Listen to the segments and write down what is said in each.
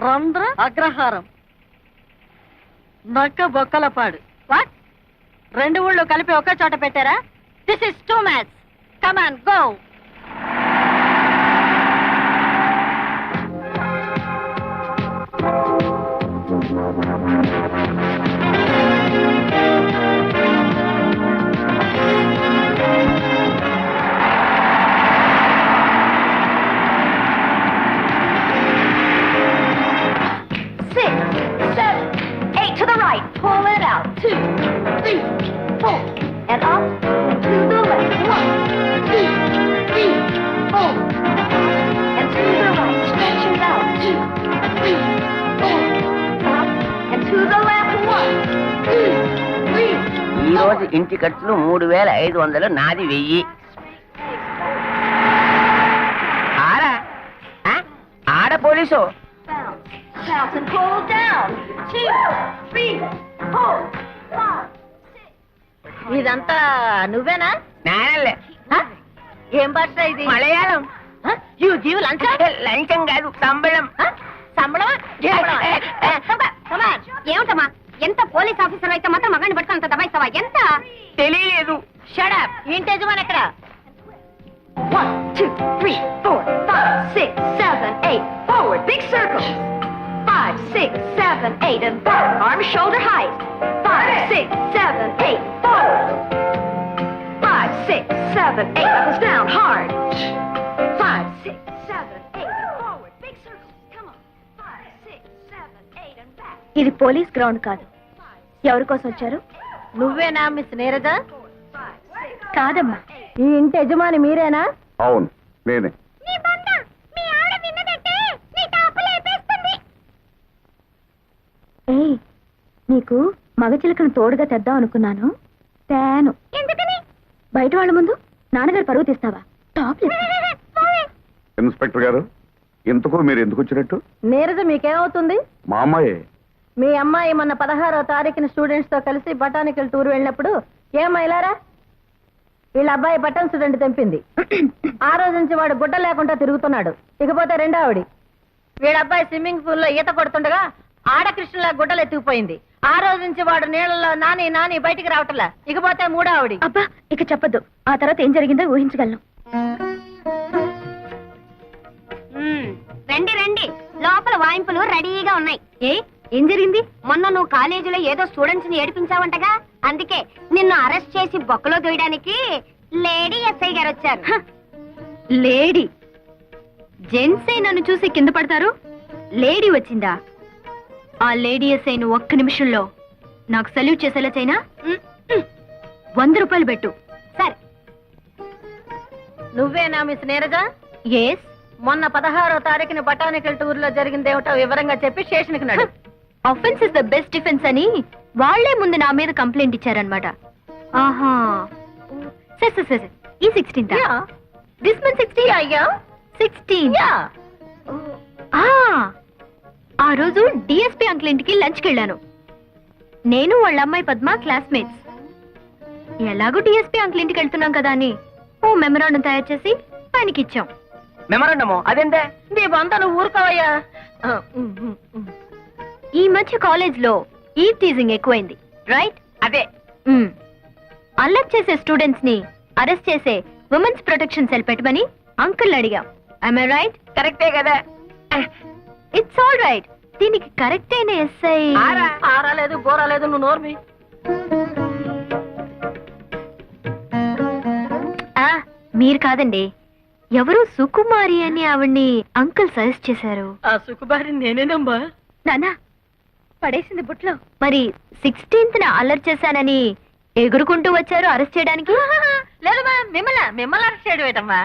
రంధ్ర అగ్రహారం, నక్క బొక్కలపాడు. వాట్? 2 ఊళ్ళు కలిపి ఒకే చోట పెట్టారా? This is two match. Come on go. Pull it out. 2, 3, 4, and up and to the left. 1, 2, 3, 4, and to the right. Stretch it out. 2, 3, 4, up and to the left. 1, 2, 3. ఈ రోజు ఇంటి ఖర్చులు 3500, నాది 1000. ఆడ police. Bounce and pull down. 2, 3, 4, 5, 6. ఇదంతా నువ్వేనా? నానల్లే. ఏం భాష ఇది? మలయాళం. లంచం కాదు, సంబళం. సంబళమా? ఏమిటమ్మా, ఎంత పోలీస్ ఆఫీసర్ అయితే మాత్రం మగాన్ని పట్టుకుని అంత దబాయిస్తావా? ఎంత తెలియలేదు. Shut up. ఇంటి యజమాని ఎక్కడ? 1, 2, 3, 4, 5, 6, 7, 8. Forward, big circle. 5, 6, 7, 8, and back. Arms shoulder height. 5, 6, 7, 8. Forward. 5, 6, 7, 8. Knuckles down hard. 5, 6, 7, 8. And forward, big circle. Come on. 5, 6, 7, 8, and back. ఇది పోలీస్ గ్రౌండ్ కాదు. ఎవరి కోసం వచ్చారు? నువ్వేనా మిస్ నీరజ? కాదమ్మా. ఈ ఇంటి యజమాని మీరేనా? అవును, నేనే. ఏయ్, నీకు మగచిలకను తోడుగా తెద్దాం అనుకున్నాను. తేను. ఎందుకని? బయట వాళ్ళ ముందు నాన్నగారు పరువు తీస్తావా? టాప్ ఇన్స్పెక్టర్ గారు, ఇంతకు మీరు ఎందుకు వచ్చినట్టు? నీరజ మీకేమవుతుంది? మా అమ్మాయే. మీ అమ్మాయి మొన్న 16వ తారీఖున స్టూడెంట్స్ తో కలిసి బొటానికల్ టూర్ వెళ్ళినప్పుడు ఏమైలారా వీళ్ళ అబ్బాయి బటన్ స్టూడెంట్ తెంపింది. ఆ రోజు నుంచి వాడు గుడ్డ లేకుండా తిరుగుతున్నాడు. ఇకపోతే రెండో ఆవిడి, వీళ్ళ అబ్బాయి స్విమ్మింగ్ పూల్ లో ఈత కొడుతుండగా ఆడకృష్ణలా గుడ్డలు ఎత్తుకుపోయింది. ఆ రోజు నుంచి వాడు నీళ్ళలో నాని నాని బయటికి రావట్లా. ఇకపోతే మూడో ఆవిడి. అబ్బా, ఇక చెప్పొద్దు. ఆ తర్వాత ఏం జరిగిందో ఊహించగలను. రండి రండి, లోపల వాయింపులు రెడీగా ఉన్నాయి. ఏం జరిగింది? మొన్న నువ్వు కాలేజీలో ఏదో స్టూడెంట్స్ ని ఏడిపించావంటగా, అందుకే నిన్ను అరెస్ట్ చేసి బొక్కలో దూయడానికి లేడీ ఎస్ఐ గారు వచ్చారు. లేడీ? జెంట్సే నన్ను చూసి కింద పడతారు, లేడీ వచ్చిందా? ఆ లేడీ ఎస్ఐను ఒక్క నిమిషంలో నాకు సల్యూట్ చేసేలా చైనా. 100 రూపాయలు పెట్టు. సరే. నువ్వేనా మిస్ నీరజ? ఎస్. మొన్న 16వ తారీఖున బొటానికల్ టూర్ లో జరిగిందేమిటో వివరంగా చెప్పి స్టేషన్కి నడు. Offence is the best defence అని వాళ్లే ముందు నా మీద కంప్లైంట్ ఇచ్చారనమాట. ఆహా, సరే. ఈ 16th దిస్ మంత్ 16 అయ్యా 16. ఆ రోజు డిఎస్పీ అంకుల్ ఇంటికి లంచ్కి వెళ్ళాను. నేను వాళ్ళ అమ్మాయి పద్మ క్లాస్మేట్స్. ఎలాగో డిఎస్పీ అంకుల్ ఇంటికి వెళ్తున్నాం కదా అని ఓ మెమరాండం తయారు చేసి ఆయనకి ఇచ్చాం. మెమరాండము? అదేంటే? నీ బంత నువ్వు ఊరుకోవయ్యా. ఈ మధ్య కాలేజ్ లో ఈ టీజింగ్ ఎక్కువైంది, రైట్? అదే. అల్లరి చేసే స్టూడెంట్స్ ని అరెస్ట్ చేసే ఉమెన్స్ ప్రొటెక్షన్ సెల్ పెట్టమని అంకుల్ అడిగాం. I right? కరెక్టే కదా. It's all right. దీనికి కరెక్ట్ అయిన ఎస్ఐ ఆరాలేదు బోరాలేదు, నువ్వు నోర్మి. మీరు కాదండి, ఎవరు సుకుమారి అని ఆవిడ్ని అంకుల్ సజెస్ట్ చేశారు. ఆ సుకుమారి నేనేనమ్మా. నానా పడేసింది బుట్లో. మరి 16th అల్లరి చేశానని ఎగురుకుంటూ వచ్చారు అరెస్ట్ చేయడానికి. లేదమ్మా, మిమ్మల్ని అరెస్ట్ చేయడం ఏంటమ్మా?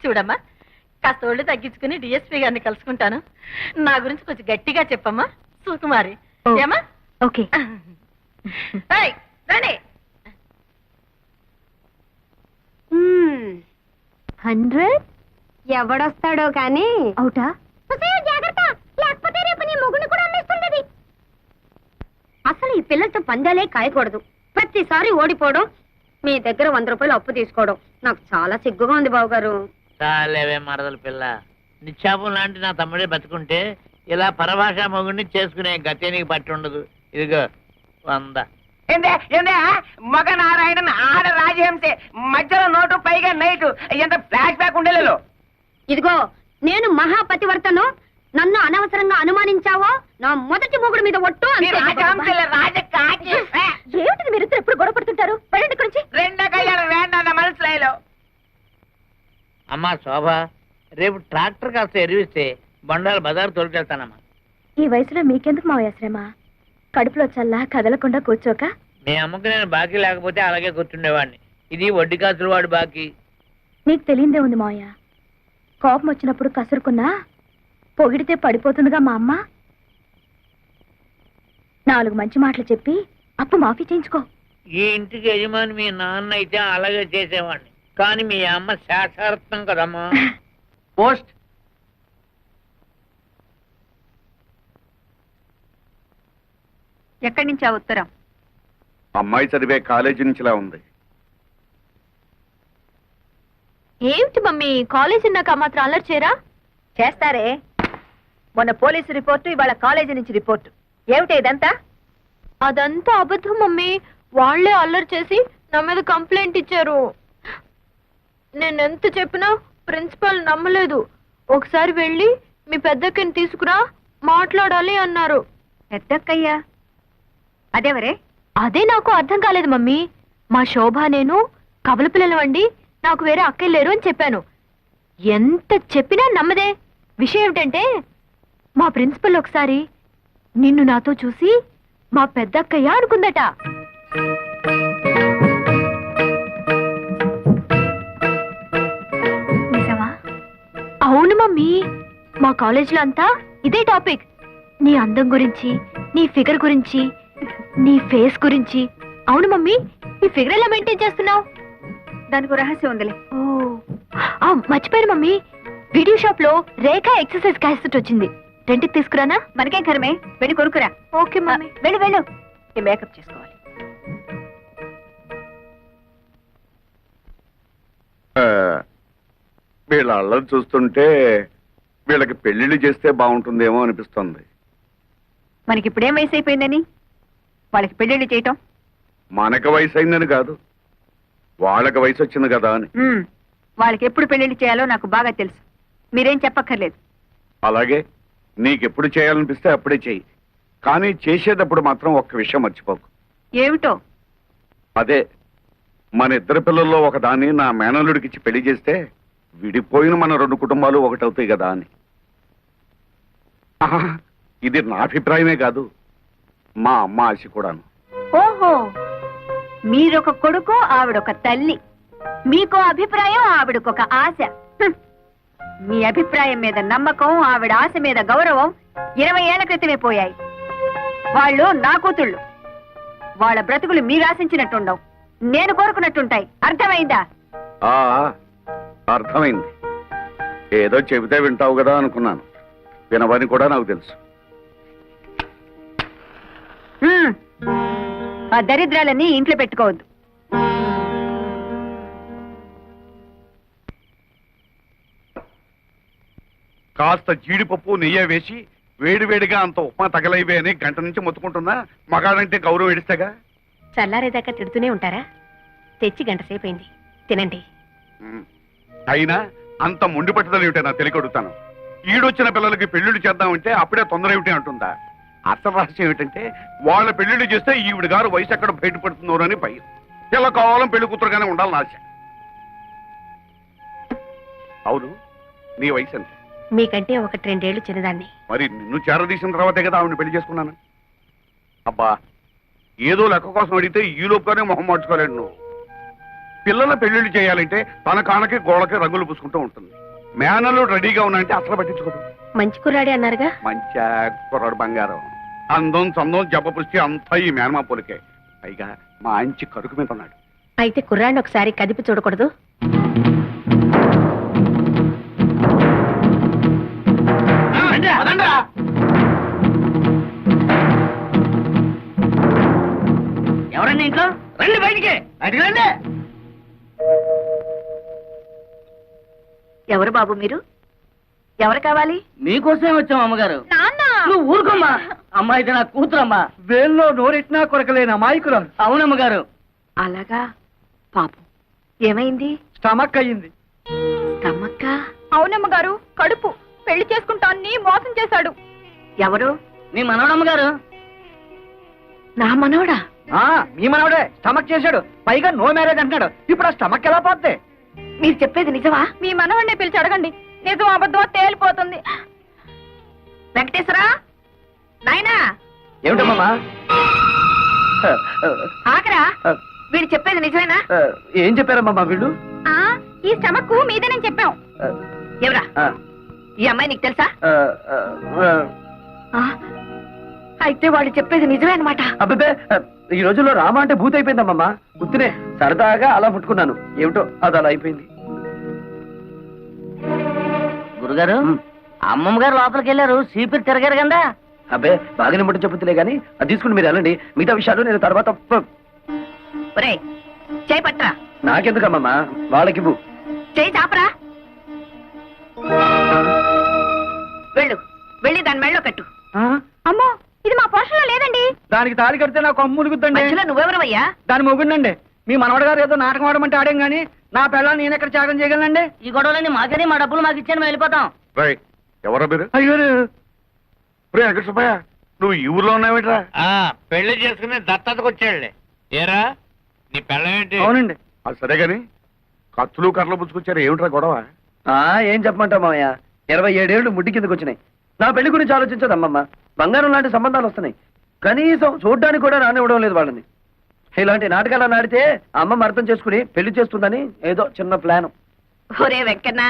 చూడమ్మా, కాస్త ఒళ్ళు తగ్గించుకుని డిఎస్పీ గారిని కలుసుకుంటాను. నా గురించి కొంచెం గట్టిగా చెప్పమ్మా సుకుమారి. ఏమా? ఓకే. రండి. 100 ఎవడొస్తాడో కానీ అవుటా? జాగ్రత్త, లేకపోతే రేపు నీ మొగుని కూడా అమ్మేస్తుంది. అసలు ఈ పిల్లలతో పందాలే కాయకూడదు. ప్రతిసారి ఓడిపోవడం, మీ దగ్గర 100 రూపాయలు అప్పు తీసుకోవడం నాకు చాలా సిగ్గుగా ఉంది బావగారు. చాలేవే మరదల పిల్ల, నిశ్చాపం లాంటి నా తమ్ముడే బతుకుంటే ఇలా పరభాష మొగుడిని చేసుకునే గతే నీకు పట్టి ఉండదు. ఇదిగో 100. ఏందే ఏందే మగ నారాయణన్ ఆడ రాజహంసే మధ్యలో నోటు పైగా నైటు ఎంత ఫ్లాష్ బ్యాక్ ఉండేలేదు. ఇదిగో నేను మహాపతివర్తను, నన్ను అనవసరంగా అనుమానించావో నా మొదటి మొగుడు మీద ఒట్టు అంతే. రాజహంసలే రాజకాకి ఏమిటి మీరు ఇద్దరు ఎప్పుడు గొడవ పడుతుంటారు? వెళ్ళండి ఇక్కడి నుంచి. రెండో కళ్యాణం వేండా మనసులో. అమ్మా శోభ, రేపు ట్రాక్టర్ కాస్త ఎరివిస్తే బండాలు బజారు తోలుకెళ్తానమ్మా. ఈ వయసులో మీకెందుకు మావయ్య శ్రమ? కడుపులో చల్లా కదలకుండా కూర్చోక. మీ అమ్మకు నేను బాకీ లేకపోతే అలాగే కూర్చుండేవాడిని. ఇది వడ్డీ కాసులు వాడు బాకీ. నీకు తెలియందే ఉంది మావయ్య, కోపం వచ్చినప్పుడు కసురుకున్నా పొగిడితే పడిపోతుందిగా మా అమ్మ. 4 మంచి మాటలు చెప్పి అప్పు మాఫీ చేయించుకో. ఈ ఇంటికి యజమాని మీ నాన్న అయితే అలాగే చేసేవాడిని, కానీ మీ అమ్మ శాస్త్రార్థం కదమ్మా. పోస్ట్ ఎక్కడి నుంచి ఆ ఉత్తరం? అమ్మాయి చదివే కాలేజీ నుంచిలా ఉంది. ఏమిటి మమ్మీ, కాలేజీ నాకు మాత్రం అల్లరి చేయరా? చేస్తారే. మొన్న పోలీసు రిపోర్టు, ఇవాళ కాలేజీ నుంచి రిపోర్టు. ఏమిటి ఇదంతా? అదంతా అబద్ధం మమ్మీ. వాళ్లే అల్లరి చేసి నా మీద కంప్లైంట్ ఇచ్చారు. నేనెంత చెప్పినా ప్రిన్సిపాల్ నమ్మలేదు. ఒకసారి వెళ్ళి మీ పెద్దక్కని తీసుకురా, మాట్లాడాలి అన్నారు. పెద్దక్కయ్యా అదేవరే? అదే నాకు అర్థం కాలేదు మమ్మీ. మా శోభ నేను కవల పిల్లలవండి, నాకు వేరే అక్కయ్య లేరు అని చెప్పాను. ఎంత చెప్పినా నమ్మదే. విషయం ఏమిటంటే మా ప్రిన్సిపల్ ఒకసారి నిన్ను నాతో చూసి మా పెద్దక్కయ్య అనుకుందట. నిజమా? అవును మమ్మీ, మా కాలేజీలో అంతా ఇదే టాపిక్. నీ అందం గురించి, నీ ఫిగర్ గురించి, నీ ఫేస్ గురించి. అవును మమ్మీ, నీ ఫిగర్ ఎలా మెయింటైన్ చేస్తున్నావు? దానికి రహస్యం ఉందిలే. ఓ మర్చిపోయాను మమ్మీ, వీడియో షాప్ లో రేఖ ఎక్సర్సైజ్ క్యాసెట్ వచ్చింది. రెంట్కి తీసుకురానా? మనకేం కరమే, వెళ్ళి కొనుక్కురా. Okay mummy. వెళ్ళు వెళ్ళు, ఈ మేకప్ చేసుకోవాలి. వీళ్ళ అల్లరి చూస్తుంటే వీళ్ళకి పెళ్లిళ్ళు చేస్తే బాగుంటుందేమో అనిపిస్తుంది. మనకి ఇప్పుడేం వయసు అయిపోయిందని వాళ్ళకి పెళ్లిళ్ళు చేయటం? మనకు వయసు అయిందని కాదు, వాళ్ళకి వయసు వచ్చింది కదా అని. వాళ్ళకి ఎప్పుడు పెళ్లిళ్ళు చేయాలో నాకు బాగా తెలుసు, మీరేం చెప్పక్కర్లేదు. అలాగే నీకెప్పుడు చేయాలనిపిస్తే అప్పుడే చెయ్యి, కానీ చేసేటప్పుడు మాత్రం ఒక్క విషయం మర్చిపోకు. ఏమిటో? అదే, మన ఇద్దరు పిల్లల్లో ఒకదాన్ని నా మేనల్లుడికిచ్చి పెళ్లి చేస్తే విడిపోయిన మన 2 కుటుంబాలు ఒకటవుతాయి కదా అని. ఆహా, ఇది నా అభిప్రాయమే కాదు, మా అమ్మ ఆశ కూడాను. ఓహో, మీరొక కొడుకు, ఆవిడొక తల్లి. మీకో అభిప్రాయం, ఆవిడకొక ఆశ. మీ అభిప్రాయం మీద నమ్మకం, ఆవిడ ఆశ మీద గౌరవం 20 ఏళ్ల క్రితమే పోయాయి. వాళ్ళు నా కూతుళ్ళు. వాళ్ళ బ్రతుకులు మీరు ఆశించినట్టుండవు, నేను కోరుకున్నట్టుంటాయి. అర్థమైందా? ఆ అర్థమైంది. ఏదో చెబితే వింటావు కదా అనుకున్నాను, వినవని కూడా నాకు తెలుసు. ఆ దరిద్రాలన్నీ ఇంట్లో పెట్టుకోవద్దు. కాస్త జీడిపప్పు నెయ్యి వేసి వేడివేడిగా అంత ఉప్మా తగలైవే అని గంట నుంచి మొత్తుకుంటున్నా. మగాడంటే గౌరవం ఎడిస్తేగా. చల్లారేదాకా తిడుతూనే ఉంటారా? తెచ్చి గంట సేపు అయింది, తినండి. అయినా అంత మొండి పట్టుదల ఏమిటో నాకు తెలియకొడుతాను. ఈడొచ్చిన పిల్లలకి పెళ్లిళ్ళు చేద్దామంటే అప్పుడే తొందర ఏమిటి అంటుందా? అసలు రహస్యం ఏమిటంటే వాళ్ళ పెళ్లిళ్ళు చేస్తే ఈవిడ గారు వయసు ఎక్కడ బయటపడుతుందో అని భయం. ఇలా కావాలని పెళ్లి కూతురుగానే ఉండాలని ఆశ. అవును, నీ వయసు ఎంత? మీకంటే 1-2 ఏళ్లు చిన్నదాన్ని. మరి నిన్ను చేరదీసిన తర్వాతే కదా ఆవిడ పెళ్లి చేసుకున్నాను. అబ్బా, ఏదో లెక్క కోసం అడిగితే ఈ లోపుగానే మొహం మార్చుకోలేడు నువ్వు. పిల్లల పెళ్లిళ్ళు చేయాలంటే తన కానకి గోడకి రంగులు పూసుకుంటూ ఉంటుంది. మేనలు రెడీగా ఉన్నాయంటే అసలు పట్టించుకోదు. మంచి కుర్రాడే అన్నారుగా? మంచి కుర్రాడు బంగారం. అందం చందం జబ్బ పుష్టి అంతా ఈ మేనమా పోలికే. పైగా మంచి కరుకు మీద ఉన్నాడు. అయితే కుర్రాడిని ఒకసారి కదిపి చూడకూడదు? ఎవరండి ఇంట్లో? రండి బయటికి, బయటికి రండి. ఎవరు బాబు మీరు? ఎవరు కావాలి? మీకోసమే వచ్చాం అమ్మగారు. నాన్న నువ్వు ఊరుకోమ్మా అమ్మా ఇది నా కూతురమ్మా వేల్లో నోరెట్నా కొరకలేని అమాయకులం. అవునమ్మ గారు. అలాగా పాపం ఏమైంది? స్టమక్ అయ్యింది. తమ్మక్క అవునమ్మ గారు, కడుపు పెళ్లి చేసుకుంటాన్ని మోసం చేశాడు. ఎవరు? నీ మనవడమ్మ గారు. నా మనవడా? ఆ మీ మనవడే స్టమక్ చేశాడు. పైగా నో మ్యారేజ్ అంటున్నాడు. ఇప్పుడు ఆ స్టమక్ ఎలా పోద్ది? మీరు చెప్పేది నిజమా? మీ మనవడిని పిలిచి అడగండి, నిజం అబద్ధమో తేలిపోతుంది. వెంకటేశ్వరా, నాయనా ఏమిటమ్మా? ఆకరా, వీడు చెప్పేది నిజమేనా? ఏం చెప్పారమ్మా వీళ్ళు? ఈ స్టమక్ మీదేనని చెప్పాం. ఎవరా ఈ అమ్మాయి? నీకు తెలుసా? ఆ, అయితే వాళ్ళు చెప్పేది నిజమే అన్నమాట. అబ్బే ఈ రోజుల్లో రామ అంటే భూత అయిపోయిందమ్మా. గుర్తునే సరదాగా అలా పుట్టుకున్నాను. ఏమిటో అది అలా అయిపోయింది. గురుగారు, అమ్మమ్మ గారు లోపలికి వెళ్ళారు. సీపీలు తిరగారు కదా. అబ్బే బాగానే ముట్ట చెప్పుతులే గానీ అది తీసుకుని మీరు వెళ్ళండి. మిగతా విషయాలు నేను తర్వాత ఒరే చేయి పట్రా. నాకెందుకమ్మా, వాళ్ళకివ్వు. చేయి చాపరా. వెళ్ళు, వెళ్ళి దాని మెళ్ళో కట్టు. అమ్మో, ఇది మా పోషణలో లేదండి. దానికి తాళి కడితే నాకు అమ్ము ములుగుద్దండి. మధ్యలో నువ్వెవరవయ్యా? దాని మొగుండండి. మీ మనవడు గారు ఏదో నాటకం ఆడమంటే ఆడాం గానీ నా పిల్లలు నేను ఎక్కడ త్యాగం చేయగలనండి? ఈ గొడవలన్నీ మాకని, మా డబ్బులు మాకు ఇచ్చాను వెళ్ళిపోతాం. రై ఎవరా మీరు? అయ్యో రే వెంకట సుబ్బయ్య, నువ్వు ఈ ఊర్లో ఉన్నావేట్రా? పెళ్లి చేసుకుని దత్తతకు వచ్చాడులే. ఏరా నీ పెళ్ళమేంటి? అవునండి. అది సరే గాని కత్తులు కర్రలు పుచ్చుకొచ్చారు, ఏమిట్రా గొడవ? ఏం చెప్పమంటావు మామయ్య, 27 ఏళ్ళు ముడ్డి కిందకు వచ్చినాయి. నా పెళ్లి గురించి ఆలోచించదు అమ్మమ్మ. బంగారం లాంటి సంబంధాలు వస్తున్నాయి, కనీసం చూడ్డానికి కూడా రానివ్వడం లేదు వాళ్ళని. ఇలాంటి నాటకాలు ఆడితే అమ్మమ్మ అర్థం చేసుకుని పెళ్లి చేస్తుందని ఏదో చిన్న ప్లాన్. ఒరే వెంకన్న,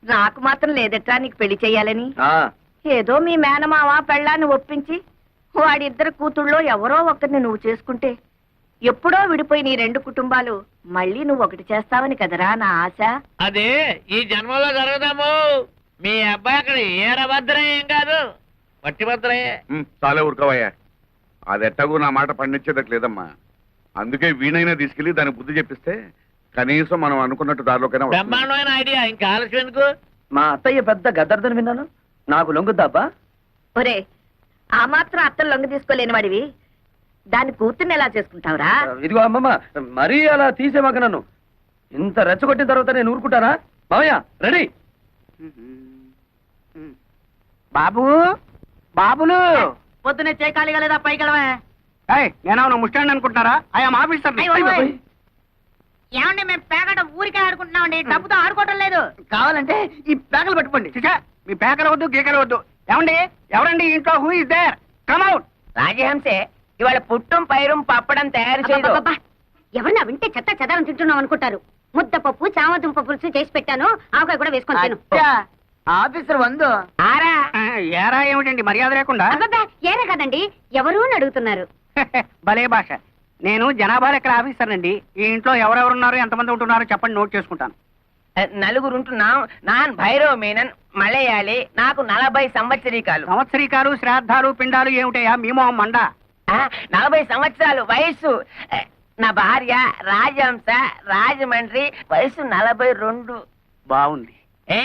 నాకు మాత్రం లేదట్రా నీకు పెళ్లి చెయ్యాలని. ఏదో మీ మేనమావ పెళ్ళాన్ని ఒప్పించి వాడిద్దరు కూతుళ్ళో ఎవరో ఒకరిని నువ్వు చేసుకుంటే ఎప్పుడో విడిపోయి నీ 2 కుటుంబాలు మళ్ళీ నువ్వు ఒకటి చేస్తావని కదరా నా ఆశ. అదే ఈ జన్మలో జరగదాము. మీ అబ్బాయి అక్కడ ఏరభద్రం ఏం కాదు, పట్టిభద్రయే. చాలే ఊరుకోవయ్యా. అది ఎట్టగూ నా మాట పండించేదట్లేదమ్మా. అందుకే వీణైనా తీసుకెళ్లి దానికి బుద్ధి చెప్పిస్తే కనీసం మనం అనుకున్నట్టు దారిలోకైనా వస్తుంది. బ్రహ్మాండమైన ఐడియా, ఇంకా ఆలస్యం ఎందుకు? మా అత్తయ్య పెద్ద గద్దర్దని విన్నాను. నాకు లొంగుద్దాబ్బా? ఒరే, ఆ మాత్రం అత్తలు లొంగ తీసుకోలేని వాడివి దాని కూతుర్ని ఎలా చేసుకుంటావురా? ఇదిగో అమ్మమ్మ, మరీ అలా తీసేమాక నన్ను. ఇంత రెచ్చగొట్టిన తర్వాత నేను ఊరుకుంటానా? మామయ్య రెడీ. బాబు, బాబులు పొద్దునే చేయకాలిగా లేదా పైకి వెళ్ళవే. నేను ముస్టాండ్ అనుకుంటున్నారా? I'm officer. ఏమండి, మేము పేకట ఊరికే ఆడుకుంటున్నామండి, డబ్బుతో ఆడుకోవటం లేదు. కావాలంటే ఈ పేకలు పట్టుకోండి. చూసా, మీ పేకలు వద్దు, గీకలు వద్దు. ఏమండి, ఎవరండి ఇంట్లో? Who is there? Come out. రాజహంసే ఇవాళ పుట్టం పైరం పప్పడం తయారు చేయదు. అబ్బబ్బబ్బా, ఎవరన్నా వింటే చెత్త చెదారం తింటున్నాం అనుకుంటారు. ముద్దపప్పు, చామదుంప పులుసు చేసి పెట్టాను, ఆవకాయ కూడా వేసుకొని తిను. అచ్చా, ఆఫీసర్ వందు ఆరా. ఏరా ఏమిటండి మర్యాద లేకుండా? అబ్బబ్బా, ఏరే కదండి, ఎవరు అని అడుగుతున్నారు. భలే భాష. నేను జనాభా లెక్కల ఆఫీసర్ అండి. ఈ ఇంట్లో ఎవరెవరున్నారు, ఎంతమంది ఉంటున్నారో చెప్పండి, నోట్ చేసుకుంటాను. నలుగురు ఉంటున్నాం. నాన్ భైరవ్ మీనన్, మలయాళి. నాకు 40 సంవత్సరీకాలు. సంవత్సరీకాలు, శ్రాద్ధాలు, పిండాలు ఏమిటయా మీ మొహం మండ? 40 సంవత్సరాలు వయస్సు. నా భార్య రాజహంస, రాజమండ్రి, వయసు 42. బాగుంది. ఏ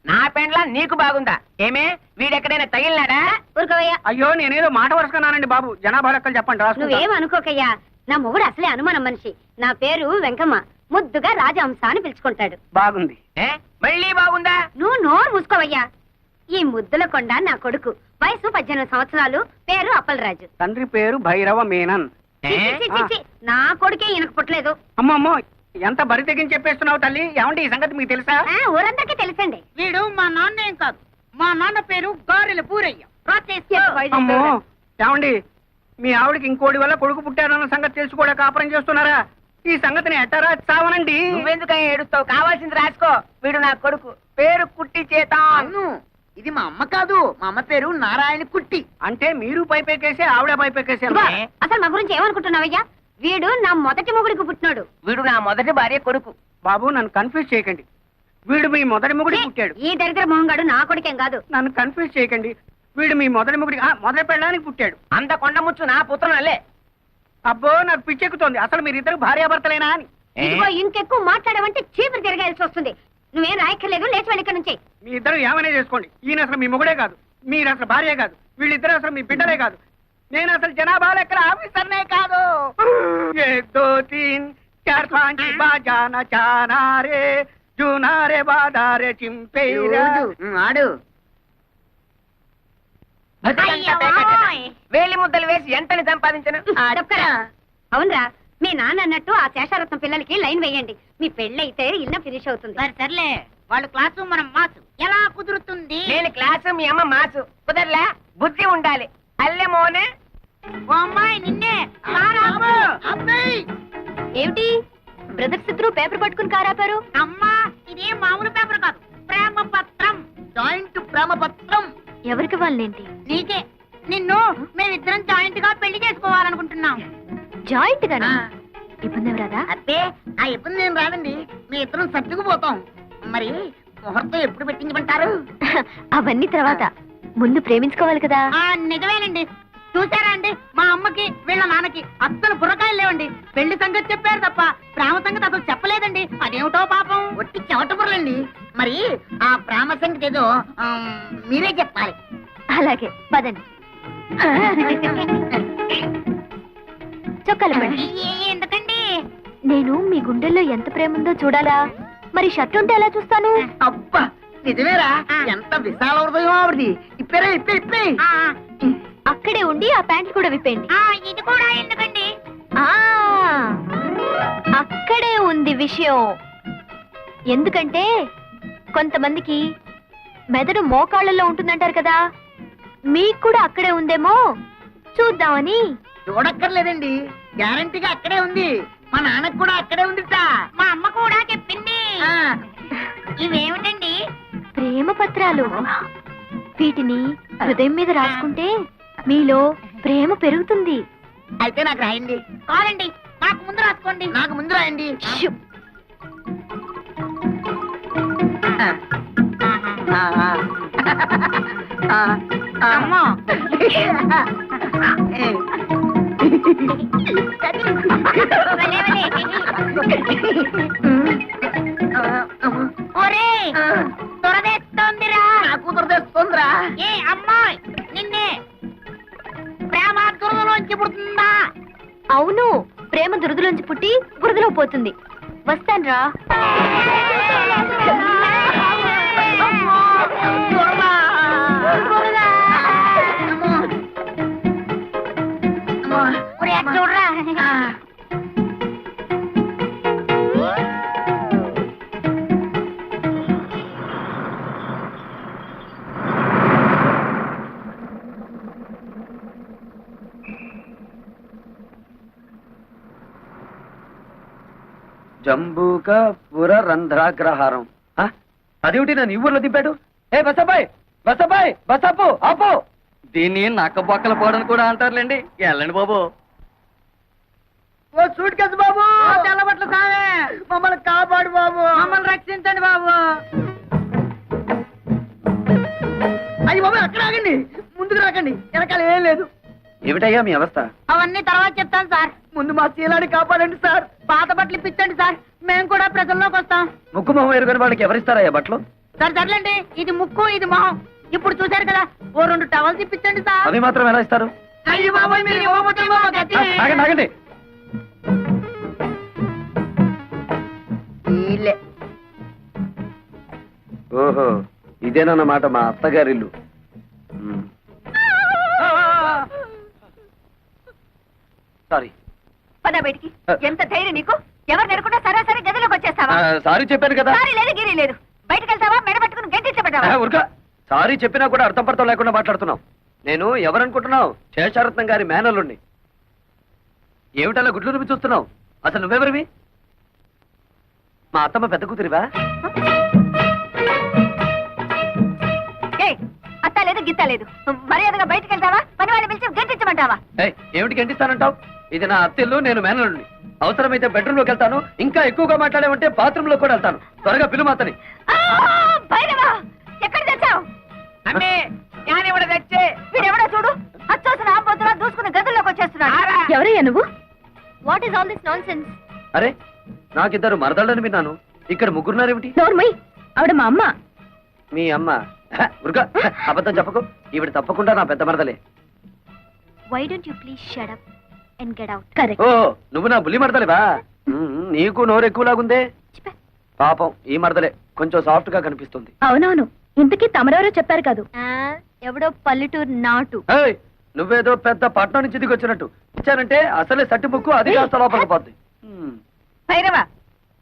నా పెండ్లా నీకు బాగుందా? ఏమే వీడెక్కడైనా తగిలినాడా? ఊరుకోవయ్యా, అయ్యో నేనేదో మాట వరుసుకున్నానండి బాబు. జనాభా లెక్కలు చెప్పండి, రాసుకుంటా. నువ్వేం అనుకోకయ్యా. నా మొగుడు అసలే అనుమానం మనిషి. నా పేరు వెంకమ్మ, ముద్దుగా రాజహంస అని పిలుచుకుంటాడు. బాగుంది. ఏ మళ్ళీ బాగుందా? నువ్వు నోరు మూసుకోవయ్యా. ఈ ముద్దుల కొండ నా కొడుకు, వయసు 18 సంవత్సరాలు, పేరు అప్పలరాజు. తండ్రి పేరు భైరవ మేనన్. ఏ? చి, చి, చి, చి. నా కొడుకే ఈయనకు పుట్టలేదు. అమ్మమ్మో, ఎంత బరి తెగించి చెప్పేస్తున్నావు తల్లి. ఏమండి ఈ సంగతి మీకు తెలుసా? ఊరందరికీ తెలుసండి. వీడు మా నాన్న ఏం కాదు. మా నాన్న పేరు గారెల పూరయ్య. అమ్మో, ఏమండి మీ ఆవిడకి ఇంకోటి వల్ల కొడుకు పుట్టారన్న సంగతి తెలిసి కూడా కాపురం చేస్తున్నారా? ఈ సంగతిని ఎట్టరా చావనండి. నువ్వెందుకని ఏడుస్తావు? కావాల్సింది రాసుకో. వీడు నా కొడుకు, పేరు కుట్టి చేత. ఇది మా అమ్మ కాదు, మా అమ్మ పేరు నారాయణ కుట్టి. అంటే మీరు పైపెక్కేసి ఆవిడ పైపెక్కేసి ఇదిగో, అసలు మా గురించి ఏమనుకుంటున్నావయ్యా? వీడు నా మొదటి మొగుడికి పుట్టినాడు. వీడు నా మొదటి భార్య కొడుకు. బాబు నన్ను కన్ఫ్యూజ్ చేయకండి. వీడు మీ మొదటి మొగుడి పుట్టాడు. ఈ దరిద్ర మొహంగాడు నా కొడుకేం కాదు. నన్ను కన్ఫ్యూజ్ చేయకండి. వీడు మీ మొదటి మొగుడి మొదటి పెళ్ళడానికి పుట్టాడు. అంత కొండముచ్చు నా పుత్రనలే. అబ్బో నాకు పిచ్చెక్కుతోంది. అసలు మీరిద్దరు భార్యాభర్తలేనా అని. ఇదిగో ఇంకెక్కువ మాట్లాడమంటే చీపురు తిరగాల్సి వస్తుంది. నువ్వేం రాయక్కర్లేదు, లేచి వెళ్ళి ఇక్కడ నుంచి. మీ ఇద్దరు ఏమైనా చేసుకోండి. ఈయన అసలు మీ మొగుడే కాదు. మీరు అసలు భార్య కాదు, వీళ్ళిద్దరు అసలు మీ బిడ్డలే కాదు, నేను అసలు జనాభా లెక్కల ఆఫీసర్నే కాదు. 1 2 3 4 5 బాజానా చానా రే జూనారే బాదారే చింపేరా. ఆడు వేలి ముద్దలు వేసి ఎంతని సంపాదించను. అవునరా, మీ నాన్న అన్నట్టు ఆ శేషారత్నం పిల్లలకి లైన్ వేయండి. మీ పెళ్ళైతే ఇల్లు ఫినిష్ అవుతుంది. సర్లే, వాళ్ళు క్లాసు మనం మాసు ఎలా కుదురుతుంది? నేను క్లాసు, మీ అమ్మ మాసు. కుదరలే, బుద్ధి ఉండాలి. అల్లె మోనే ఓ అమ్మాయి నిన్నే ఏమిటి బ్రదర్స్ ఇద్దరు పేపర్ పట్టుకుని కారాపారు? అమ్మా, ఇదే మామూలు పేపర్ కాదు, ప్రేమ పత్రం, జాయింట్ ప్రేమ పత్రం. ఎవరికి వాళ్ళేంటి? నీకే, నిన్ను మేమిద్దరం జాయింట్ గా పెళ్లి చేసుకోవాలనుకుంటున్నాం. జాయింట్ గానా? ఇబ్బంది రాదా? అబ్బే, ఆ ఇబ్బంది ఏం రాదండి, మీ ఇద్దరం సర్దుకుపోతాం. మరి ముహూర్తం ఎప్పుడు పెట్టించమంటారు? అవన్నీ తర్వాత, ముందు ప్రేమించుకోవాలి కదా. నిజమేనండి. చూసారా అండి, మా అమ్మకి వీళ్ళ నాన్నకి అస్సలు బుర్రకాయలు లేవండి. పెళ్లి సంగతి చెప్పారు తప్ప ప్రేమ సంగతి అసలు చెప్పలేదండి. అదేమిటో పాపం, ఒట్టి చెమట బుర్రలండి. మరి ఆ ప్రేమ సంగతి ఏదో మీరే చెప్పాలి. అలాగే పదండి. చొక్కాలు పడండి. ఎందుకండి? నేను మీ గుండెల్లో ఎంత ప్రేమ ఉందో చూడాలా? మరి షర్ట్ ఉంటే ఎలా చూస్తాను? అబ్బా, నిజమేరా, ఎంత విశాల హృదయం ఆవిడది. ఇప్పేరా, ఇప్పే. అక్కడే ఉండి ఆ ప్యాంట్లు కూడా విప్పేయండి. ఇది కూడా ఎందుకండి? ఆ, అక్కడే ఉంది విషయం. ఎందుకంటే కొంతమందికి మెదడు మోకాళ్ళలో ఉంటుందంటారు కదా, మీకు కూడా అక్కడే ఉందేమో చూద్దామని. చూడక్కర్లేదండి, గ్యారంటీగా అక్కడే ఉంది. మా నాన్నకు కూడా అక్కడే ఉందిట. మా అమ్మ కూడా చెప్పింది. ఇవేమిటండి? ప్రేమ పత్రాలు. వీటిని హృదయం మీద రాసుకుంటే మీలో ప్రేమ పెరుగుతుంది. అయితే నాకు రాయండి. కాదండి, నాకు ముందు రాసుకోండి. నాకు ముందు రాయండి. షూ. అమ్మా, ఒరే, దొరదేస్తోందిరా. నాకు దొరదేస్తోందిరా. ఏ అమ్మాయి, నిన్నే ప్రేమ దురదలోంచి పుడుతుందా? అవును, ప్రేమ దురదలోంచి పుట్టి బురదలో పోతుంది. వస్తాన్రా. చూడరా. జంబూక పుర రంధ్రాగ్రహారం. అదేమిటి నన్ను ఈ ఊర్లో దింపాడు? ఏ బసబాయ్, బసబాయ్, బసపు ఆపు. దీన్ని నక్క బొక్కల పోవడం కూడా అంటారులేండి. వెళ్ళండి బాబు. ఓ సూట్ కేసు బాబు, తెల్లబట్ల సామే, మమ్మల్ని కాపాడు బాబు, మమ్మల్ని రక్షించండి బాబు. అయ్యి బాబు, అక్కడ ఆగండి, ముందుకు రాకండి, వెనకాల ఏం లేదు. ఏమిటయ్యా మీ అవస్థ? అవన్నీ తర్వాత చెప్తాను సార్. ముందు మా శీలాన్ని కాపాడండి సార్. పాత బట్టలు ఇప్పించండి సార్, మేము కూడా ప్రజల్లోకి వస్తాం. ముక్కు మొహం ఎరుగని వాళ్ళకి ఎవరిస్తారయ్యా బట్టలు? సార్ సర్లేండి, ఇది ముక్కు, ఇది మొహం. ఇప్పుడు చూశారు కదా, ఓ 2 టవల్స్ ఇప్పించండి సార్. అవి మాత్రం ఎలా ఇస్తారు? అయ్యి బాబోయ్, మీరు ఇవ్వబోతే ఆగండి ఆగండి. ఓహో, ఇదేనన్నమాట మా అత్తగారిల్లు. సారీ. పద బయటికి. ఎంత ధైర్యం నీకు? ఎవరు నెరకుండా సరాసరి గదిలోకి వచ్చేస్తావా? సారీ చెప్పాను కదా. సారీ లేదు, గిరి లేదు. బయటకు వెళ్తావా, మెడ పట్టుకుని గంటించబడ్డావా? ఉరక. సారీ చెప్పినా కూడా అర్థం పడతాం లేకుండా మాట్లాడుతున్నావు. నేను ఎవరనుకుంటున్నావు? శేషారత్నం గారి మేనల్లుండి. ఏమిటలా గుడ్లు నువ్వు చూస్తున్నావు? అసలు నువ్వెవరివి? మా అత్తమ్మ పెద్ద కూతురివా? అత్త లేదు, గిత్త లేదు. మర్యాదగా బయటకు వెళ్తావా, పని వాళ్ళని పిలిచి గంటించమంటావా? ఏమిటి గంటిస్తానంటావు? ఇది నా అత్తిల్లు, నేను మేనల్లుండి. అవసరమైతే బెడ్రూమ్ లోకి వెళ్తాను. ఇంకా ఎక్కువగా మాట్లాడేమంటే బాత్రూమ్ లో కూడా వెళ్తాను. త్వరగా పిలువు అతని. భైరవా, ఎక్కడ తెచ్చావు? అంటే జ్ఞానివడ తెచ్చే వీడెవడో చూడు, అచ్చోసిన ఆంబోతులా దూసుకుని గదుల్లోకి వచ్చేస్తున్నాడు. ఎవరయ్యా నువ్వు? What is all this non sense? అరే, నాకిద్దరు మరదళ్ళని విన్నాను. ఇక్కడ ముగ్గురున్నారేమిటి? నోర్మై, ఆవిడ మా అమ్మ. మీ అమ్మ ఉరుక అబద్ధం చెప్పకు, ఈవిడ తప్పకుండా నా పెద్ద మరదలే. Why don't you please shut up and get out. Correct. ఓ నువ్వు నా బుల్లి మరదలేవా? నీకు నోరు ఎక్కువలాగుందే. పాపం ఈ మరదలే కొంచెం సాఫ్ట్ గా కనిపిస్తుంది. అవునవును, ఇంతకీ తమరెవరో చెప్పారు కాదు. ఎవడో పల్లెటూరు నాటు. ఏయ్, నువ్వేదో పెద్ద పట్నం నుంచి దిగి వచ్చినట్టు ఇచ్చానంటే అసలే సట్టి ముక్కు అది కాస్త లోపలికి పోద్ది. భైరవా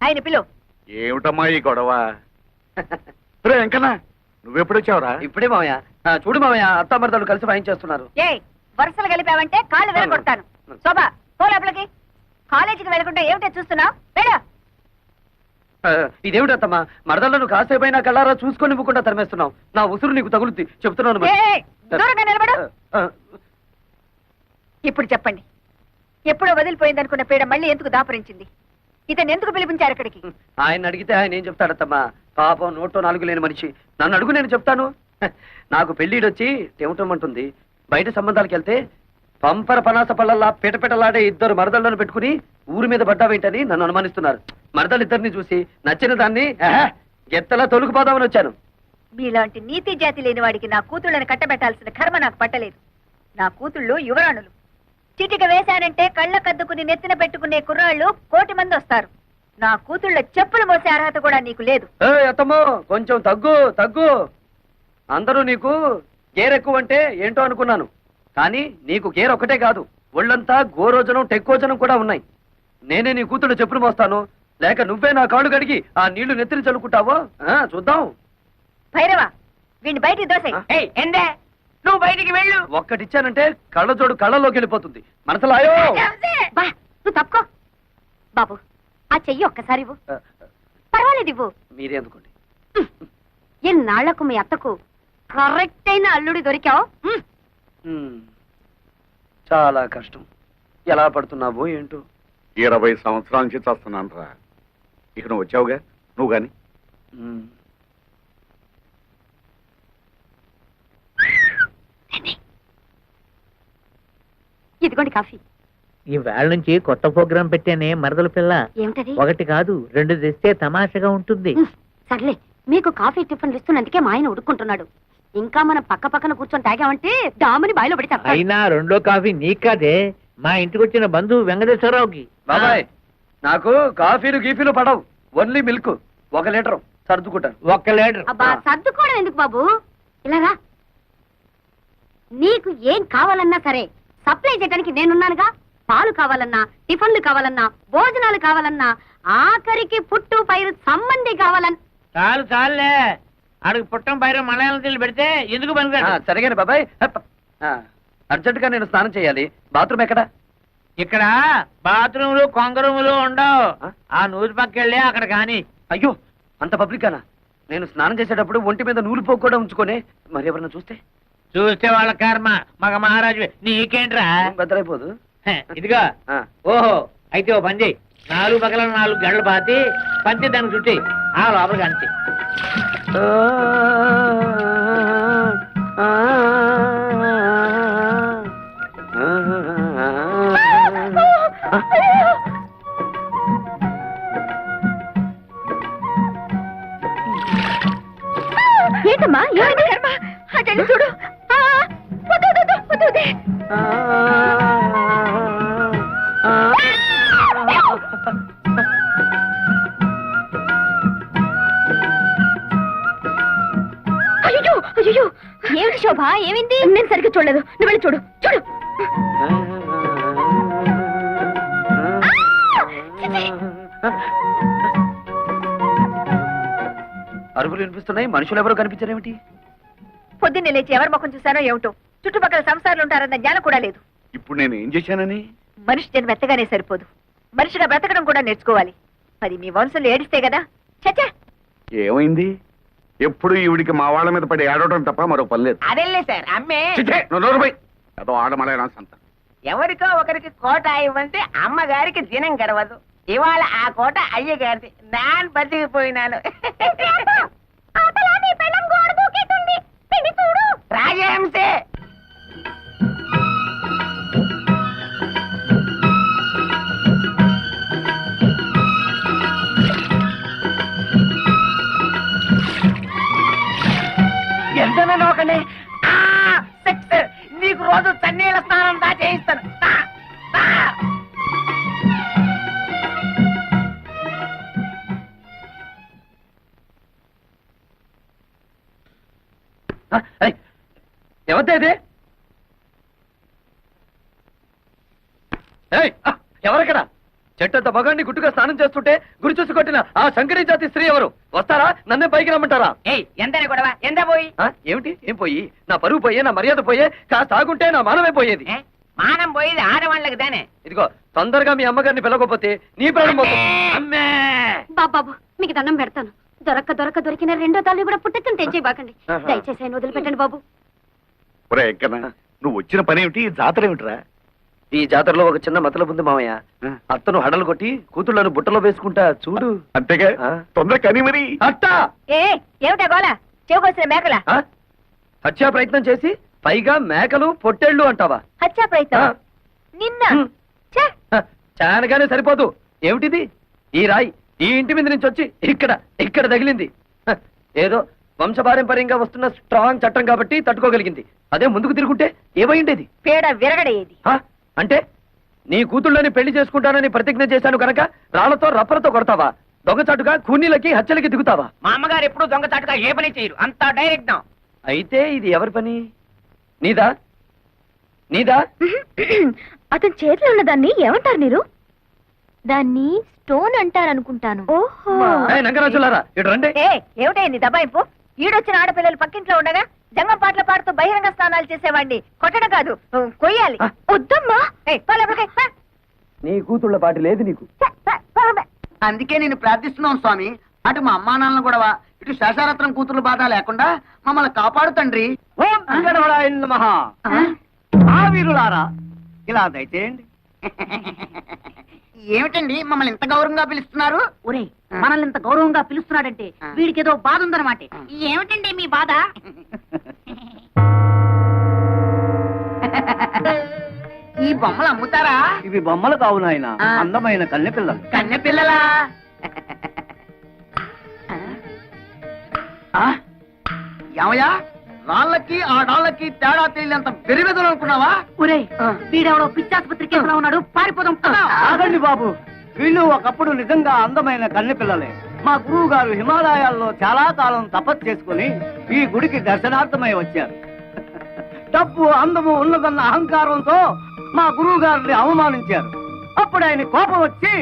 ఆయన పిలు. ఏమిటమ్మా ఈ గొడవ? రే వెంకన్న, నువ్వెప్పుడొచ్చావురా? ఇప్పుడే మావయ్య. చూడు మావయ్య, అత్త మరదలు కలిసి వాయించేస్తున్నారు. ఏ వరుసలు కలిపావంటే కాళ్ళు వెలగొడతాను. శోభా పో లోపలికి. కాలేజీకి వెళ్ళకుండా ఏమిటో చూస్తున్నావు? వెళ్ళు. ఇదేమిటి అత్తమ్మా, మరదలను కాసేపైనా కళ్ళారా చూసుకొని ఇవ్వకుండా తరిమేస్తున్నావు. నా ఉసురు నీకు తగులుద్ది చెప్తున్నాను మరి. ఏయ్, దూరంగా నిలబడు. ఇప్పుడు చెప్పండి, ఎప్పుడో వదిలిపోయిందనుకున్న పీడ మళ్ళీ ఎందుకు దాపరించింది? ఇతను ఎందుకు పిలిపించారు ఇక్కడికి? ఆయన అడిగితే ఆయన ఏం చెప్తాడత్తమ్మా? పాపం నోట్లో నాలుగు లేని మనిషి. నన్ను అడుగు, నేను చెప్తాను. నాకు పెళ్ళిడొచ్చి తెమటమంటుంది. బయట సంబంధాలకు వెళ్తే పంపర పనాస పళ్ళల్లా పిటపిటలాడే ఇద్దరు మరదళ్లను పెట్టుకుని ఊరి మీద పడ్డావేంటని నన్ను అనుమానిస్తున్నారు. మరదలిద్దరిని చూసి నచ్చిన దాన్ని గెత్తలా తొలుకుపోదామని వచ్చాను. మీలాంటి నీతి జాతి లేని వాడికి నా కూతుళ్ళని కట్టబెట్టాల్సిన కర్మ నాకు పట్టలేదు. నా కూతుళ్ళు యువరాణులు. చిటిక వేశానంటే కళ్ళ కద్దుకుని నెత్తిన పెట్టుకునే కుర్రాళ్ళు 1,000,000 మంది వస్తారు. నా కూతుళ్ళ చెప్పులు మోసే అర్హత కూడా నీకు లేదు. అత్తమ్మో కొంచెం తగ్గు తగ్గు. అందరూ నీకు గేరెక్కువ అంటే ఏంటో అనుకున్నాను, కానీ నీకు గేర్ ఒకటే కాదు, ఒళ్ళంతా గోరోజనం టెక్కోజనం కూడా ఉన్నాయి. నేనే నీ కూతుళ్ళు చెప్పులు మోస్తాను, లేక నువ్వే నా కాళ్ళు కడిగి ఆ నీళ్లు నెత్తిని చల్లుకుంటావో చూద్దాం. భైరవ వీడిని బయటికి దోసే. ఎందే నువ్వు బయటికి వెళ్ళు. ఒక్కటిచ్చానంటే కళ్ళజోడు కళ్ళలోకి వెళ్ళిపోతుంది. మనసులాయో బా, నువ్వు తప్పుకో. బాబు, ఆ చెయ్యి ఒక్కసారి ఇవ్వు. పర్వాలేదు, ఇవ్వు. మీరే అందుకోండి. ఎన్నాళ్లకు మీ అత్తకు కరెక్ట్ అయిన అల్లుడి దొరికావు. చాలా కష్టం. ఎలా పడుతున్నావో ఏంటో. 20 సంవత్సరాల నుంచి చేస్తున్నాను రా. ఇక నువ్వు వచ్చావుగా, నువ్వు గాని. ఇదిగోండి కాఫీ. ఈ వేళ నుంచి కొత్త ప్రోగ్రాం పెట్టానే మరదల పిల్ల. ఏమిటది? 1 కాదు 2 తెస్తే తమాషగా ఉంటుంది. సర్లే, మీకు కాఫీ టిఫిన్లు ఇస్తున్నందుకే మా ఆయన ఉడుక్కుంటున్నాడు. ఇంకా మనం పక్క పక్కన కూర్చొని తాగామంటే డామని బాయిలో పడి తప్ప. అయినా 2వ కాఫీ నీకు కాదే, మా ఇంటికి వచ్చిన బంధువు వెంకటేశ్వరరావుకి. బాబాయ్, నాకు కాఫీలు గీఫీలు పడవు, ఓన్లీ మిల్క్. 1 లీటర్ సర్దుకుంటాను. 1 లీటర్. అబ్బా, సర్దుకోవడం ఎందుకు బాబు, ఇలాగా. నీకు ఏం కావాలన్నా సరే సప్లై చేయడానికి నేనున్నానుగా. పాలు కావాలన్నా, టిఫిన్లు కావాలన్నా, భోజనాలు కావాలన్నా, ఆఖరికి పుట్టు పైరు సంబంధి కావాలన్నా. చాలు చాలులే, అడుగు పుట్టం పైన మలయాళం తీళ్ళు పెడితే ఎందుకు పనికిరాడు? సరిగానే బాబాయ్. అర్జెంట్ గా నేను స్నానం చేయాలి. బాత్రూమ్ ఎక్కడ? ఇక్కడ బాత్రూములు కొంగరూములు ఉండవు. ఆ నూరు పక్కెళ్ళి అక్కడ కాని. అయ్యో, అంత పబ్లికానా? నేను స్నానం చేసేటప్పుడు ఒంటి మీద నూలు పోగు కూడా ఉంచుకోనే, మరెవరన్నా చూస్తే? చూస్తే వాళ్ళ కర్మ. మగ మహారాజు నీకేంట్రా? బెదరైపోదు. ఇదిగా. ఓహో, అయితే ఓ పని చెయ్యి. 4 పక్కల 4 గంటలు పాతి పంచి దానికి చుట్టి ఆ లోపలికి అంతే. ఏంటమ్మా, చూడు. అయ్యో అయ్యో, ఏమిటి శోభ, ఏమైంది? నేను సరిగ్గా చూడలేదు, నువ్వు వెళ్ళి చూడు. చూడు. అరుపులు వినిపిస్తున్నాయి, మనుషులు ఎవరో కనిపించారేమిటి? పొద్దున్నే లేచి ఎవరి ముఖం చూశానో ఏమిటో. చుట్టుపక్కల సంసారాలు ఉంటారన్న జ్ఞానం కూడా లేదు. ఇప్పుడు నేను ఏం చేశానని? మనిషి జన్మ ఎత్తగానే సరిపోదు, మనిషిగా బ్రతకడం కూడా నేర్చుకోవాలి. మరి మీ వంశంలో ఏడిస్తే కదా. చచ్చా, ఏమైంది? ఎప్పుడు ఈవిడికి మా వాళ్ళ మీద పడి ఏడవడం తప్ప మరో పని లేదు. అదేలే సార్, అమ్మే అదో ఆడమలే సంత. ఎవరికో ఒకరికి కోట ఇవ్వంటే అమ్మగారికి దినం గడవదు. ఇవాళ ఆ కోట అయ్యగారిది. నాన్ బతికిపోయినాను. రాజహంసే. రోజు చన్నీళ్ళ స్నానం దా చేయిస్తాను. దా, దా. ఎవరిదే ఇది? ఏయ్, ఎవరక్కడ? చెట్టంత మగాన్ని గుట్టుగా స్నానం చేస్తుంటే గురి చూసి కొట్టిన ఆ శంకరీ జాతి స్త్రీ ఎవరు? వస్తారా? నన్నే పైకి రమ్మంటారా? ఏయ్ ఎంతనే గొడవ ఎంత పోయి ఏమిటి? ఏం పోయి? నా పరువు పోయే, నా మర్యాద పోయే, కాస్త ఆగుంటే నా మానమే పోయేది. మానం పోయేది ఆడవాళ్ళకి దానే. ఇదిగో తొందరగా మీ అమ్మగారిని పిలవకపోతే నీ ప్రాణం పోతుంది. అమ్మే బాబాబు మీకు దండం పెడతాను. దొరికిన రెండో తల్లి కూడా పుట్టెత్తుని తెచ్చేయబాకండి. ఆహా. దయచేసి ఆయన వదిలిపెట్టండి బాబు. ఒరే ఎక్కనా నువ్వు వచ్చిన పని ఏమిటి? ఈ జాతర ఏమిటిరా? ఈ జాతరలో ఒక చిన్న మతలబు ఉంది మామయ్య. అత్తను హడలు కొట్టి కూతుళ్ళను బుట్టలో వేసుకుంటా చూడు. అంతేగా ఆ. తొందర కని మరి. అట్టా ఏమిటా గోళ? చెవుకొచ్చిన మేకల ఆ? హత్యా ప్రయత్నం చేసి పైగా మేకలు పొట్టేళ్లు అంటావా? హత్యా ఆ. ప్రయత్నం నిన్న హ్మ్. చానగానే సరిపోదు. ఏమిటిది? ఈ రాయి ఈ ఇంటి మీద నుంచి వచ్చి ఇక్కడ తగిలింది. హ, ఏదో వంశపారంపర్యంగా వస్తున్న స్ట్రాంగ్ చట్టం కాబట్టి తట్టుకోగలిగింది. అదే ముందుకు తిరుగుంటే ఏమైండేది? పేడ విరగడేది. హ? అంటే నీ కూతుళ్ళని పెళ్లి చేసుకుంటానని ప్రతిజ్ఞ చేశాను కనుక రాళ్లతో రప్పలతో కొడతావా? దొంగచాటుగా కూనీలకి హత్యలకి దిగుతావా? మా అమ్మగారు ఎప్పుడు దొంగచాటుగా ఏ పని చేయరు, అంతా డైరెక్ట్. అయితే ఇది ఎవరి పని? నీదా? అతని చేతిలో ఉన్న దాన్ని ఏమంటారు మీరు? దాన్ని స్టోన్ అంటారనుకుంటాను. ఓహో ఏయ్, నంగరాజులారా ఇటు రండి. ఏమిటైంది దబాయింపు? ఈడొచ్చిన ఆడపిల్లలు పక్కింట్లో ఉండగా జంగం పాటలు పాడుతూ బహిరంగ స్నానాలు చేసేవాడిని కొట్టడం కాదు, కొయ్యాలి. వద్దమ్మా. నీ కూతుళ్ళ పాటి లేదు నీకు. అందుకే నేను ప్రార్థిస్తున్నాం స్వామి, అటు మా అమ్మా నాన్నలు గొడవ, ఇటు శేషారత్నం కూతురు బాధ లేకుండా మమ్మల్ని కాపాడు తండ్రి. ఓం వెంకటరమణాయ నమః. ఆ వీరులారా ఇలా దయచేయండి. ఏమిటండి మమ్మల్ని ఇంత గౌరవంగా పిలుస్తున్నారు? ఒరే మనల్ని ఇంత గౌరవంగా పిలుస్తున్నాడంటే వీడికి ఏదో బాధ ఉందన్నమాట. ఏమిటండి మీ బాధ? ఈ బొమ్మలు అమ్ముతారా? ఇవి బొమ్మలు కావు నాయన, ఆ. అందమైన కన్నె పిల్లలు. కన్నె పిల్లలా? ఏమయ్యా, రాళ్ళకి ఆ డాళ్ళకి తేడా తెలియనంత బెరిబెదలు అనుకున్నావా? ఒరే వీడెవడో పిచ్చాసుపత్రి కేసులో ఉన్నాడు, పారిపోదాం. ఆగండి బాబు, వీళ్ళు ఒకప్పుడు నిజంగా అందమైన కన్నె పిల్లలే. మా గురువు గారు హిమాలయాల్లో చాలా కాలం తపస్సు చేసుకుని ఈ గుడికి దర్శనార్థమై వచ్చారు. డబ్బు అందము ఉన్నదన్న అహంకారంతో మా గురువు గారిని అవమానించారు. అప్పుడు ఆయన కోపం వచ్చి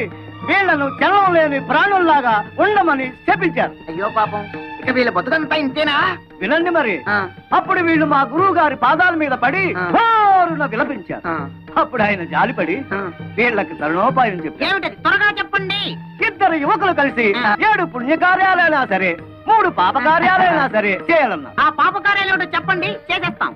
వీళ్లను జనం లేని ప్రాణుల్లాగా ఉండమని శపించారు. అయ్యో పాపం, ఇక వీళ్ళ బతుకంతా ఇంతేనా? వినండి మరి. ఆ. అప్పుడు వీళ్ళు మా గురువు గారి పాదాల మీద పడి ఆ. హోరున విలపించారు. ఆ. అప్పుడు ఆయన జాలిపడి ఆ. వీళ్ళకి తరుణోపాయం చెప్పారు. ఏమిటది త్వరగా చెప్పండి. ఇద్దరు యువకులు కలిసి ఆ. 7 పుణ్యకార్యాలైనా సరే 3 పాపకార్యాలైనా సరే చేయాలన్నారు. ఆ పాపకార్యాలు ఏమిటో చెప్పండి, చేసేస్తాం.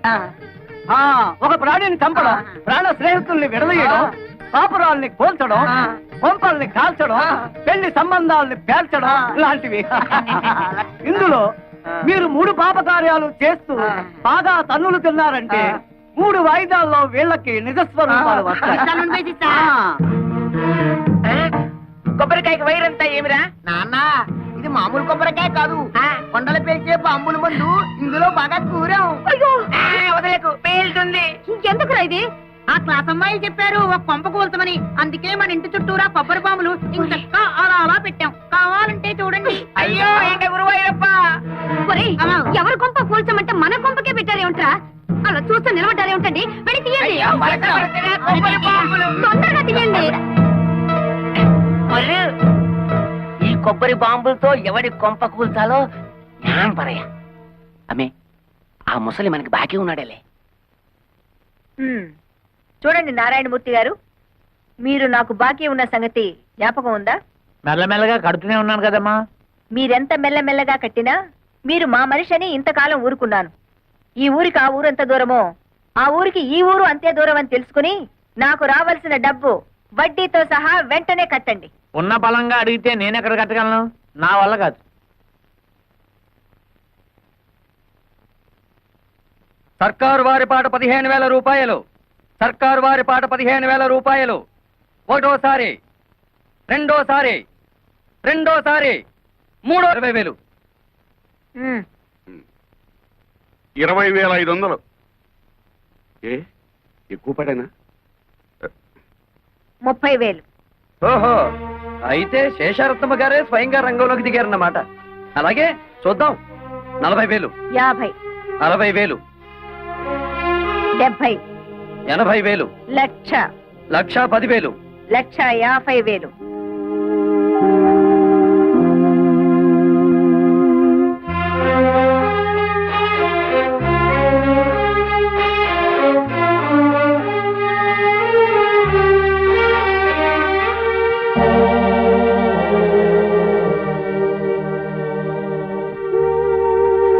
ఆ, ఒక ప్రాణిని చంపడం, ఆ. ప్రాణ స్నేహితుల్ని విడదీయడం, ఆ. పాపురాల్ని కోల్చడం, ఆ. కొంపల్ని కాల్చడం, ఆ. పెళ్లి సంబంధాలని పేర్చడం ఆ. లాంటివి. ఇందులో మీరు 3 పాపకార్యాలు చేస్తూ ఆ. బాగా తన్నులు తిన్నారంటే ఆ. 3 వాయిదాల్లో వీళ్ళకి నిజస్వరూపాలు వస్తాయి. కొబ్బరికాయకి వైరంతా ఏమిరా? నాన్న, ఇది మామూలు కొబ్బరికాయ కాదు, కొండల పేల్చే బాంబుల మందు. ఇందులో బాగా కూరాం. వదలకు, పేలుతుంది. ఇంకెందుకురా ఇది? ఆ క్లాస్ అమ్మాయిలు చెప్పారు ఒక కొంప కూల్చమని, అందుకే మన ఇంటి చుట్టూరా కొబ్బరి బాంబులు ఇంకా అలా పెట్టాం. కావాలంటే చూడండి. అయ్యో ఏంట గురువాయూరప్ప. ఒరేయ్, అమ్మా. ఎవరి కొంప కూల్చమంటే మన కొంపకే పెట్టారేమిట్రా? అలా చూస్తూ నిలబడ్డారేమిటండి? వెళ్ళి తీయండి. అయ్యో, పడతా, కొబ్బరి బాంబులు. తొందరగా తీయండి. మరి ఈ కొబ్బరి బాంబులతో ఎవడి కొంప కూల్చాలో జ్ఞానం పరయ్య. అమ్మే, ఆ ముసలి మనకి బాకీ ఉన్నాడేలే. చూడండి నారాయణమూర్తి గారు, మీరు నాకు బాకీ ఉన్న సంగతి జ్ఞాపకం ఉందా? మెల్లమెల్లగా కడుతూనే ఉన్నాను కదమ్మా. మీరెంత మెల్లమెల్లగా కట్టినా మీరు మా మనిషి అని ఇంతకాలం ఊరుకున్నాను. ఈ ఊరికి ఆ ఊరు ఎంత దూరమో ఆ ఊరికి ఈ ఊరు అంతే దూరం అని తెలుసుకుని నాకు రావాల్సిన డబ్బు వడ్డీతో సహా వెంటనే కట్టండి. ఉన్న బలంగా అడిగితే నేనెక్కడ కట్టగలను? నా వల్ల కాదు. సర్కారు వారి పాట 15,000 రూపాయలు. సర్కారు వారి పాట 15,000 రూపాయలు. ఒకటోసారి, రెండోసారి, మూడో 20,000. 20,500. ఏ ఎక్కువ పడేనా? 30,000. ఓహో, అయితే శేషారత్నమ్మ గారే స్వయంగా రంగంలోకి దిగారన్నమాట. అలాగే చూద్దాం. 40,000, 50, 60,000, 70, 80,000, లక్ష, 1,10,000. 1,50,000.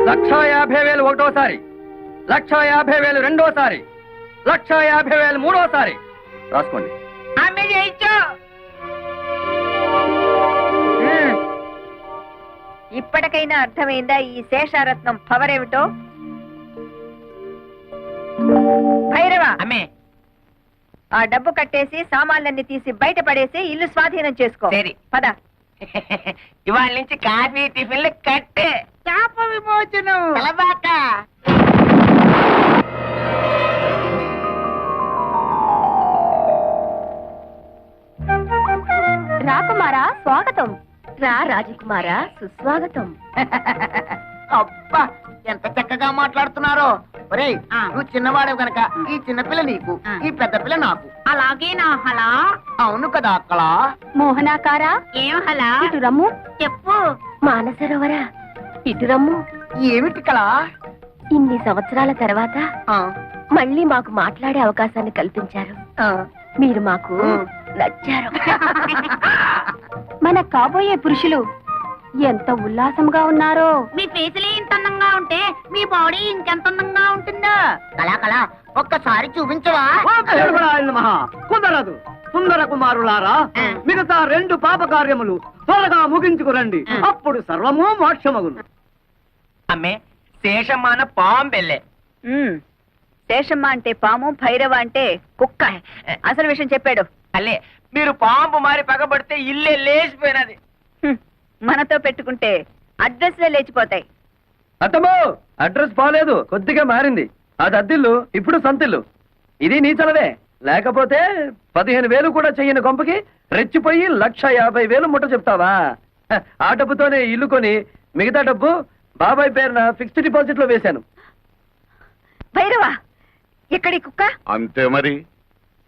లక్ష 50,000 ఒకటోసారి, 1,50,000 రెండోసారి, 1,50,000 మూడోసారి. రాసుకోండి. ఆమె చేయించు. ఇప్పటికైనా అర్థమైందా ఈ శేషారత్నం పవర్ ఏమిటో? భైరవ, అమ్మే ఆ డబ్బు కట్టేసి సామాన్లన్నీ తీసి బయట పడేసి ఇల్లు స్వాధీనం చేసుకో. సరే. పద. ఇవాళ నుంచి కాఫీ టిఫిన్లు కట్టే. శాప విమోచనం. కలబాక. రాకుమారా స్వాగతం. రా రాజకుమారా సుస్వాగతం. అబ్బా ఎంత చక్కగా మాట్లాడుతున్నారో. ఒరేయ్, నువ్వు చిన్నవాడే గనక ఈ చిన్నపిల్ల నీకు, ఈ పెద్ద పిల్ల నాకు. అలాగే నా హలా. అవును కదా అక్కడ. మోహనాకారా ఏం హలా? ఇటు రమ్ము. చెప్పు. మానసరోవరా ఇటు రమ్ము. ఏమిటి కళ? ఇన్ని సంవత్సరాల తర్వాత ఆ, మళ్ళీ మాకు మాట్లాడే అవకాశాన్ని కల్పించారు. ఆ. మీరు మాకు నచ్చారు. మన కాబోయే పురుషులు ఎంత ఉల్లాసంగా ఉన్నారో. మీ ఫేసులే ఇంత అందంగా ఉంటే మీ బాడీ ఇంకెంత అందంగా ఉంటుందో. కళ కళ ఒక్కసారి చూపించవా? మహా కుదరదు. సుందర కుమారులారా, మిగతా 2 పాప కార్యములు త్వరగా ముగించుకురండి. అప్పుడు సర్వము మోక్షమగును. అమ్మే శేషమాన పాంబెల్లే. శేషమ్మ అంటే పాము, భైరవ అంటే కుక్క. అసలు విషయం చెప్పాడు. అల్లే మీరు పాంపు మారి పగబడితే ఇల్లే లేచిపోయినది. మనతో పెట్టుకుంటే అడ్రస్లే లేచిపోతాయి. అత్తమ్మో, అడ్రస్ బాలేదు, కొద్దిగా మారింది. అది అద్దిల్లు, ఇప్పుడు సంతిల్లు. ఇది నీ చలవే. లేకపోతే 15,000 కూడా చెయ్యని కొంపకి రెచ్చిపోయి 1,50,000 ముట్ట చెప్తావా? ఆ డబ్బుతోనే ఇల్లు కొని మిగతా డబ్బు బాబాయ్ పేరున ఫిక్స్డ్ డిపాజిట్ లో వేశాను. భైరవ, ఎక్కడి కుక్క? అంతే మరి.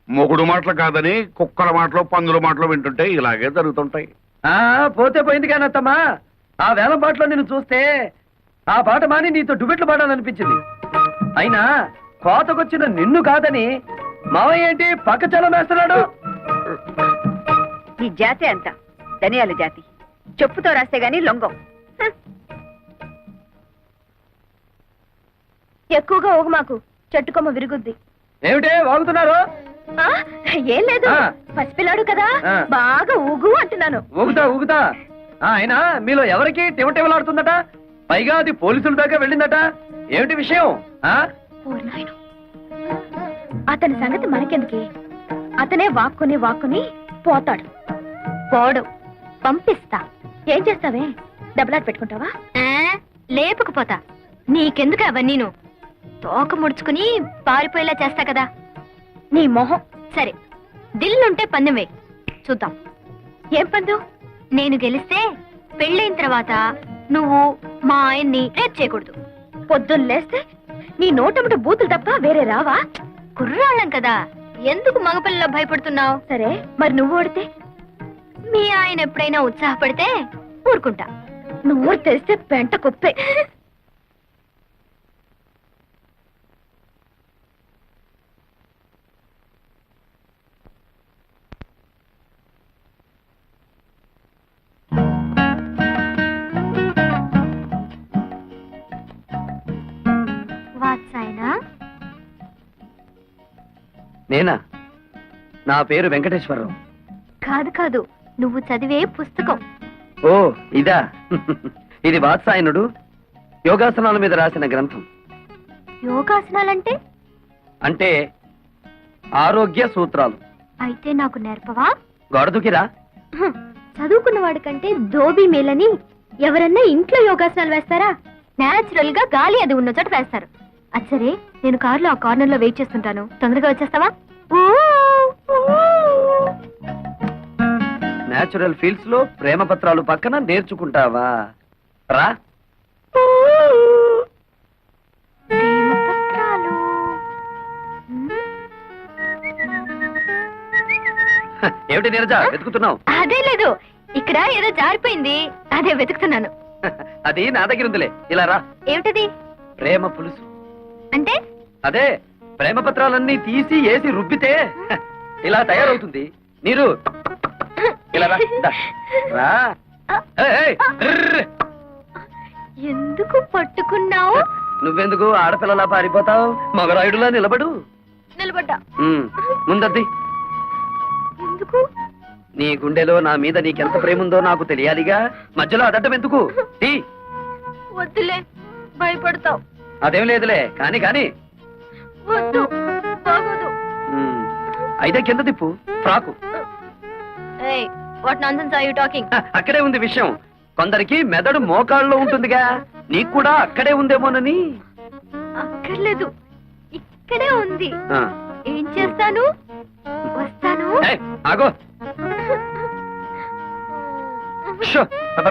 మొగుడు మాటలు కాదని కుక్కల మాటలు పందుల మాటలు వింటుంటే ఇలాగే జరుగుతుంటాయి. ఆ పోతే పోయింది కానీ అత్తమ్మా, ఆ వేలం పాటలో నిన్ను చూస్తే ఆ పాట మాని నీతో డుబెట్లు పాడాలనిపించింది. అయినా కోతకొచ్చిన నిన్ను కాదని మావయ్య ఏంటి పక్క చలం వేస్తున్నాడు? ఈ జాతి అంత ధనియాల జాతి. చెప్పుతో రాస్తే గాని లొంగం. ఎక్కువగా ఊగు మాకు, చెట్టుకొమ్మ విరుగుద్ది. ఏమిటే వాగుతున్నారు? ఆ, ఏం లేదు, ఆ. పసిపిల్లాడు కదా, ఆ. బాగా ఊగు అంటున్నాను. ఊగుతా ఊగుతా. అయినా మీలో ఎవరికి టివటివలాడుతుందట? పైగా అది పోలీసుల దాకా వెళ్ళిందట. ఏమిటి విషయం? ఆ ఓరి నాయనో. అతని సంగతి మనకెందుకే? అతనే వాక్కుని పోతాడు. పోడు, పంపిస్తా. ఏం చేస్తావే? డబ్బులాట పెట్టుకుంటావా? లేపుకుపోతా. నీకెందుకు అవన్నీను? తోక ముడుచుకుని పారిపోయేలా చేస్తా కదా. నీ మొహం. సరే, దిల్లుంటే పందెం వేయి, చూద్దాం. ఏం పందు? నేను గెలిస్తే పెళ్ళైన తర్వాత నువ్వు మా ఆయన్ని రేప్ చేయకూడదు. పొద్దున్న లేస్తే నీ నోటముట బూతులు తప్ప వేరే రావా? కుర్రాళ్ళం కదా, ఎందుకు మగపిల్లలో భయపడుతున్నావు? సరే, మరి నువ్వు ఓడితే? మీ ఆయన ఎప్పుడైనా ఉత్సాహపడితే ఊరుకుంటా. నువ్వు తెరిస్తే పెంట కుప్పే. వాత్సాయనా? నేనా? నా పేరు వెంకటేశ్వరరావు. కాదు కాదు, నువ్వు చదివే పుస్తకం. ఓ ఇదా? ఇది వాత్సాయనుడు యోగాసనాల మీద రాసిన గ్రంథం. యోగాసనాలంటే? అంటే ఆరోగ్య సూత్రాలు. అయితే నాకు నేర్పవా? గొడదుకిరా. చదువుకున్న వాడికంటే దోబీ మేలని ఎవరన్నా ఇంట్లో యోగాసనాలు వేస్తారా? నేచురల్ గా గాలి అది ఉన్న చోట వేస్తారు. అచ్చరే, నేను కారులో ఆ కార్నర్ లో వెయిట్ చేస్తుంటాను, తొందరగా వచ్చేస్తావా? నేచురల్ ఫీల్డ్స్ లో ప్రేమ పత్రాలు పక్కన నేర్చుకుంటావా? రా. ప్రేమ పత్రాలు. ఏమిటి నీరజ వెతుకుతున్నావు? అదే లేదు, ఇక్కడ ఏదో జారిపోయింది, అదే వెతుకుతున్నాను. అది నా దగ్గర ఉందిలే, ఇలా రా. ఏమిటది? ప్రేమ పులుసు. అంటే? అదే ప్రేమ పత్రాలన్నీ తీసి ఏసి రుబ్బితే ఇలా తయారవుతుంది. నీరు ఇలా రా. దా. రా. ఏయ్, ఏయ్, ర్ర్. ఎందుకు పట్టుకున్నావు? నువ్వెందుకు ఆడపిల్లలా పారిపోతావు? మగరాయుడులా నిలబడు. నిలబడ్డా. ముందద్ది. ఎందుకు? నీ గుండెలో నా మీద నీకెంత ప్రేమ ఉందో నాకు తెలియాలిగా. మధ్యలో అదడ్డం ఎందుకు? తీ. వద్దులే, భయపడతావు. అదేం లేదులే, కాని కాని. వద్దు, బాగోదు. అయితే కింద తిప్పు. Frock. What nonsense are you talking? అక్కడే ఉంది విషయం. కొందరికి మెదడు మోకాళ్ళలో ఉంటుందిగా, నీకు కూడా అక్కడే ఉందేమోనని. అక్కర్లేదు, ఇక్కడే ఉంది. ఆ. ఏం చేస్తాను? వస్తాను. ఏయ్, ఆగో. షో. అబ్బ.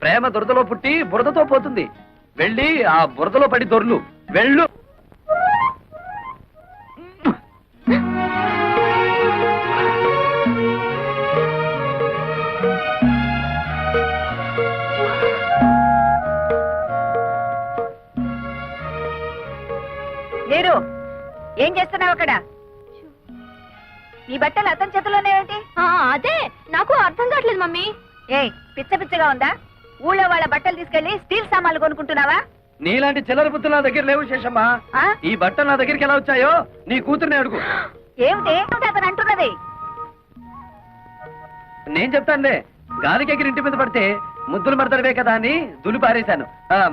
ప్రేమ దురదలో పుట్టి బురదతో పోతుంది. వెళ్ళి ఆ బురదలో పడి దొర్లు. వెళ్ళు. నీరు, ఏం చేస్తున్నావు అక్కడ? ఈ బట్టలు అతని చేతిలోనే ఏంటి? అదే నాకు అర్థం కావట్లేదు మమ్మీ. పిచ్చ పిచ్చగా ఉందా? ఊళ్ళో వాళ్ళ బట్టలు తీసుకెళ్లి స్టీల్ సామాన్లు కొనుక్కుంటున్నావా? నీలాంటి చిల్లర బుద్ధులు నా దగ్గర లేవు శేషమ్మా. ఆ? ఈ బట్టలు నా దగ్గరికి ఎలా వచ్చాయో నీ కూతుర్ని అడుగు. ఏమిటి అతను అంటున్నది? నేను చెప్తానులే. గాలికి ఎగిరి ఇంటి మీద పడితే ముద్దులు మడతడవే కదా అని దులి పారేశాను.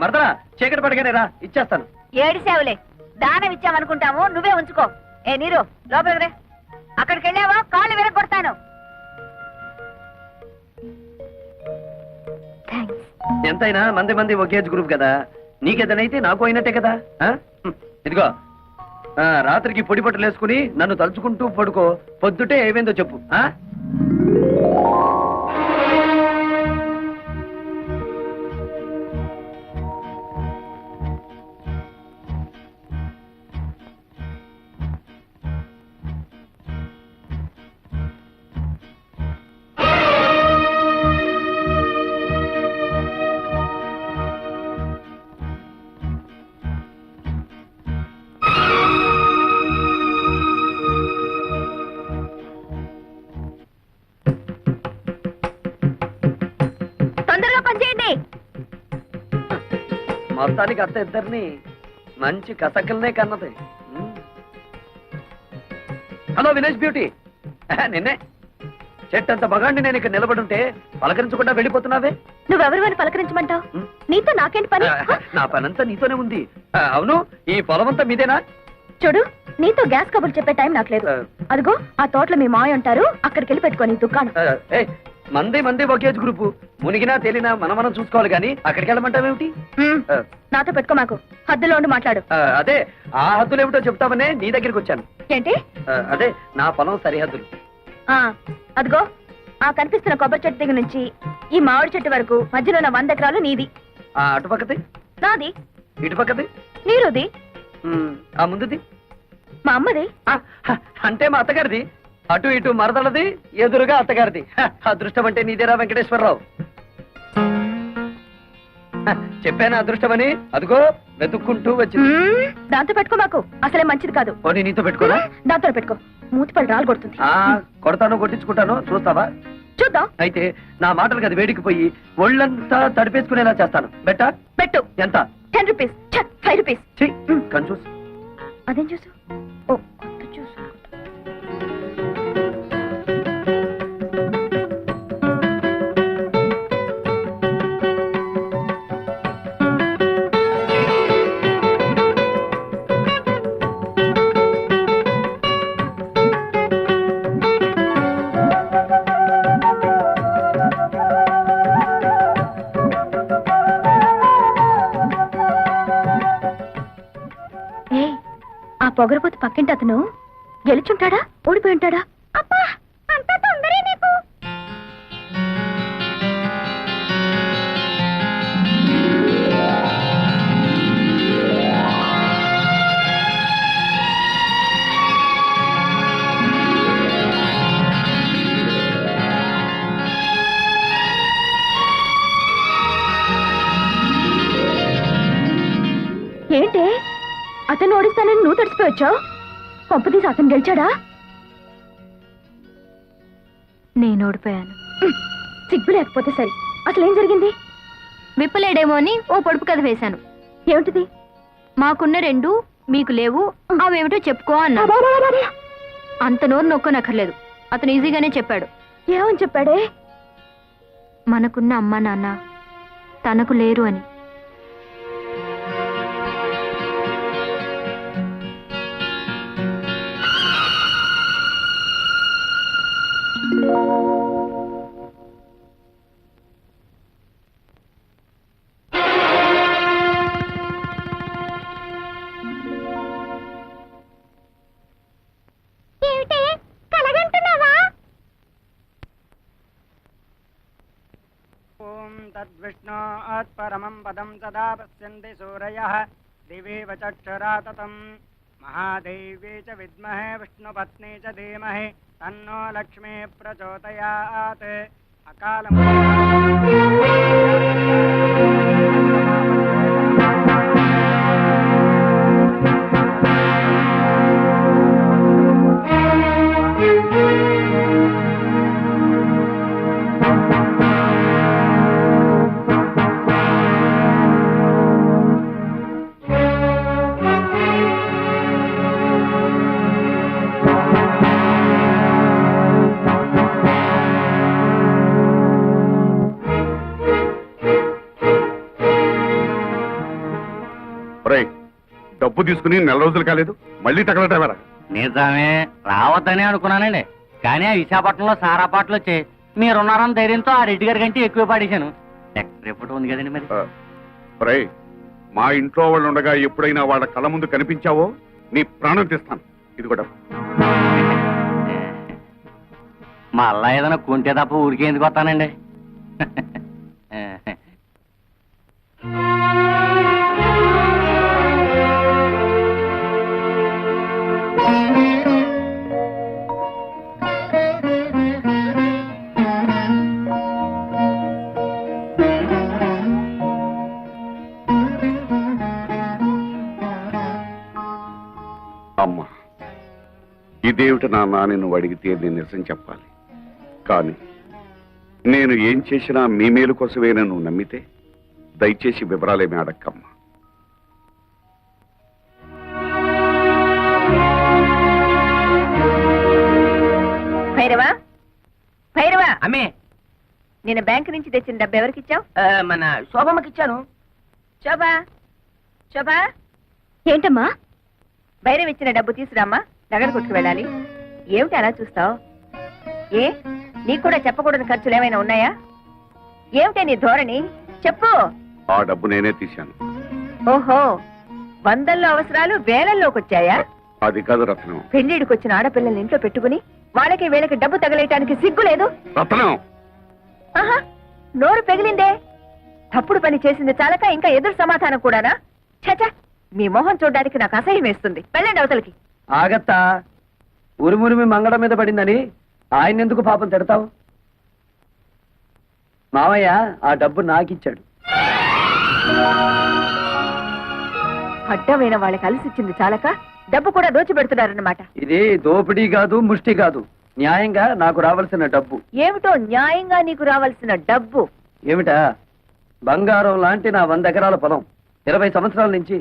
మరదరా, చీకటి పడగానే రా, ఇచ్చేస్తాను. ఏడిసావులే, దానం ఇచ్చామనుకుంటాము, నువ్వే ఉంచుకో. నీరు, లోపలికి రే. అక్కడికి వెళ్ళావా కాళ్ళు విరగొడతాను. ఎంతైనా మంది మంది ఒకే గ్రూప్ కదా. నీకేదనైతే నాకు అయినట్టే కదా. ఇదిగో, రాత్రికి పొడి బట్టలు వేసుకుని నన్ను తలుచుకుంటూ పడుకో. పొద్దుటే ఏమైందో చెప్పు. తొందరగా పనిచేయండి. మొత్తానికి అత్త ఇద్దరిని మంచి కసకల్నే కన్నది. హలో వినేష్ బ్యూటీ, నిన్నే. చెట్టంత మగాండి నేను ఇక్కడ నిలబడుంటే పలకరించకుండా వెళ్ళిపోతున్నావే. నువ్వెవరు అని పలకరించమంటావు? నీతో నాకేంటి పని? నా పనంతా నీతోనే ఉంది. అవును, ఈ పొలమంతా మీదేనా? చూడు, నీతో గ్యాస్ కబుర్లు చెప్పే టైం నాకు లేదు. అదిగో ఆ తోటలో మీ మాయ ఉంటారు, అక్కడికి వెళ్ళి పెట్టుకోని దుకాణం. మంది ఒకే గ్రూపు. మునిగినా తేలినా మనం చూసుకోవాలి గాని అక్కడికి వెళ్ళమంటావేమిటి? నాతో పెట్టుకో, మాకు హద్దులో ఉండి మాట్లాడు. అదే ఆ హద్దులు ఏమిటో చెప్తామనే నీ దగ్గరికి వచ్చాను. ఏంటి? అదే నా పొలం సరిహద్దులు. అదిగో ఆ కనిపిస్తున్న కొబ్బరి చెట్టు దగ్గర నుంచి ఈ మామిడి చెట్టు వరకు మధ్యలో ఉన్న 100 ఎకరాలు నీది. అటుపక్కది నాది. ఇటుపక్కది నీరుది. ఆ ముందుది మా అమ్మది. అంటే మా అత్తగారిది. అటు ఇటు మరదలది, ఎదురుగా అత్తగారిది. అదృష్టం అంటే నీదేరా వెంకటేశ్వరరావు. చెప్పాను అదృష్టమని. అదిగో వెతుక్కుంటూ వచ్చింది. దాంతో పెట్టుకో, మాకు అసలే మంచిది కాదు. పోనీ నీతో పెట్టుకోనా? దాంతో పెట్టుకో, మూతిపళ్ళు రాలు కొడుతుంది. కొడతాను, కొట్టించుకుంటాను, చూస్తావా? చూద్దాం. అయితే నా మాటలకు అది వేడికిపోయి ఒళ్ళంతా తడిపేసుకునేలా చేస్తాను. బెట్టా? పెట్టు. ఎంత? 10 రూపీస్. 5 రూపీస్. కన్ఫ్యూజ్. అదేం చూసు? ఓ కొత్త చూసు. ఆ పొగరపోతు పక్కింటి అతను గెలుచుంటాడా ఓడిపోయి ఉంటాడా? అబ్బా అంత తొందరే నీకు. ఏంటే అతను ఓడిస్తానని నువ్వు తడిసిపోయి వచ్చావు? పంపతీసి అతను గెలిచాడా? నేను ఓడిపోయాను. సిగ్గు లేకపోతే సరి. అసలు ఏం జరిగింది? విప్పలేడేమో అని ఓ పొడుపు కథ వేశాను. ఏమిటిది? మాకున్న 2 మీకు లేవు, అవేమిటో చెప్పుకో అన్నా. అంత నోరు నొక్కనక్కర్లేదు. అతను ఈజీగానే చెప్పాడు. ఏమని చెప్పాడే? మనకున్న అమ్మా నాన్న తనకు లేరు అని. ఓం తద్విష్ణోత్ పరమం పదం తదా పశ్యంతి సూరయః దివేవ చక్షురా తతం మహాదేవ్యై చ విద్మహే విష్ణుపత్ని చ ధీమహి తన్నో లక్ష్మీ ప్రచోదయాత్. అకాలం డబ్బు తీసుకుని 4 రోజులు కాలేదు, మళ్ళీ తగలటవరా? నిజమే, రావద్దని అనుకున్నానండి. కానీ ఆ విశాఖపట్నంలో సారా పాటలు వచ్చాయి. మీరున్నారని ధైర్యంతో ఆ రెడ్డి గారి కంటే ఎక్కువ పాడేశాను. రిపోర్ట్ ఉంది కదండి మరి. మా ఇంట్లో వాళ్ళు ఉండగా ఎప్పుడైనా వాళ్ళ కళ్ళ ముందు కనిపించావో నీ ప్రాణం తీస్తాను. ఇది కూడా మళ్ళా ఏదైనా కొంటే తప్ప ఊరికే ఎందుకు వస్తానండి. అమ్మా, ఇదేమిటి నాన్న అని నువ్వు అడిగితే నేను నిజం చెప్పాలి. కానీ నేను ఏం చేసినా మీ మేలు కోసమే నువ్వు నమ్మితే దయచేసి వివరాలేమీ అడక్కమ్మా. భైరవా, భైరవా, అమ్మే, నేను బ్యాంక్ నుంచి తెచ్చిన డబ్బు ఎవరికి ఇచ్చావు? మన శోభమ్మకి ఇచ్చాను. శోభా, శోభా, ఏంటమ్మా? భైరవ్ ఇచ్చిన డబ్బు తీసురామ్మా, నగర కొట్టుకు వెళ్ళాలి. ఏమిటి అలా చూస్తావు? ఏ నీకు కూడా చెప్పకూడని ఖర్చులు ఏమైనా ఉన్నాయా? ఏమిటే నీ ధోరణి? చెప్పు. ఆ డబ్బు నేనే తీశాను. ఓహో, వందల్లో అవసరాలు వేలల్లోకి వచ్చాయా? అది కాదు రత్నం. పెళ్లిడికి వచ్చిన ఆడపిల్లల్ని ఇంట్లో పెట్టుకుని వాళ్ళకి వీళ్ళకి డబ్బు తగలేయటానికి సిగ్గు లేదు? రత్నం, ఆహా, నోరు పెగిలిందే. తప్పుడు పని చేసింది చాలక ఇంకా ఎదురు సమాధానం కూడానా? చచా, మీ మొహం చూడడానికి నాకు అసహ్యం వేస్తుంది. వెళ్ళండి అవతలకి. ఆగత్తా, ఉరుమురిమి మంగళం మీద పడిందని ఆయన ఎందుకు పాపం తిడతావు? మావయ్య ఆ డబ్బు నాకిచ్చాడు. అడ్డమైన వాళ్ళకి అలసిచ్చింది చాలక డబ్బు కూడా దోచిపెడుతున్నారన్నమాట. ఇది దోపిడీ కాదు, ముష్టి కాదు, న్యాయంగా నాకు రావాల్సిన డబ్బు. ఏమిటో న్యాయంగా నీకు రావాల్సిన డబ్బు? ఏమిటా? బంగారం లాంటి నా 100 ఎకరాల పొలం 20 సంవత్సరాల నుంచి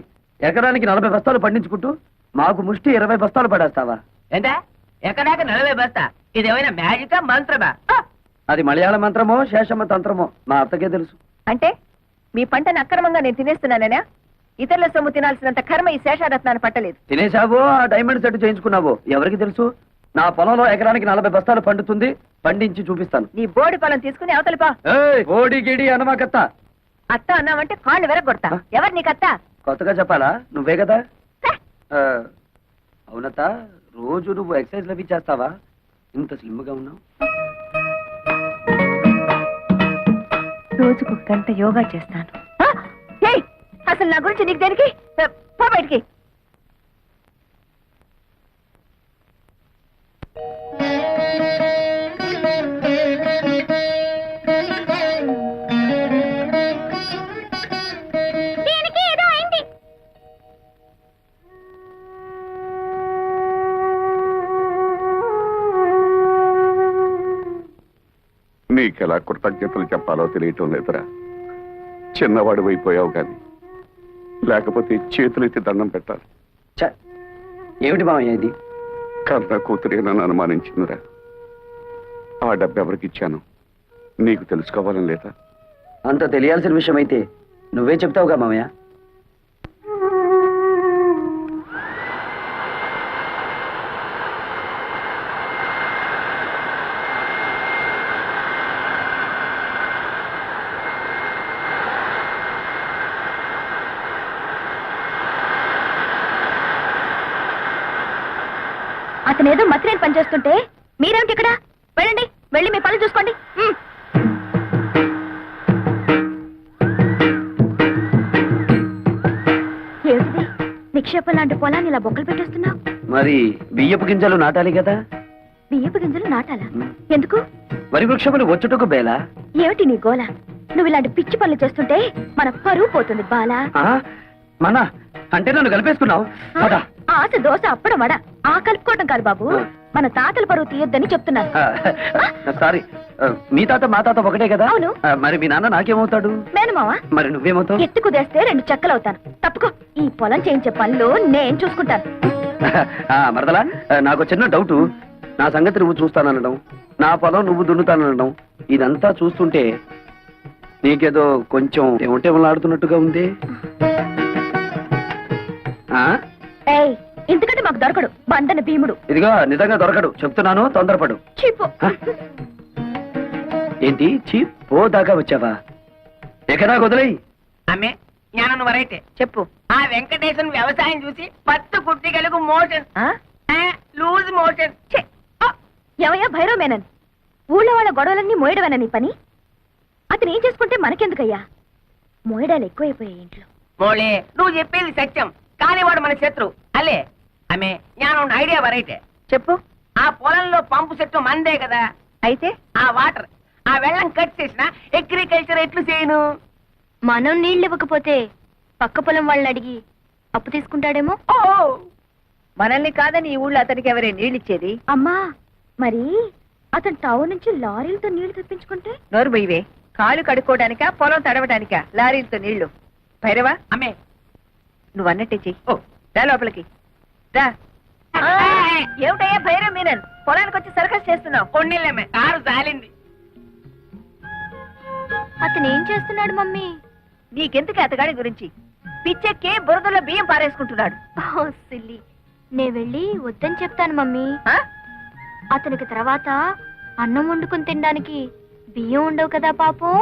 ఎకరానికి 40 బస్తాలు పండించుకుంటూ మాకు ముష్టి 20 బస్తాలు పడేస్తావా? ఏంటా ఎక్కడాక 40 బస్తా? ఇదేమైనా మ్యాజికా మంత్రమా? అది మలయాళ మంత్రమో శేషమ్మ తంత్రమో మా అత్తకే తెలుసు. అంటే మీ పంటను అక్రమంగా నేను తినేస్తున్నానేనా? ఇతరుల సొమ్ము తినాల్సినంత కర్మ ఈ శేషారత్నాన్ని పట్టలేదు. తినేశావో ఆ డైమండ్ సెట్ చేయించుకున్నావో ఎవరికి తెలుసు? నా పొలంలో ఎకరానికి 40 బస్తాలు పండుతుంది, పండించి చూపిస్తాను. నీ బోడి పొలం తీసుకుని అవతలిపా. ఓడి గిడి అనమాకత్త. అత్త అన్నావంటే కాళ్ళు వెరగొడతా. ఎవరు నీకత్త? కొత్తగా చెప్పాలా? నువ్వే కదా. అవునత్త, రోజు నువ్వు ఎక్సర్సైజ్ అవి చేస్తావా? ఇంత స్లిమ్ గా ఉన్నావు. రోజుకు 1 గంట యోగా చేస్తాను. అసలు నా గురించి నీకు దేనికి? పో బయటికి. నీకెలా కృతజ్ఞతలు చెప్పాలో తెలియటం లేదురా. చిన్నవాడు అయిపోయావు గాని లేకపోతే చేతులెత్తి దండం పెట్టాలి. ఏమిటి మామయ్య ఇది? కర్ణ కూతురే నన్ను అనుమానించిందిరా. ఆ డబ్బు ఎవరికి ఇచ్చాను నీకు తెలుసుకోవాలని లేదా? అంత తెలియాల్సిన విషయం అయితే నువ్వే చెప్తావుగా మామయ్య. అతనేదో మతిరేని పనిచేస్తుంటే మీరేమిటి ఇక్కడ? వెళ్ళండి, వెళ్ళి మీ పనులు చూసుకోండి. ఏమిటిది? నిక్షేపం లాంటి పొలాన్ని ఇలా బొక్కలు పెట్టేస్తున్నావు. మరి బియ్యపు గింజలు నాటాలి కదా. బియ్యపు గింజలు నాటాలా? ఎందుకు? వరి వృక్షములు వచ్చుటకు బేలా. ఏమిటి నీ గోల? నువ్వు ఇలాంటి పిచ్చి పనులు చేస్తుంటే మన పరువు పోతుంది బాలా. మన అంటే నన్ను కలిపేసుకున్నావు. ఆశ దోశ అప్పడం వడ ఆ కలుపుకోవటం కాదు బాబు, మన తాతల పరువు తీయొద్దని చెప్తున్నాను. సారీ, మీ తాత మా తాత ఒకటే కదా. అవును. మరి మీ నాన్న నాకేమవుతాడు? మేనమావా. మరి నువ్వేమవుతావు? ఎత్తి కుదేస్తే 2 చెక్కలవుతాను. తప్పుకో, ఈ పొలం చేయించే పనులు నేను చూసుకుంటాను. మరదలా, నాకు చిన్న డౌటు. నా సంగతి నువ్వు చూస్తాననడం, నా పొలం నువ్వు దున్నుతాననడం, ఇదంతా చూస్తుంటే నీకేదో కొంచెం ఏమంటే ఆడుతున్నట్టుగా ఉంది. ఏయ్, ఇంతకంటే మాకు దొరకడు బండన భీముడు. ఇదిగో నిజంగా దొరకడు, చెప్తున్నాను, తొందరపడు. చీపు. ఏంటి చీప్? పో దాకా వచ్చావా? ఎక్కడా వదిలేయి. అమ్మే జ్ఞానం వరైతే చెప్పు. ఆ వెంకటేశన్ వ్యవసాయం చూసి పత్తు కుట్టిగలకు మోషన్ లూజ్ మోషన్. ఎవయ్యా భైరవ మేనన్? ఊళ్ళో వాళ్ళ గొడవలన్నీ మోయడమేనా నీ పని? అతను ఏం చేసుకుంటే మనకెందుకయ్యా? మోయడాలు ఎక్కువైపోయాయి ఇంట్లో. మోళే, నువ్వు చెప్పేది సత్యం, కానీ వాడు మన శత్రు అల్లే. అమ్మే జ్ఞానం ఐడియా వరైతే చెప్పు. ఆ పొలంలో పంపు చెట్టు మందే కదా. అయితే ఆ వాటర్, ఆ వెళ్ళం కట్ చేసిన అగ్రికల్చర్ ఎట్లు చేయను? మనం నీళ్ళు ఇవ్వకపోతే పక్క పొలం వాళ్ళని అడిగి అప్పు తీసుకుంటాడేమో. ఓ మనల్ని కాదని ఈ ఊళ్ళో అతనికి ఎవరే నీళ్ళిచ్చేది? అమ్మా, మరి అతను టౌన్ నుంచి లారీలతో నీళ్లు తెప్పించుకుంటే? నోరు బొయ్యవే. కాలు కడుక్కోవడానికా, పొలం తడవడానికా లారీలతో నీళ్లు? భైరవా, అమ్మే నువ్వు అన్నట్టే చెయ్యి. ఓ రా లోపలికి రా. ఏమిటయ్యా భైరవ మీనన్, పొలానికి వచ్చి సర్కస్ చేస్తున్నావు? కొన్నిళ్ళమ్మే, కారు జాలింది. అతను ఏం చేస్తున్నాడు మమ్మీ? నీకెందుకు అతగాడి గురించి? పిచ్చెక్కి బురదలో బియ్యం పారేసుకుంటున్నాడు. ఓ సిల్లి, నే వెళ్ళి వద్దని చెప్తాను మమ్మీ. ఆ? అతనికి తర్వాత అన్నం వండుకుని తినడానికి బియ్యం ఉండవు కదా పాపం.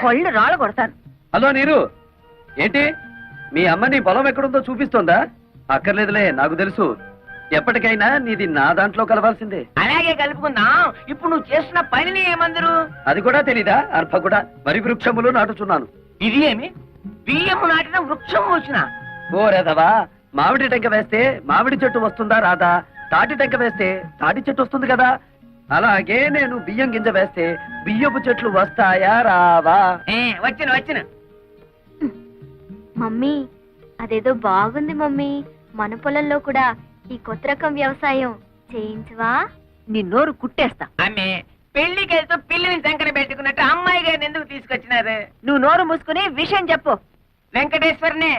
కొళ్ళు రాళ్ళు కొడతాను. హలో నీరు, ఏంటి మీ అమ్మ నీ పొలం ఎక్కడుందో చూపిస్తోందా? అక్కర్లేదులే, నాకు తెలుసు. ఎప్పటికైనా నీది నా దాంట్లో కలవాల్సిందే. అలాగే కలుపుకుందాం. ఇప్పుడు నువ్వు చేస్తున్న పనిని ఏమందరు? అది కూడా తెలీదా? అర్భ కూడా వరి వృక్షములు నాటుచున్నాను. ఇది ఏమి? బియ్యము నాటిన వృక్షం వచ్చిన? ఓ రేదవా, మామిడి టెంక వేస్తే మామిడి చెట్టు వస్తుందా రాదా? తాటి టెంక వేస్తే తాటి చెట్టు వస్తుంది కదా. అలాగే నేను బియ్యం గింజ వేస్తే బియ్యపు చెట్లు వస్తాయా రావా? వచ్చిన వచ్చిన. మమ్మీ, అదేదో బాగుంది మమ్మీ. మన పొలంలో కూడా ఈ కొత్త రకం వ్యవసాయం చేయించవా? నీ నోరు కుట్టేస్తా. అమ్మే పెళ్లికి వెళ్తూ పిల్లిని శంకర పెట్టుకున్నట్టు అమ్మాయి గారిని ఎందుకు తీసుకొచ్చినారు? నువ్వు నోరు మూసుకుని విషయం చెప్పు. వెంకటేశ్వరనే,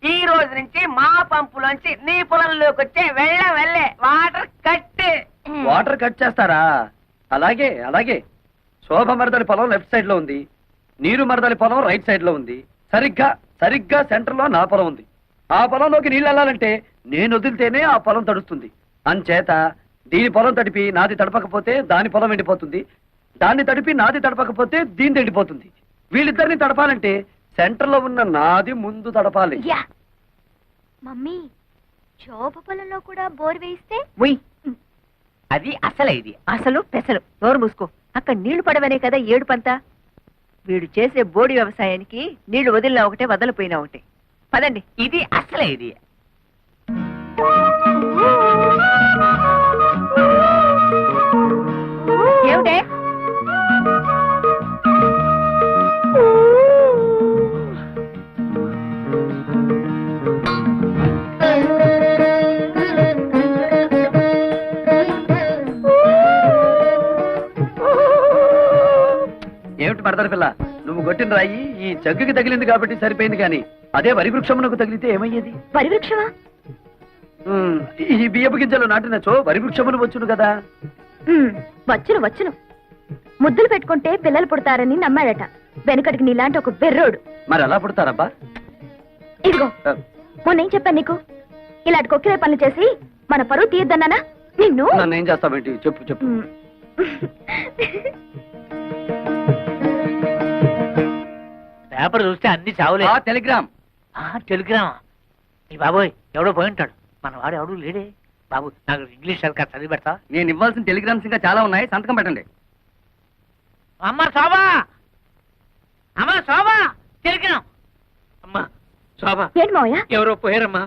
ఈ రోజు నుంచి మా పంపులోంచి నీ పొలంలోకి వచ్చే వెళ్ళే వాటర్ కట్. వాటర్ కట్ చేస్తారా? అలాగే అలాగే. శోభ మరదలి పొలం లెఫ్ట్ సైడ్ లో ఉంది, నీరు మరదలి పొలం రైట్ సైడ్ లో ఉంది. సరిగ్గా సెంటర్ లో నా పొలం ఉంది. ఆ పొలంలోకి నీళ్ళు వెళ్ళాలంటే నేను వదిలితేనే ఆ పొలం తడుస్తుంది. అంచేత దీని పొలం తడిపి నాది తడపకపోతే దాని పొలం ఎండిపోతుంది, దాన్ని తడిపి నాది తడపకపోతే దీని ఎండిపోతుంది. వీళ్ళిద్దరిని తడపాలంటే సెంటర్ లో ఉన్న నాది ముందు తడపాలి. మమ్మీ, శోభ పొలంలో కూడా బోర్ వేయిస్తే ఉయ్, అది అసలు ఇది అసలు పెసలు. నోరు మూసుకో. అక్కడ నీళ్లు పడవనే కదా ఏడుపంతా. వీడు చేసే బోడి వ్యవసాయానికి నీళ్లు వదిలినా ఒకటే, వదలిపోయినా ఒకటే. పదండి. ఇది అసలే ఇది. ఏమిటే? ఏమిటి మరదల పిల్ల, నువ్వు కొట్టిన రాయి ఈ జగ్గుకి తగిలింది కాబట్టి సరిపోయింది, కానీ అదే వరి వృక్షమునకు తగిలితే ఏమయ్యేది? వరి వృక్షమా? ఈ బియ్యపు గింజలు నాటినచో వరి వృక్షములు వచ్చును కదా. వచ్చును. ముద్దులు పెట్టుకుంటే పిల్లలు పుడతారని నమ్మాడట. వెనుకటికి నీలాంటి ఒక బెర్రోడు. మరి ఎలా పుడతారబ్బా? ఇదిగో, మొన్నేం చెప్పాను నీకు? ఇలాంటి కొక్కిరే పనులు చేసి మన పరువు తీయద్దన్నానా నిన్ను? నన్ను ఏం చేస్తావేంటి? చెప్పు. పేపర్ చూస్తే అన్ని చావులే. టెలిగ్రామ్. టెలిగ్రామా? ఈ బాబోయ్, ఎవడో పోయి ఉంటాడు. మన వాడు ఎవడు లేడే. బాబు, నాకు ఇంగ్లీష్ సరిగ్గా చదివి పెడతా. నేను ఇవ్వాల్సిన టెలిగ్రామ్స్ ఇంకా చాలా ఉన్నాయి, సంతకం పెట్టండి. అమ్మ శోభా, టెలిగ్రామ్. అమ్మా శోభా, ఏంటి మావయ్య? ఎవరో పోయారమ్మా.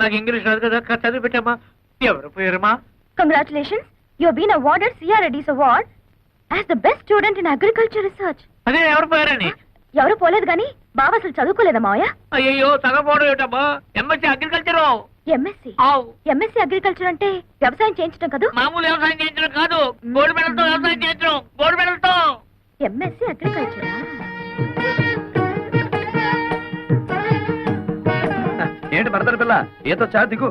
నాకు ఇంగ్లీష్ రాదు కదా, చదివి పెట్టమ్మా. ఎవరు పోయారమ్మా? Congratulations, you been awarded CRADS award as the best student in agriculture research. అదే ఎవరు పోయారని? ఎవరు పోలేదు గాని బావ అసలు చదువుకోలేదా మావయ్య? అయ్యో, తగపోవడం ఏటమ్మా. MSc agriculture. ఎంఎస్సీ అగ్రికల్చర్ అంటే వ్యవసాయం చేయించడం కదా? మామూలు వ్యవసాయం చేయించడం కాదు, గోల్డ్ మెడల్తో వ్యవసాయం చేయించడం. గోల్డ్ మెడల్తో. ఎంఎస్సీ అగ్రికల్చరా? ఏంటి మరదల పిల్ల, ఏదో చా దిగు.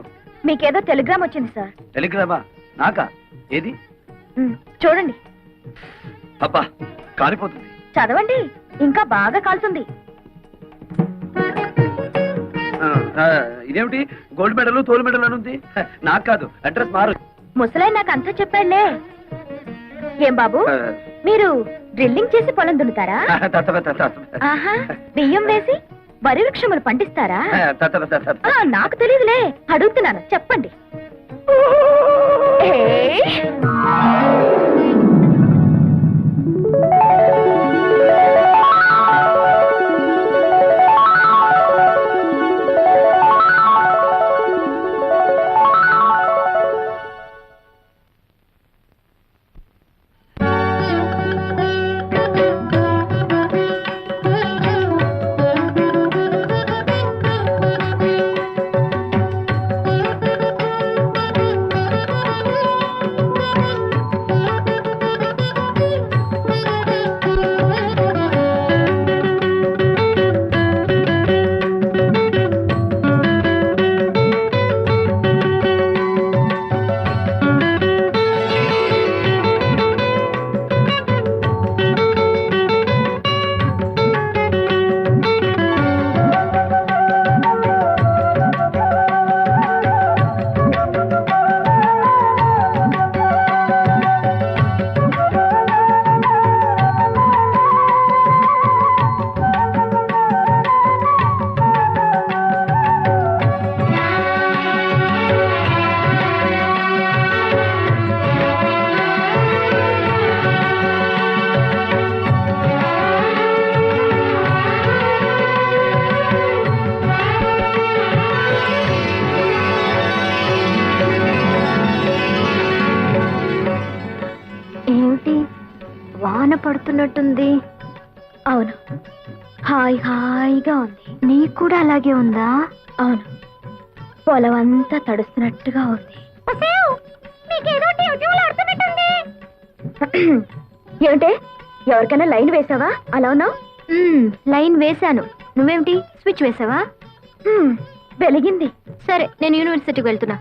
మీకేదో టెలిగ్రామ్ వచ్చింది సార్. టెలిగ్రామా? నాకా? ఏది? చూడండి. అబ్బా, కాలిపోతుంది. చదవండి, ఇంకా బాగా కాల్తుంది. ఇదేమిటి గోల్డ్ మెడల్ తోలు మెడల్ అని ఉంది? నాకు కాదు, అడ్రస్ మారు. ముసలై నాకు అంతా చెప్పాడులే. ఏం బాబు, మీరు డ్రిల్లింగ్ చేసి పొలం దున్నుతారా? ఆహా, బియ్యం వేసి వరి వృక్షములు పండిస్తారా? నాకు తెలియదులే, అడుగుతున్నాను, చెప్పండి. పడుతున్నట్టుంది. అవును, హాయిగా ఉంది. నీకు కూడా అలాగే ఉందా? అవును, పొలం అంతా తడుస్తున్నట్టుగా ఉంది. మీకేదో ఏమిటే ఎవరికైనా లైన్ వేసావా? అలా ఉన్నావు. లైన్ వేశాను. నువ్వేమిటి స్విచ్ వేసావా? వెలిగింది. సరే, నేను యూనివర్సిటీకి వెళ్తున్నా.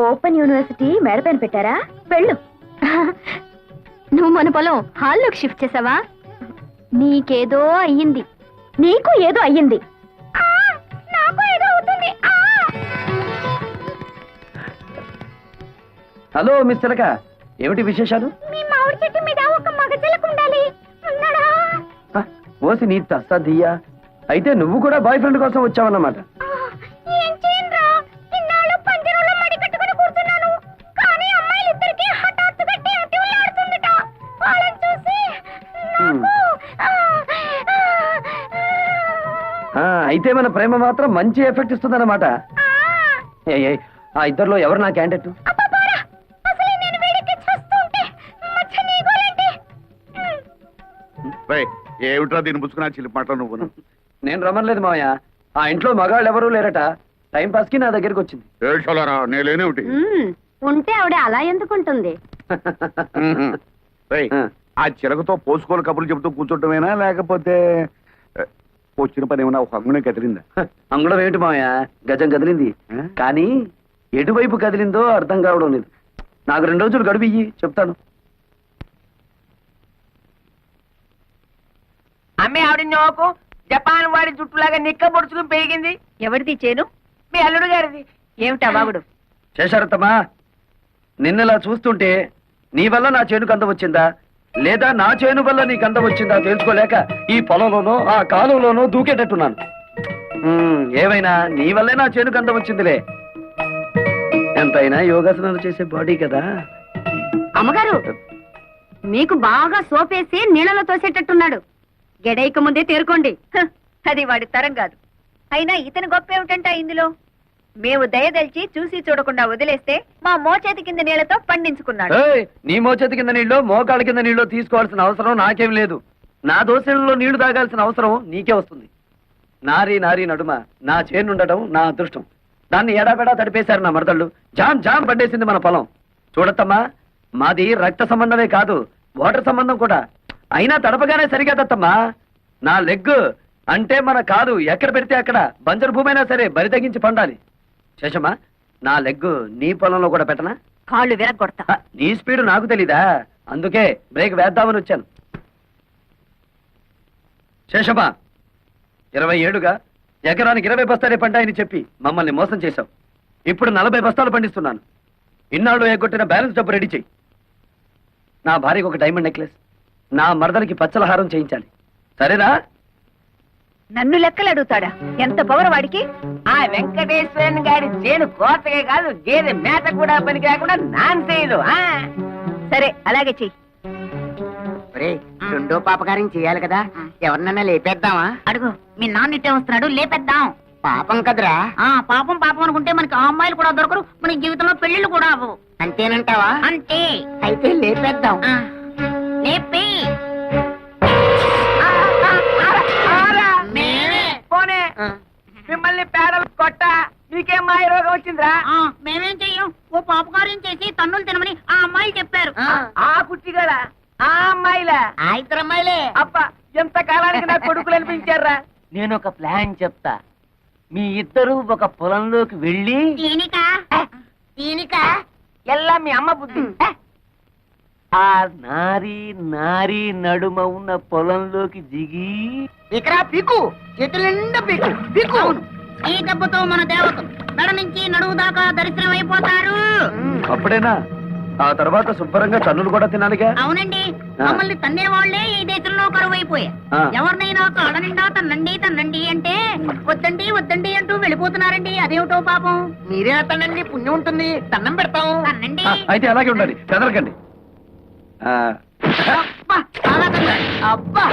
ఓపెన్ యూనివర్సిటీ మేడపైన పెట్టారా? వెళ్ళు. నువ్వు మన పొలం హాల్లోకి షిఫ్ట్ చేసావా? నీకేదో అయ్యింది. నీకు ఏదో అయ్యింది. నాకు ఏదో అవుతుంది. హలో మిస్ చిలక, ఏమిటి విశేషాలు? మీ మామిడి చెట్టు మీద ఒక మగ చిలక ఉండాలి. ఉన్నాడా? ఓసి నీ తస్సదియ్యా. అయితే నువ్వు కూడా బాయ్ ఫ్రెండ్ కోసం వచ్చావన్నమాట. ఏం చేయనురా, ఇన్నాళ్ళు పంజరంలో మడి కట్టుకుని కూర్చున్నాను. కానీ అమ్మాయిలిద్దరికీ హఠాత్తుగా టివ్టివ్లాడుతుందట. వాళ్ళని చూసి అయితే మన ప్రేమ మాత్రం మంచి ఎఫెక్ట్ ఇస్తుందన్నమాట. ఆ ఇద్దరిలో ఎవరు నా క్యాండిడేట్? ఏమిట్రా దీన్ని పుచ్చుకున్నా చిలిపి మాటలు నువ్వు? నేను రమ్మలేదు మావయ్య. ఆ ఇంట్లో మగాళ్ళు ఎవరూ లేరట. టైం పాస్ కి నా దగ్గరికి వచ్చింది. ఏడ్చాలరా, నేనేమిటి? ఉంటే ఆవిడ అలా ఎందుకుంటుంది? ఆ చిలకతో పోసుకోలు కబుర్లు చెబుతూ కూర్చోటమేనా, లేకపోతే వచ్చిన పని ఏమన్నా ఒక అంగునే కదిలిందా? అంగుళం ఏమిటి మావయ్య, గజం కదిలింది. కానీ ఎటువైపు కదిలిందో అర్థం కావడం లేదు. నాకు 2 రోజులు గడువు ఇయ్యి, చెప్తాను. అమ్మే ఆవిడ నోకు జపాన్ వాడి జుట్టులాగా నిక్క పొడుచుకుని పెరిగింది. ఎవరిది చేను? మీ అల్లుడు గారిది. ఏమిటా బాగుడు? చేశారత్తమ్మా, నిన్నలా చూస్తుంటే నీ వల్ల నా చేనుకు అందం వచ్చిందా, లేదా నా చేను వల్ల నీకు అందం వచ్చిందా తెలుసుకోలేక ఈ పొలంలోనో ఆ కాలువలోనో దూకేటట్టున్నాను. ఏమైనా నీ వల్లే నా చేనుకు అందం వచ్చిందిలే. ఎంతైనా యోగాసనాలు చేసే బాడీ కదా. అమ్మగారు, మీకు బాగా సోపేసి నీళ్ళలో తోసేటట్టున్నాడు. గెడైక ముందే తేరుకోండి. అది వాడి తరం కాదు. అయినా ఇతని గొప్ప ఏమిటంట ఇందులో? మేము దయదల్చి చూసి చూడకుండా వదిలేస్తే మా మోచేతి కింద నీళ్లతో పండించుకున్నాడు. ఏయ్, నీ మోచేతి కింద నీళ్ళు మోకాళ్ళ కింద నీళ్ళు తీసుకోవాల్సిన అవసరం నాకేం లేదు. నా దోశలలో నీళ్లు తాగాల్సిన అవసరం నీకే వస్తుంది. నారీ నారీ నడుమ నా చేనుండటం నా అదృష్టం. దాన్ని ఎడాపెడా తడిపేశారు నా మరదళ్ళు. జామ్ జామ్ పడ్డేసింది మన పొలం. చూడత్తమ్మా, మాది రక్త సంబంధమే కాదు, వాటర్ సంబంధం కూడా. అయినా తడపగానే సరిగదత్తమ్మా. నా లెగ్ అంటే మన కాదు ఎక్కడ పెడితే అక్కడ బంజరు భూమి అయినా సరే బరి తగ్గించి పండాలి. శేషమ్మా, నా లెగ్ నీ పొలంలో కూడా పెట్టనా? కాళ్ళు విరగొడతా. నీ స్పీడ్ నాకు తెలీదా, అందుకే బ్రేక్ వేద్దామని వచ్చాను. శేషమ్మా, 20 ఏళ్లుగా ఎకరానికి 20 బస్తాలే పంటాయని చెప్పి మమ్మల్ని మోసం చేశావు. ఇప్పుడు 40 బస్తాలు పండిస్తున్నాను. ఇన్నాళ్ళు ఎగ్గొట్టిన బ్యాలెన్స్ డబ్బు రెడీ చెయ్యి. నా భార్యకు ఒక డైమండ్ నెక్లెస్, నా మరదలకి పచ్చలహారం చేయించాలి. సరేనా? నన్ను లెక్కలు అడుగుతాడా? ఎంత పవర్ వాడికి? ఆ వెంకటేశ్వరన్ గారి చేను కోతగా కాదు, గేదె మేత కూడా పనికి రాకుండా నాన్ చేయదు. సరే, అలాగే చెయ్యి. రెండో పాపకార్యం చేయాలి కదా, ఎవరినన్నా లేపేద్దామా? అడుగు, మీ నాన్న ఇట్టే వస్తున్నాడు, లేపేద్దాం. పాపం కదరా. పాపం పాపం అనుకుంటే మనకి ఆ అమ్మాయిలు కూడా దొరకరు, మన జీవితంలో పెళ్లిళ్ళు కూడా అవ్వవు. అంతేనంటావా? అంతే. అయితే లేపేద్దాం. లేపి పోనే మిమ్మల్ని పేడలు కొట్ట మీకేం మాయ రోగం వచ్చిందిరా? మేమేం చెయ్యం, ఓ పాపకార్యం చేసి తన్నులు తినమని ఆ అమ్మాయిలు చెప్పారు. ఆ కుట్టిగడా ఆ అమ్మాయిలా? ఆ ఇద్దరు అమ్మాయిలే. అబ్బా, ఎంత కాలానికి నా కొడుకులు అనిపించారా? నేను ఒక ప్లాన్ చెప్తా. మీ ఇద్దరు ఒక పొలంలోకి వెళ్ళి ఎల్లా మీ అమ్మ బుద్ధి. ఆ నారీ నారీ నడుమ ఉన్న పొలంలోకి దిగి ఇక్కడ పీకు, చేతుల నిండా పీకు పీకు. ఈ దెబ్బతో మన దేవతలు మెడ నుంచి నడువు దాకా దరిద్రం అయిపోతారు. అప్పుడేనా? ఆ తర్వాత శుభ్రంగా తన్నులు కూడా తినాలిగా. అవునండి, మమ్మల్ని తన్నే వాళ్లే ఈ దేశంలో కరువు అయిపోయారు. ఎవరినైనా కాళ్ళ నిండా తన్నండి తన్నండి అంటే వద్దండి వద్దండి అంటూ వెళ్ళిపోతున్నారండి. అదేమిటో పాపం. మీరే తన్నండి, పుణ్యం ఉంటుంది, దండం పెడతాం. తన్నండి. అయితే అలాగే ఉండాలి, కదలకండి. అబ్బా, చాలా తన్నాడు. అబ్బా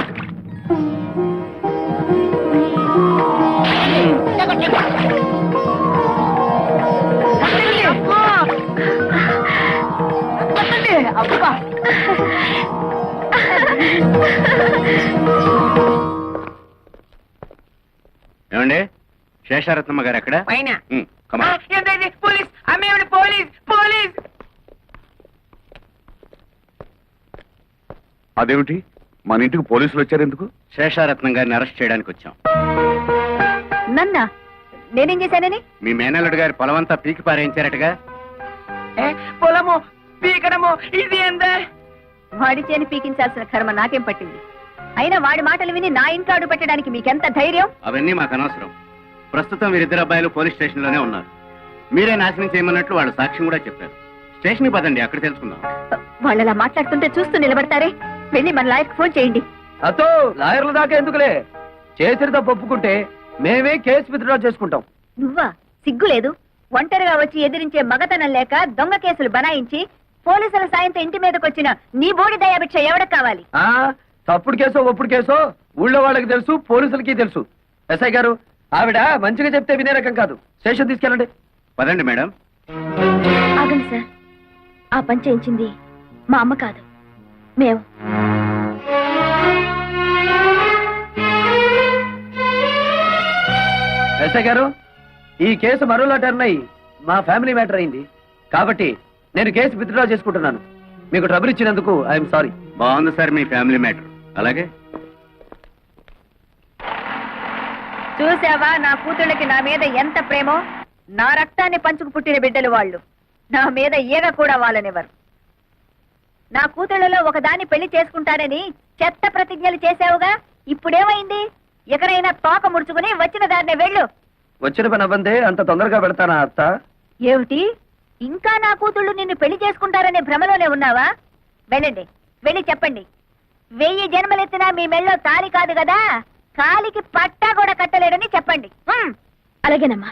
అబ్బా. ఏమండి, శేషారత్నమ్మ గారు ఎక్కడ? పైన. కమా. ఏంటండి? పోలీస్! అమ్మేవిడ పోలీస్! పోలీస్! అదేమిటి మన ఇంటికి పోలీసులు వచ్చారు ఎందుకు? శేషారత్నం గారిని అరెస్ట్ చేయడానికి వచ్చాం. నన్నా నేనేం చేశానని? మీ మేనల్లుడు గారి పొలమంతా పీకి పారేయించారటగా? పొలము పీకడము ఇది ఏందే? వాడి చేని పీకించాల్సిన కర్మ నాకేం పట్టింది? అయినా వాడి మాటలు విని నా ఇంట్లో అడుగు పెట్టడానికి మీకెంత ధైర్యం? అవన్నీ మాకు అనవసరం. ప్రస్తుతం వీరిద్దరు అబ్బాయిలు పోలీస్ స్టేషన్ లోనే ఉన్నారు. మీరే నాశనం చేయమన్నట్లు వాళ్ళు సాక్ష్యం కూడా చెప్పారు. స్టేషన్ కి పదండి, అక్కడ తెలుసుకుందాం. వాళ్ళలా మాట్లాడుతుంటే చూస్తూ నిలబడతారే? వెళ్ళి మన లాయర్కి ఫోన్ చేయండి. అతో లాయర్ల దాకా ఎందుకులే, చేసిన తప్పు ఒప్పుకుంటే మేమే కేసు విత్డ్రా చేసుకుంటాం. నువ్వా? సిగ్గు లేదు? ఒంటరిగా వచ్చి ఎదిరించే మగతనం లేక దొంగ కేసులు బనాయించి పోలీసుల సాయంతో ఇంటి మీదకి వచ్చిన నీ బోడి దయాభిక్ష ఎవరికి కావాలి? ఆ తప్పుడు కేసో ఒప్పుడు కేసో ఊళ్ళో వాళ్ళకి తెలుసు, పోలీసులకి తెలుసు. ఎస్ఐ గారు, ఆవిడ మంచిగా చెప్తే వినే రకం కాదు. స్టేషన్ తీసుకెళ్ళండి. పదండి మేడం. ఆగండి సార్, ఆ పని చేయించింది మా అమ్మ కాదు, మేము. ఎస్ఐ గారు, ఈ కేసు మరోలా టర్న్ అయ్యి మా ఫ్యామిలీ మ్యాటర్ అయింది కాబట్టి నేను కేసు విత్డ్రా చేసుకుంటున్నాను. మీకు ట్రబుల్ ఇచ్చినందుకు ఐఎమ్ సారీ. బాగుంది సార్ మీ ఫ్యామిలీ మ్యాటర్. అలాగే చూసావా నా కూతుళ్ళకి నా మీద ఎంత ప్రేమో? నా రక్తాన్ని పంచుకు పుట్టిన బిడ్డలు వాళ్ళు. నా మీద ఈగ కూడా వాళ్ళనివ్వరు. నా కూతుళ్ళలో ఒకదాన్ని పెళ్లి చేసుకుంటానని చెత్త ప్రతిజ్ఞలు చేశావుగా, ఇప్పుడేమైంది? ఎక్కడైనా తోక ముడుచుకుని వచ్చిన దారినే వెళ్ళు. వచ్చిన పని అవ్వందే అంత తొందరగా పెడతానా అత్త? ఏమిటి, ఇంకా నా కూతుళ్ళు నిన్ను పెళ్లి చేసుకుంటారనే భ్రమలోనే ఉన్నావా? వెళ్ళండి, వెళ్ళి చెప్పండి. 1000 జన్మలెత్తినా మీ మెళ్ళో తాళి కాదు కదా, కాలికి పట్టా కూడా కట్టలేడని చెప్పండి. అలాగేనమ్మా.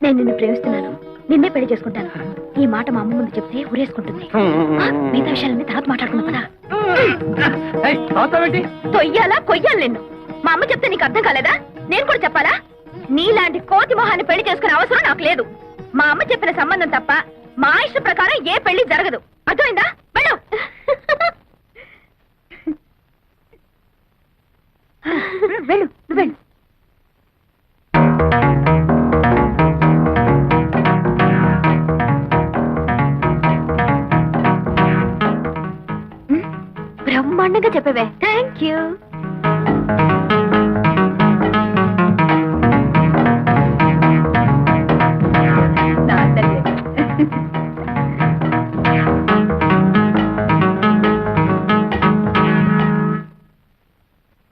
నేను నిన్ను ప్రేమిస్తున్నాను, నిన్నే పెళ్లి చేసుకుంటాను. ఈ మాట మా అమ్మ ముందు చెప్తే ఊరేసుకుంటుంది. మిగతా విషయాలన్నీ తర్వాత మాట్లాడుకున్నా కదా. తొయ్యాలా కొయ్యాలి నిన్ను? మా అమ్మ చెప్తే నీకు అర్థం కాలేదా? నేను కూడా చెప్పాలా? నీలాంటి కోతి మొహాన్ని పెళ్లి చేసుకునే అవసరం నాకు లేదు. మా అమ్మ చెప్పిన సంబంధం తప్ప మా ఇష్ట ప్రకారం ఏ పెళ్లి జరగదు. అర్థమైందా? వెళ్ళు. వెళ్ళు, వెళ్ళు. బ్రహ్మాండంగా చెప్పవే. Thank you.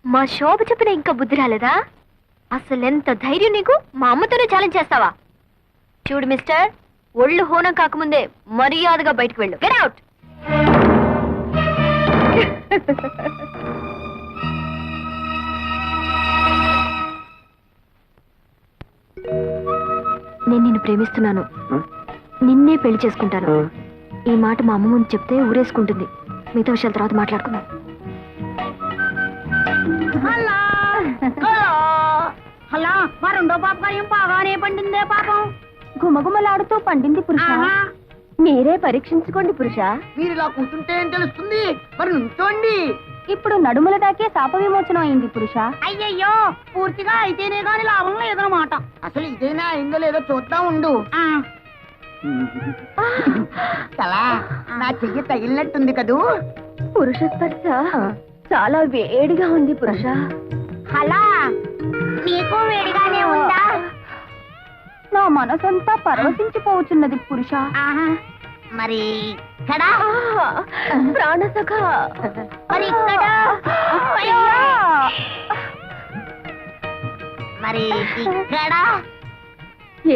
మా శోభ చెప్పిన ఇంకా బుద్ధి రాలేదా? అసలు ఎంత ధైర్యం నీకు? మా అమ్మతోనే ఛాలెంజ్ చేస్తావా? చూడు మిస్టర్, ఒళ్ళు హోనం కాకముందే మర్యాదగా బయటకు వెళ్ళు. Get out. నేను నిన్ను ప్రేమిస్తున్నాను, నిన్నే పెళ్లి చేసుకుంటాను. ఈ మాట మా అమ్మ ముందు చెప్తే ఊరేసుకుంటుంది. మిగతా విషయాల తర్వాత మాట్లాడుకుందాం. అలా మా రెండో పాపకాయం బాగానే పండిందే పాపం. గుమగుమలాడుతూ పండింది పురుష. మీరే పరీక్షించుకోండి పురుష. మీరు ఇలా కూర్చుంటే ఏం తెలుస్తుంది? మరి నుంచోండి. ఇప్పుడు నడుముల దాకే శాప విమోచనం అయింది పురుష. అయ్యయ్యో, పూర్తిగా అయితేనే గాని లాభం లేదన్నమాట. అసలు ఇదేనా అయిందో లేదో చూద్దాం ఉండు. కలా నా చెయ్యి తగిలినట్టుంది కదూ. పురుష స్పర్శ చాలా వేడిగా ఉంది పురుష. అలా నీకు వేడిగానే ఉందా? నా మనసంతా పరవశించిపోవచ్చున్నది పురుష. మరి ఇక్కడ ప్రాణసఖ. మరి ఇక్కడ మరి ఇక్కడ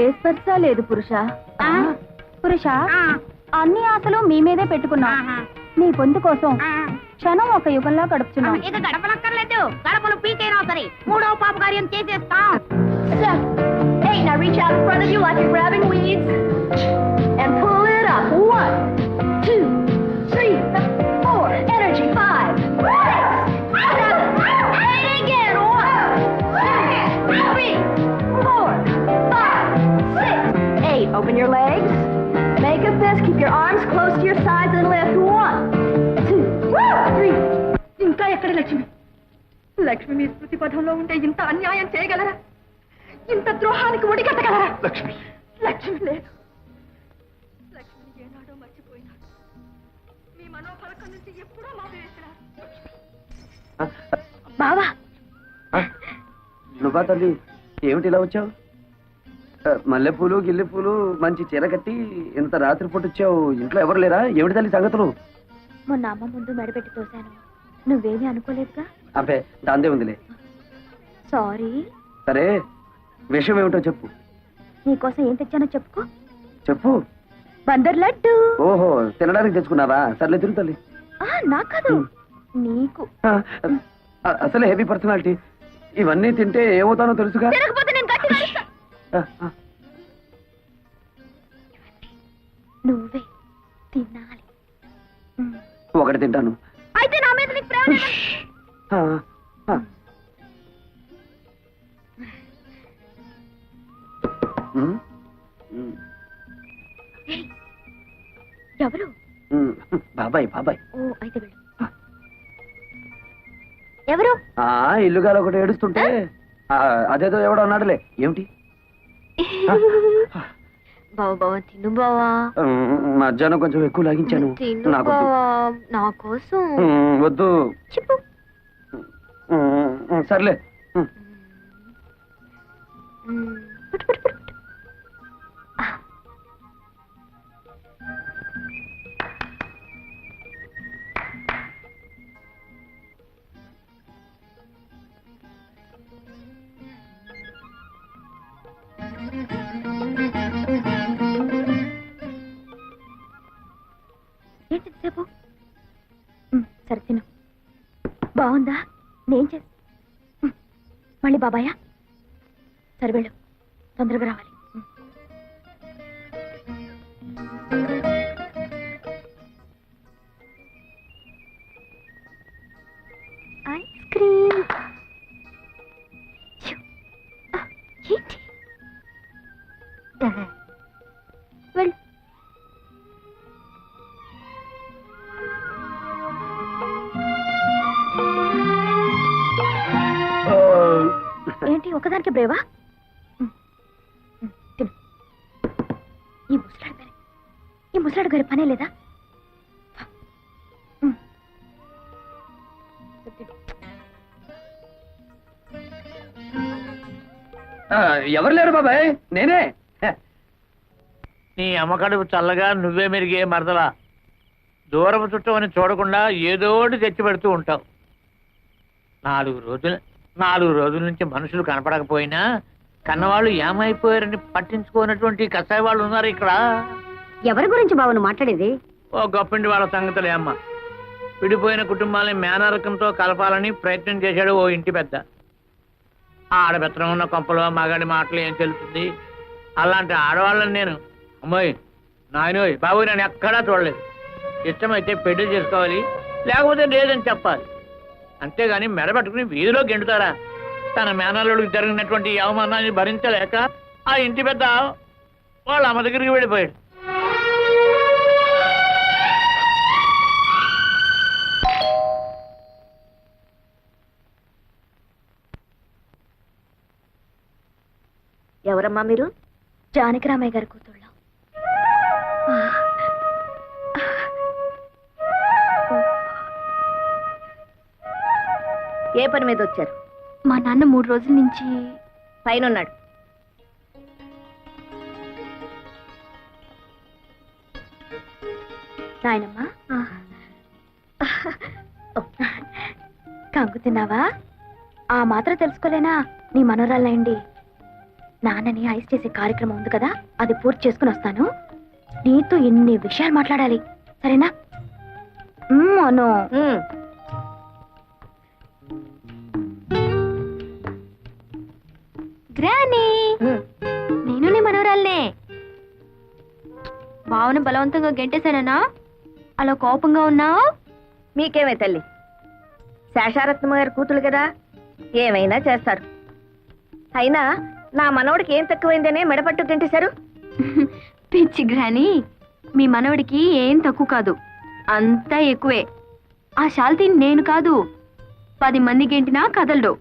ఏ స్పర్శ లేదు పురుష. పురుష, అన్ని ఆశలు మీ మీదే పెట్టుకున్నాం. నీ పొందు కోసం క్షణం ఒక యుగంలో గడుపుతున్నాం. ఇక గడపలక్కర్లేదు, గడపలు పీకైనా సరే మూడవ పాప కార్యం చేసేస్తాం. Hey, now reach out in front of you like you're grabbing weeds and pull it up. 1, 2, 3, 4. Energy. 5, 6, 7, 8 again. 1, 2, 3, 4, 5, 6, 8. Open your legs. Make Lakshmi మీ స్మృతి పథంలో ఉంటే ఇంత అన్యాయం చేయగలరా? ఇంత ద్రోహానికి ఒడిగట్టగలరా? లక్ష్మి లక్ష్మి లేదు. లక్ష్మిని ఏనాడో మర్చిపోయినాడు. మీ మనోఫలకం నుంచి ఎప్పుడో మావేసినారు. బావా, నువ్వా తల్లి? ఏమిటి ఇలా వచ్చావు? మల్లెపూలు గిల్లెపూలు మంచి చీర కట్టి ఇంత రాత్రిపూట వచ్చావు. ఇంట్లో ఎవరు లేరా? ఏమిటి తల్లి సంగతులు? మొన్న అమ్మ ముందు మెడబెట్టి తోశాను. నువ్వేమీ అనుకోలేదుగా? అబ్బే దాందే ఉందిలే. సారీ. సరే, విషయం ఏమిటో చెప్పు. నీకోసం ఏం తెచ్చానో చెప్పుకో. చెప్పు. బందర్ లడ్డు. ఓహో, తినడానికి తెచ్చుకున్నావా? సర్లే తిరుగు తల్లి. నాకు కాదు, నీకు. అసలే హెవీ పర్సనాలిటీ. ఇవన్నీ తింటే ఏమవుతానో తెలుసుగా. తినకపోతే నేను గట్టిగా అరుస్తా. నువ్వే తినాలి. ఒకటి తింటాను. అయితే నా మీద నీకు ప్రేమ లేదా? ఏయ్, ఎవరు? బాబాయ్ బాబాయ్. ఓ, అయితే వెళ్ళు. ఎవరు? ఇల్లుగాలు ఒకటి ఏడుస్తుంటే అదేదో ఎవడో అన్నాడులే. ఏమిటి? బావా బావా తిను బావా. మధ్యాహ్నం కొంచెం ఎక్కువ లాగించాను. తిను నాకు బావా, నా కోసం. వద్దు. చెప్పు. సర్లే. పుట్టు, పుట్టు, పుట్టు. ఏంటి సేపు? సరే తిను. బాగుందా? నేను చేసి మళ్ళీ బాబాయా? సరే వెళ్ళు, తొందరగా రావాలి. Ice cream. ఏంటి? వెళ్ళు. ఏంటి ఒకదానికి బ్రేవా? తిను. ఈ ముసలాడు గారి పనే లేదా? ఎవరు లేరు బాబాయ్, నేనే. నీ అమ్మకడుపు చల్లగా నువ్వే మెరిగే మరదలా. దూరపు చుట్టం అని చూడకుండా ఏదోటి తెచ్చి పెడుతూ ఉంటావు. 4 రోజుల నుంచి మనుషులు కనపడకపోయినా కన్నవాళ్ళు ఏమైపోయారని పట్టించుకోనటువంటి కసాయి వాళ్ళు ఉన్నారు ఇక్కడ. ఎవరి గురించి బావను మాట్లాడేది? ఓ గొప్పిండి వాళ్ళ సంగతులే అమ్మ. విడిపోయిన కుటుంబాలని మేనరకంతో కలపాలని ప్రయత్నం చేశాడు ఓ ఇంటి పెద్ద. ఆడబెత్తనం ఉన్న కొంపలో మగాడి మాటలు ఏం తెలుస్తుంది? అలాంటి ఆడవాళ్ళని నేను అమ్మాయి నాయనోయ్ బాబు నేను ఎక్కడా చూడలేదు. ఇష్టమైతే పెళ్లి చేసుకోవాలి, లేకపోతే లేదని చెప్పాలి. అంతేగాని మెడబెట్టుకుని వీధిలో గెంటుతారా? తన మేనల్లుడికి జరిగినటువంటి అవమానాన్ని భరించలేక ఆ ఇంటి పెద్ద వాళ్ళ అమ్మ దగ్గరికి వెళ్ళిపోయాడు. ఎవరమ్మా మీరు? జానకిరామయ్య గారి కూతుళ్ళ. ఏ పని మీద వచ్చారు? మా నాన్న 3 రోజుల నుంచి పైన ఉన్నాడు. నాయనమ్మా, కంగు తిన్నావా? ఆ మాత్రం తెలుసుకోలేనా? నీ మనోరాలయండి. నాన్నని ఐస్ చేసే కార్యక్రమం ఉంది కదా, అది పూర్తి చేసుకుని వస్తాను. నీతో ఎన్ని విషయాలు మాట్లాడాలి, సరేనా? అను. గ్రానీ, నేను నీ మనోరాలనే. భావన బలవంతంగా గెంటేశానా? అలా కోపంగా ఉన్నావు? మీకేమే తల్లి, శేషారత్నమ్మ గారి కూతురు కదా, ఏమైనా చేస్తారు. అయినా నా మనవడికి ఏం తక్కువైందనే మెడపట్టు తింటేశారు. పిచ్చి గ్రానీ, మీ మనవడికి ఏం తక్కువ కాదు, అంతా ఎక్కువే. ఆ శాల్తీ నేను కాదు, 10 మందికి ఏంటినా కదలడు.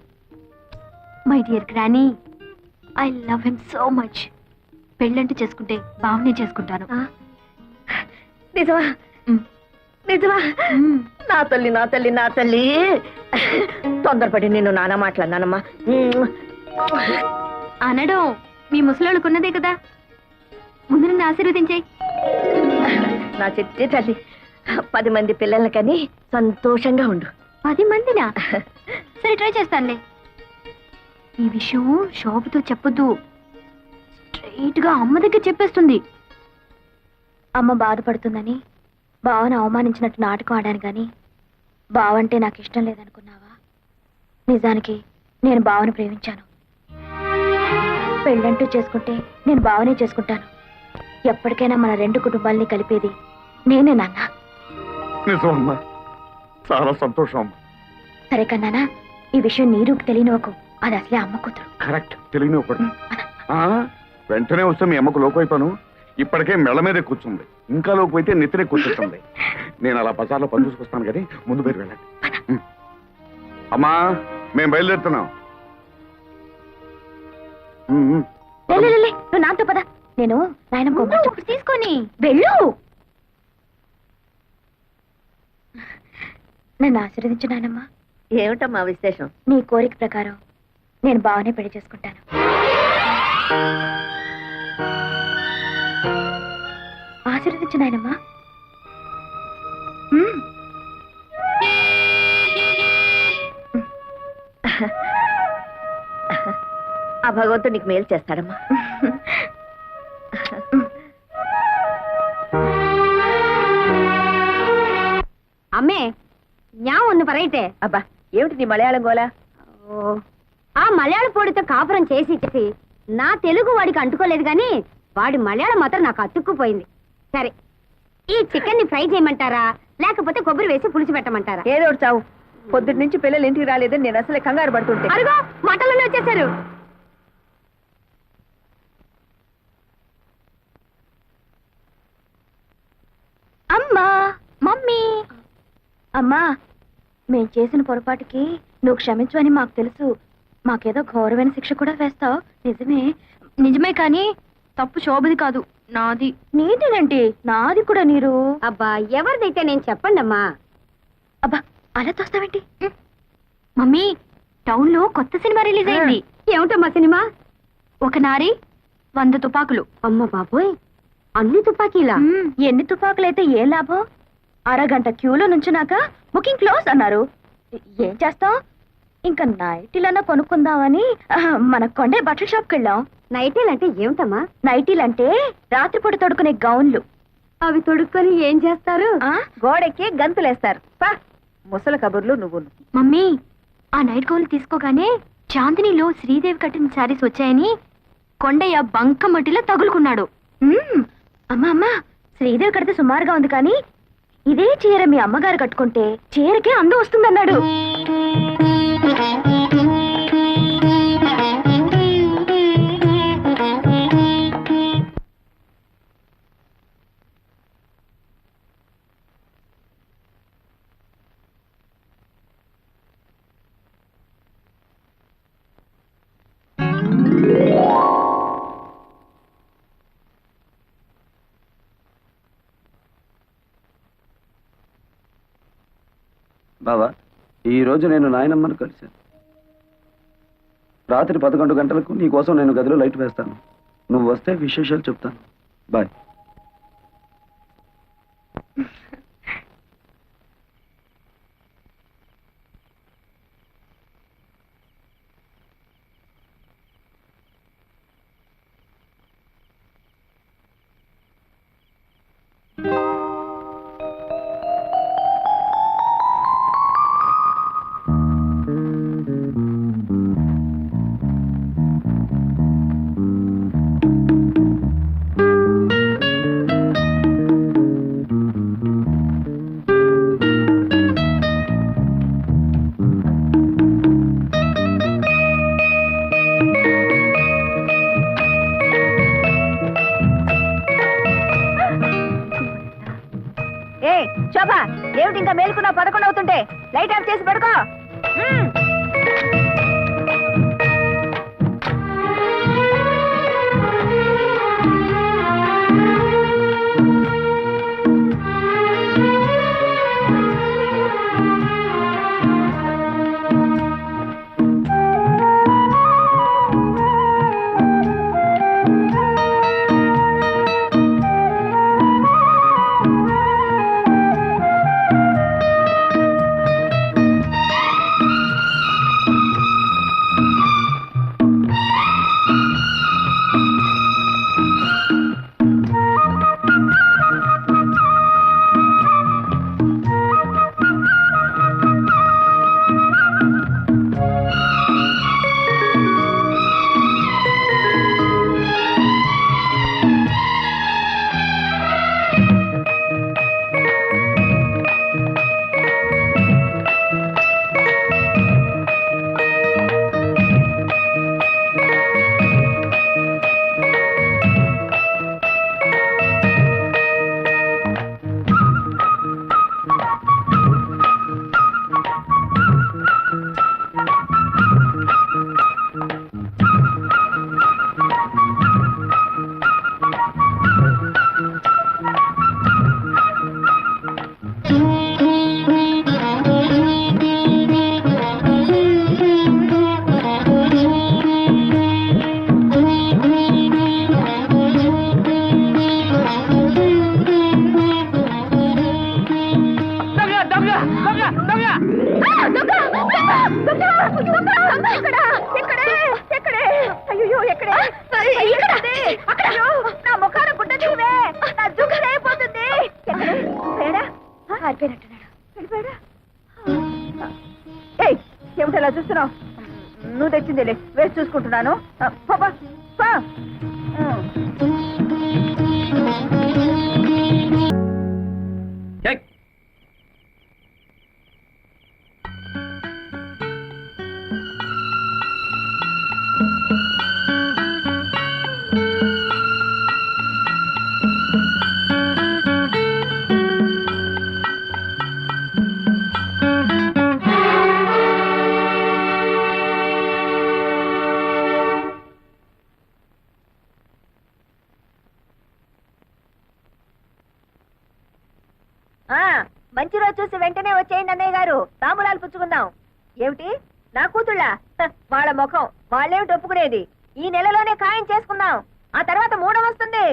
My dear granny, I love him so much. పెళ్ళంటూ చేసుకుంటే బావనే చేసుకుంటాను. నిజమా? నిజమా? నా తల్లి నా తల్లి నా తల్లి, తొందరపడి నిన్ను నాన్న మాట్లాడినానమ్మా. అనడం మీ ముసలాళ్ళకున్నదే కదా. ముందు నన్ను ఆశీర్వదించాయి. నా చెట్టి తల్లి, 10 మంది పిల్లల్ని కని సంతోషంగా ఉండు. 10 మందినా? సరే, ట్రై చేస్తానులే. ఈ విషయం శోభతో చెప్పొద్దు. స్ట్రైట్ గా అమ్మ దగ్గర చెప్పేస్తుంది. అమ్మ బాధపడుతుందని బావను అవమానించినట్టు నాటకం ఆడాను గాని బావంటే నాకు ఇష్టం లేదనుకున్నావా? నిజానికి నేను బావను ప్రేమించాను. పెళ్ళంటూ చేసుకుంటే నేను బావనే చేసుకుంటాను. ఎప్పటికైనా మన 2 కుటుంబాల్ని కలిపేది నేనే నాన్న. నిజమమ్మా, చాలా సంతోషం అమ్మా. సరే కన్నానా, ఈ విషయం నీరుకు తెలియనివ్వకు. అది అసలే అమ్మ కూతురు. కరెక్ట్, తెలియనివ్వకూడదు. వెంటనే వస్తే మీ అమ్మకు లోకైపోను. ఇప్పటికే మెళ్ళ మీదే కూర్చుంది, ఇంకా లోపు అయితే నెత్తినే కూర్చుంటుంది. నేను అలా బజార్లో పని చూసుకొస్తాను కానీ ముందు మీరు వెళ్ళండి. అమ్మా, మేము బయలుదేరుతున్నాం. నువ్వు నాతో పద. నేను నాయనమ్మ తీసుకొని వెళ్ళు. నన్ను ఆశీర్వదించు నాయనమ్మ. ఏమిటమ్మా విశేషం? నీ కోరిక ప్రకారం నేను బావనే పెళ్లి చేసుకుంటాను. ఆశీర్వదించు నాయనమ్మ. ఆ భగవంతుడు నీకు మేలు చేస్తాడమ్మా. అమ్మే ஞா ஒன்னு பரையிட்டே. అబ్బా, ఏమిటి నీ మలయాళం గోలా? ఆ మలయాళ పొడితో కాపురం చేసి చేసి నా తెలుగు వాడికి అంటుకోలేదు గాని వాడి మలయాళం మాత్రం నాకు అతుక్కుపోయింది. సరే, ఈ చికెన్ ని ఫ్రై చేయమంటారా లేకపోతే కొబ్బరి వేసి పులుసు పెట్టమంటారా? ఏదో ఒకటి చావు. పొద్దుటి నుంచి పిల్లలు ఇంటికి రాలేదని నేను అసలే కంగారు పడుతుంటే. అరుగో మటన్లోనే వచ్చేసారు. అమ్మా, మమ్మీ. అమ్మా, మేం చేసిన పొరపాటుకి నువ్వు క్షమించవని మాకు తెలుసు. మాకేదో ఘోరమైన శిక్ష కూడా వేస్తావు. నిజమే. నిజమే, కానీ తప్పు శోభది కాదు, నాది. నీదేనండి, నాది కూడా. నీరు అబ్బా, ఎవరిదైతే నేను చెప్పండి అమ్మా. అబ్బా, అలా తోస్తావేంటి? మమ్మీ, టౌన్ లో కొత్త సినిమా రిలీజ్ అయింది. ఏమిటమ్మా సినిమా? ఒక నారి 100 తుపాకులు. అమ్మ బాబోయ్, అన్ని తుపాకీలా? ఎన్ని తుపాకులైతే ఏ లాభం? అరగంట క్యూలో నుంచున్నాక బుకింగ్ క్లోజ్ అన్నారు. ఏం చేస్తాం? ఇంకా నైటీలన్నా కొనుక్కుందామని మన కొండే బట్టల షాప్కి వెళ్ళాం. నైటీలు అంటే ఏమిటమ్మా? నైటీలంటే రాత్రిపూట తొడుకునే గౌన్లు. అవి తొడుక్కొని ఏం చేస్తారు? గోడెక్కి గంతులేస్తారు. ముసల కబుర్లు నువ్వు. మమ్మీ, ఆ నైట్ గౌన్లు తీసుకోగానే చాందినిలో శ్రీదేవి కట్టిన శారీస్ వచ్చాయని కొండయ్య బంకమట్టిలో తగులుకున్నాడు. అమ్మా అమ్మా, శ్రీదేవి కడితే సుమారుగా ఉంది, కానీ ఇదే చీర మీ అమ్మగారు కట్టుకుంటే చీరకే అందం వస్తుందన్నాడు. బావా, ఈ రోజు నేను నాయనమ్మను కలిశాను. రాత్రి 11 గంటలకు నీ కోసం నేను గదిలో లైట్ వేస్తాను. నువ్వు వస్తే విశేషాలు చెప్తాను. బాయ్. ఏ శోభ, ఏమిటి ఇంకా మేలుకున్నా? 11 అవుతుంటే లైట్ ఆఫ్ చేసి పడుకో. నువ్వు తెచ్చిందిలే వేసి చూసుకుంటున్నాను పాపా పా చెక్. మంచి రోజు చూసి వెంటనే వచ్చేయండి అన్నయ్య గారు తాంబూలాలు పుచ్చుకుందాం. ఏమిటి నా కూతుళ్ళ వాళ్ళ ముఖం వాళ్ళేమిటి ఒప్పుకునేది? ఈ నెలలోనే ఖాయం చేసుకుందాం, ఆ తర్వాత మూడం వస్తుంది.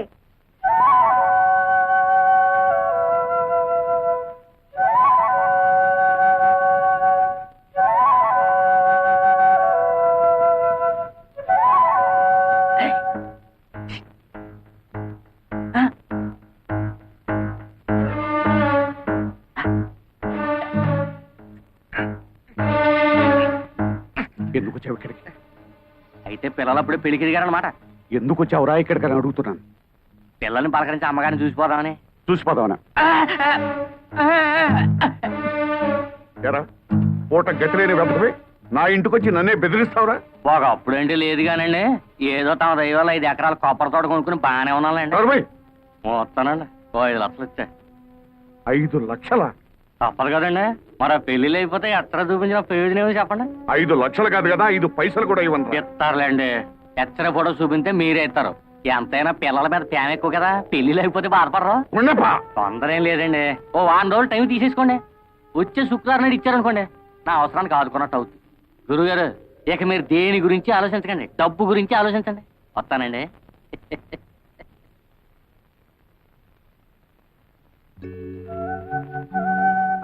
ఎందుకు వచ్చావు ఇక్కడికి? అయితే పిల్లలు అప్పుడే పెళ్లికి దిగారనమాట. ఎందుకు వచ్చావురా ఇక్కడికి అని అడుగుతున్నాను. పిల్లల్ని పలకరించి అమ్మగారిని చూసిపోదామని. చూసిపోదావనా? ఎరా పూట గతిలేని వెతకవి నా ఇంటికి వచ్చి నన్నే బెదిరిస్తావురా? ఒక అప్పుడంటే లేదు కానండి, ఏదో తమ దైవాలు 5 ఎకరాల కొబ్బరి తోట కొనుక్కుని బాగానే ఉన్నానండి. నోర్మయ్. వస్తానండి, 5 లక్షలు వచ్చాయి. 5 లక్షల? తప్పదు కదండి, మరి ఆ పెళ్లిళ్ళు అయిపోతే ఎట్లా చూపించిన ప్రయోజనం ఏమో చెప్పండి. 5 లక్షలు కాదు కదా, 5 పైసలు కూడా ఇవ్వను. ఇస్తారులేండి, ఎచ్చర ఫోటో చూపితే మీరే ఇస్తారు. ఎంతైనా పిల్లల మీద ప్రేమ ఎక్కువ కదా, పెళ్లిళ్ళు అయిపోతే బాధపడరు. ఉండపా. తొందర ఏం లేదండి, ఓ 1 రోజులు టైం తీసేసుకోండి. వచ్చే శుక్రవారం నాడు ఇచ్చారనుకోండి, నా అవసరానికి ఆదుకున్నట్టు అవుతుంది. గురుగారు, ఇక మీరు దేని గురించి ఆలోచించకండి, డబ్బు గురించి ఆలోచించండి. వస్తానండి.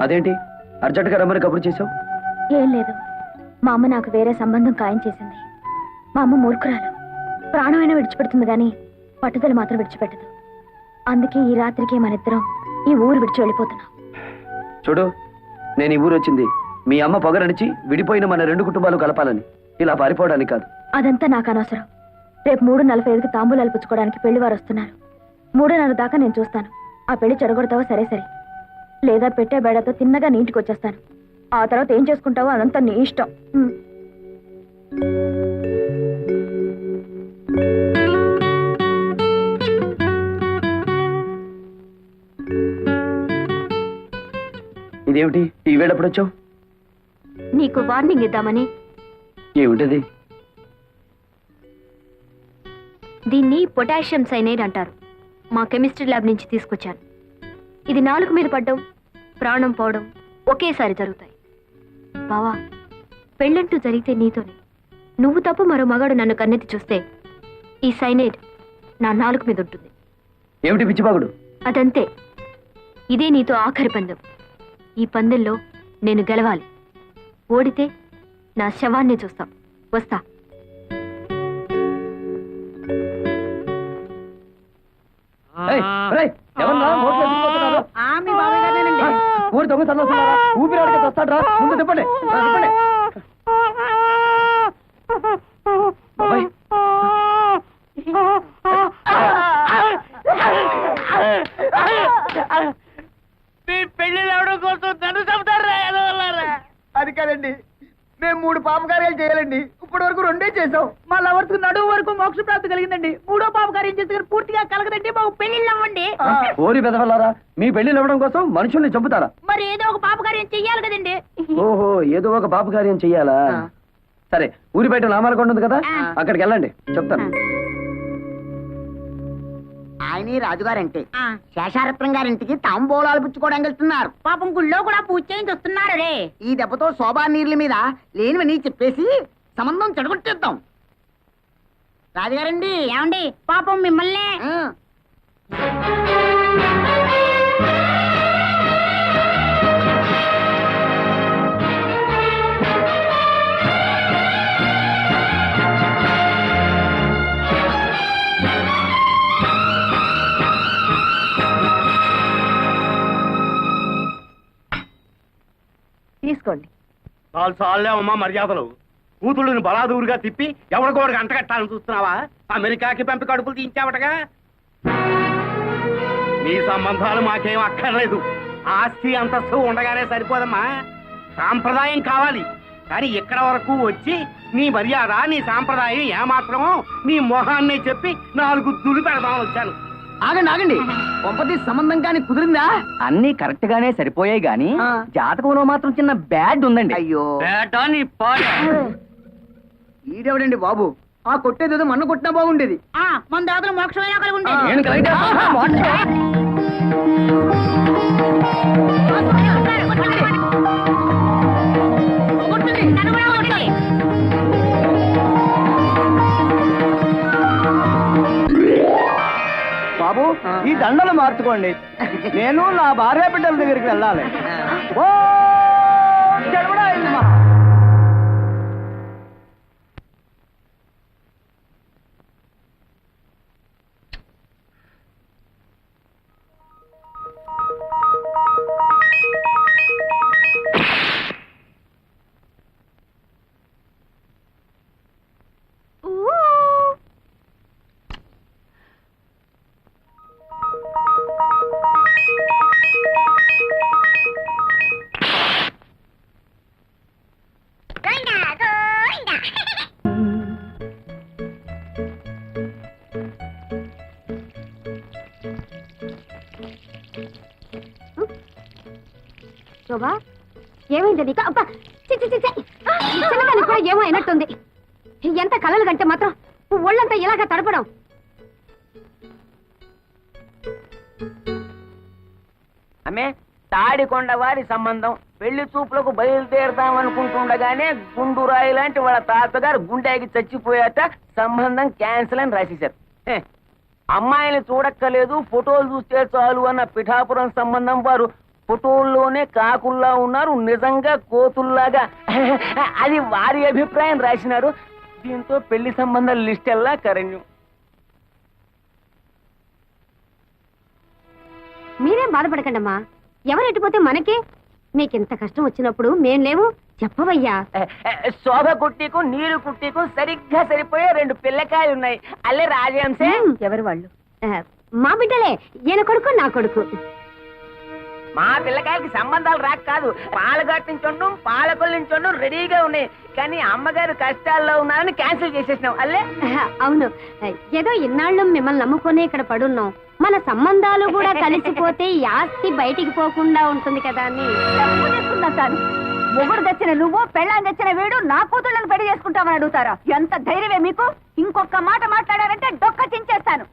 అదేంటి అర్జెంటుగా రమ్మని కబురు చేసావు? ఏం లేదు, మా అమ్మ నాకు వేరే సంబంధం ఖాయం చేసింది. మా అమ్మ మూర్ఖురాలు, ప్రాణమైనా విడిచిపెడుతుంది కానీ పట్టుదల మాత్రం విడిచిపెట్టదు. అందుకే ఈ రాత్రికి మనిద్దరం ఈ ఊరు విడిచి వెళ్ళిపోతున్నాం. చూడు, నేను ఈ ఊరు వచ్చింది మీ అమ్మ పొగరడిచి విడిపోయిన మన 2 కుటుంబాలు కలపాలని, ఇలా పారిపోవడానికి కాదు. అదంతా నాకు అనవసరం. రేపు 3:45కి తాంబూలాలు పుచ్చుకోవడానికి పెళ్లి వారు వస్తున్నారు. 3:30 దాకా నేను చూస్తాను. ఆ పెళ్లి చెడగొడతావో సరే సరే, లేదా పెట్టే బేడతో తిన్నగా నీ ఇంటికి వచ్చేస్తాను. ఆ తర్వాత ఏం చేసుకుంటావో అదంతా నీ ఇష్టం. ఇదేమిటి ఈ వేళప్పుడు వచ్చావు? నీకు వార్నింగ్ ఇద్దామని. ఏమిటది? దీన్ని పొటాషియం సైనైడ్ అంటారు. మా కెమిస్ట్రీ ల్యాబ్ నుంచి తీసుకొచ్చాను. ఇది నాలుక మీద పడ్డం, ప్రాణం పోవడం ఒకేసారి జరుగుతాయి. బావా, పెళ్ళంటూ జరిగితే నీతోనే. నువ్వు తప్ప మరో మగాడు నన్ను కన్నెత్తి చూస్తే ఈ సైనైడ్ నా నాలుక మీద ఉంటుంది. ఏమిటి పిచ్చిబాగుడు? అదంతే. ఇదే నీతో ఆఖరి పందెం. ఈ పందెంలో నేను గెలవాలి. ఓడితే నా శవాన్ని చూస్తాం. వస్తా. ఏయ్, రేయ్, ఎవర్రా నోట్లో ఎత్తుకుపోతున్నారు? మీ బాబాయ్ గారేనండి. ఊరి దొంగ తల్లొస్తున్నారా? ఊపిరాడికి వస్తాడ్రా, ముందు తిప్పండి. తిప్పండి. బాబాయ్. మీ పెళ్లి అవడం కోసం నన్ను చంపుతారా? అది కాదండి, మేము 3 పాపకార్యాలు చేయాలండి. ఇప్పటి వరకు 2 చేసాం. మా లవర్స్ నడువు వరకు మోక్ష ప్రాప్తి కలిగిందండి. 3వ పాపకార్యం చేస్తే పూర్తిగా కలగదండి. మాకు పెళ్లిళ్ళు అవ్వండి. ఓరి పెదవల్లారా, మీ పెళ్లిళ్ళు ఇవ్వడం కోసం మనుషుల్ని చంపుతారా? మరి ఏదో ఒక పాపకార్యం చెయ్యాలి కదండి. ఓహో, ఏదో ఒక పాప కార్యం చెయ్యాలా? సరే, ఊరి బయట నామాలకొండ ఉంది కదా, అక్కడికి వెళ్ళండి, చెప్తాను. ఆయన రాజుగారంటే శేషారత్నం గారింటికి తాంబూలాలు పుచ్చుకోవడానికి వెళ్తున్నారు. పాపం గుళ్ళో కూడా పూజ చేయించి వస్తున్నారు రే. ఈ దెబ్బతో శోభా నీర్ల మీద లేనివని చెప్పేసి సంబంధం చెడగొట్టేద్దాం. రాజుగారండి. ఏమండి, పాపం మిమ్మల్నే. తీసుకోండి. చాలే అమ్మా మర్యాదలు. కూతుళ్ళని బలాదూరుగా తిప్పి ఎవరికోడికి అంటగట్టాలని చూస్తున్నావా? అమెరికాకి పంపి కడుపులు తీయించావటగా. నీ సంబంధాలు మాకేం అక్కర్లేదు. ఆస్తి అంతస్తు ఉండగానే సరిపోదమ్మా. సాంప్రదాయం కావాలి. కానీ ఇక్కడ వరకు వచ్చి నీ మర్యాద, నీ సాంప్రదాయం ఏమాత్రమో నీ మొహాన్ని చెప్పి 4 దులు పెడదామని వచ్చాను. ఆగండి ఆగండి, పంపతి సంబంధం కానీ కుదిరిందా? అన్ని కరెక్ట్ గానే సరిపోయాయి గాని జాతకంలో మాత్రం చిన్న బ్యాడ్ ఉందండి. అయ్యో ఈడెవడండి బాబు? ఆ కొట్టేదేదో మన్న కొట్టినా బాగుండేది. మన దాతలు మోక్షమైన కలిగి ఉండేది. నేను కరెక్ట్ బాబు, ఈ దండలు మార్చుకోండి. నేను నా భార్య బిడ్డల దగ్గరికి వెళ్ళాలి. ఓ జడబడా ఇల్మా. శోభా, ఏమైంది నీకు? అబ్బా, చిన్నదానికి కూడా ఏమో అయినట్టుంది. ఎంత కలలు కంటే మాత్రం ఒళ్ళంతా ఇలాగా తడపడం. అమ్మే, తాడికొండ వారి సంబంధం పెళ్లి చూపులకు బయలుదేరదామనుకుంటుండగానే గుండురాయి లాంటి వాళ్ళ తాతగారు గుండెకి చచ్చిపోయాట. సంబంధం క్యాన్సిల్ అని రాసేశారు. అమ్మాయిని చూడక్కలేదు, ఫోటోలు చూస్తే చాలు అన్న పిఠాపురం సంబంధం వారు ఫోటోల్లోనే కాకుల్లా ఉన్నారు, నిజంగా కోతుల్లాగా. అది వారి అభిప్రాయం రాసినారు. దీంతో పెళ్లి సంబంధాల లిస్ట్ ఎల్లా కరణ్యం. మీరేం బాధపడకండమ్మా, ఎవరు ఎట్టుపోతే మనకే. మీకింత కష్టం వచ్చినప్పుడు మేం లేవు, చెప్పవయ్యా. శోభ కుట్టికు నీరు కుట్టికు సరిగ్గా సరిపోయే 2 పిల్లకాయలు ఉన్నాయి. అల్లే రాజంశే. ఎవరు వాళ్ళు? మా బిడ్డలే, ఈయన కొడుకు నా కొడుకు. మా పిల్లకాయలకి సంబంధాలు రాక కాదు, పాలగట్టు నుంచి పాలకొల్లు నుంచి రెడీగా ఉన్నాయి. కానీ అమ్మగారు కష్టాల్లో ఉన్నారని క్యాన్సిల్ చేసేసినాం. అల్లే అవును, ఏదో ఇన్నాళ్ళు మిమ్మల్ని నమ్ముకునే ఇక్కడ పడున్నాం. మన సంబంధాలు కూడా కలిసిపోతే ఈ ఆస్తి బయటికి పోకుండా ఉంటుంది కదా అని సార్. మొగుడు తెచ్చిన నువ్వు, పెళ్ళాన్ని తెచ్చిన వీడు నా కూతుళ్ళని పెళ్లి చేసుకుంటామని అడుగుతారా? ఎంత ధైర్యమే మీకు? ఇంకొక మాట మాట్లాడారంటే డొక్క చించేస్తాను.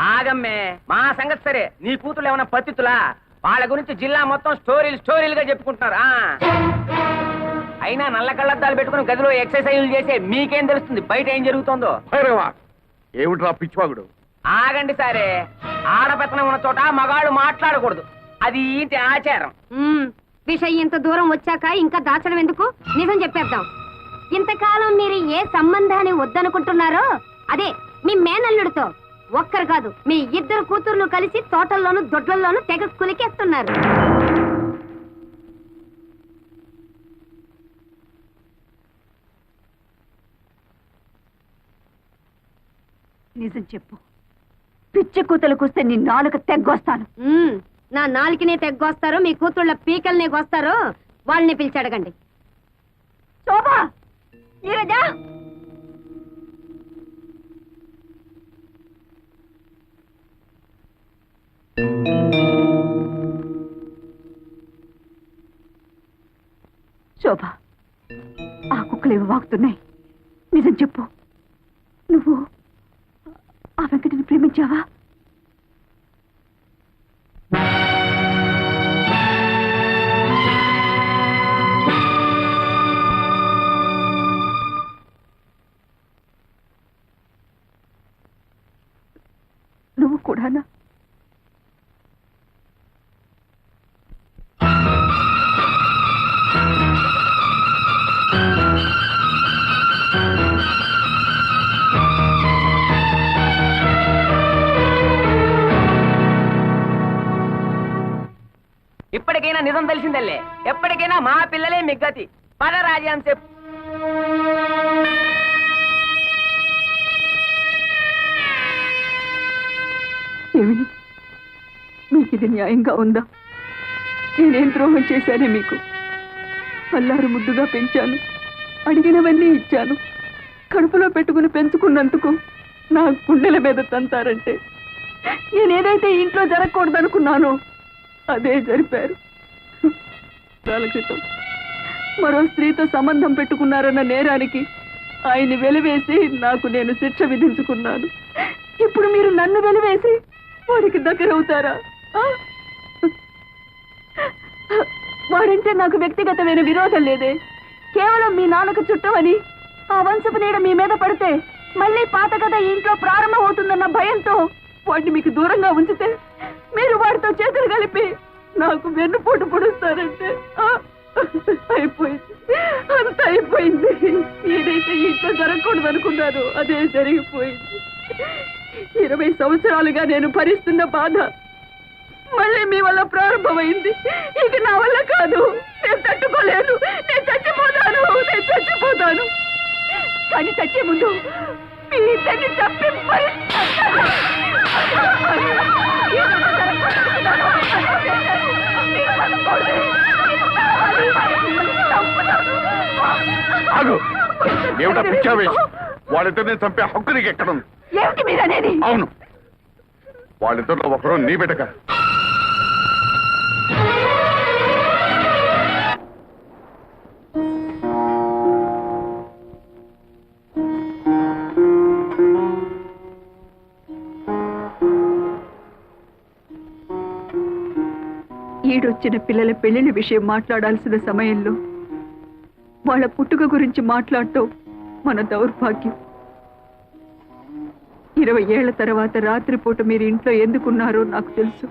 ఆగమ్మే, మా సంగతి సరే. నీ కూతురు ఏమన్నా పతితులా? వాళ్ళ గురించి జిల్లా మొత్తం స్టోరీలుగా చెప్పుకుంటున్నారు. అయినా నల్ల కళ్ళద్దాలు పెట్టుకుని గదిలో ఎక్సర్సైజులు చేసే మీకేం తెలుస్తుంది బయట ఏం జరుగుతుందో? ఏమిట్రా పిచ్చివాగుడు? ఆగండి సరే. ఆడపెత్తనం ఉన్న చోట మగాళ్ళు మాట్లాడకూడదు, అది ఇంటి ఆచారం. విషయం ఇంత దూరం వచ్చాక ఇంకా దాచడం ఎందుకు? నిజం చెప్పేద్దాం. ఇంతకాలం మీరు ఏ సంబంధాన్ని వద్దనుకుంటున్నారో అదే మీ మేనల్లుడితో. ఒక్కరు కాదు, మీ 2 కూతుర్లు కలిసి తోటల్లోనూ దొడ్లల్లోనూ తెగ కులికేస్తున్నారు. నిజం చెప్పు, పిచ్చి కూతులకొస్తే నీ నాలుక తెగ్గొస్తాను. నా నాలుకనే తెగ్గొస్తారో మీ కూతుళ్ళ పీకల్నే గొస్తారో వాళ్ళని పిలిచి అడగండి. శోభా, నీరజా, శోభ, ఆ కుక్కలేవి వాగుతున్నాయి. నిజం చెప్పు, నువ్వు ఆ వెంకటిని ప్రేమించావా? నువ్వు కూడానా? ఇప్పటికైనా నిజం తెలిసిందల్లే. ఎప్పటికైనా మా పిల్లలే మిగ్గతి. పద రాజ్యాంశ. ఏమి మీకు ఇది న్యాయంగా ఉందా? నేనేం ద్రోహం చేశానే మీకు? అల్లారు ముద్దుగా పెంచాను, అడిగినవన్నీ ఇచ్చాను. కడుపులో పెట్టుకుని పెంచుకున్నందుకు నా గుండెల మీద తంతారంటే నేనేదైతే ఇంట్లో జరగకూడదనుకున్నానో అదే జరిపారు. కాల క్రితం మరో స్త్రీతో సంబంధం పెట్టుకున్నారన్న నేరానికి ఆయన్ని వెలివేసి నాకు నేను శిక్ష విధించుకున్నాను. ఇప్పుడు మీరు నన్ను వెలివేసి వాడికి దగ్గరవుతారా? వాడంటే నాకు వ్యక్తిగతమైన విరోధం లేదే. కేవలం మీ నాన్నకు చుట్టమని ఆ వంశపు నీడ మీ మీద పడితే మళ్ళీ పాత కథ ఇంట్లో ప్రారంభం అవుతుందన్న భయంతో వాడిని మీకు దూరంగా ఉంచితే మీరు వాడితో చేతులు కలిపి నాకు వెన్నుపోటు పొడుస్తారంటే అయిపోయింది, అంత అయిపోయింది. ఏదైతే ఇంట్లో జరగకూడదు అనుకున్నారో అదే జరిగిపోయింది. 20 సంవత్సరాలుగా నేను భరిస్తున్న బాధ మళ్ళీ మీ వల్ల ప్రారంభమైంది. ఇక నా వల్ల కాదు, నేను తట్టుకోలేను. నేను చచ్చిపోతాను. కానీ చచ్చే ముందు మీ ఇద్దరిని చంపి ఆగు! ఏమిటా పిచ్చావేశం? వాళ్ళిద్దరిని చంపే హక్కు నీకు ఎక్కడుంది? ఏమిటి మీరనేది? అవును, వాళ్ళిద్దరిలో ఒకరు నీ బిడ్డక. ఈడొచ్చిన పిల్లల పెళ్లిళ్ళ విషయం మాట్లాడాల్సిన సమయంలో వాళ్ళ పుట్టుక గురించి మాట్లాడటం మన దౌర్భాగ్యం. 20 ఏళ్ల తర్వాత రాత్రిపూట మీరు ఇంట్లో ఎందుకున్నారో నాకు తెలుసు.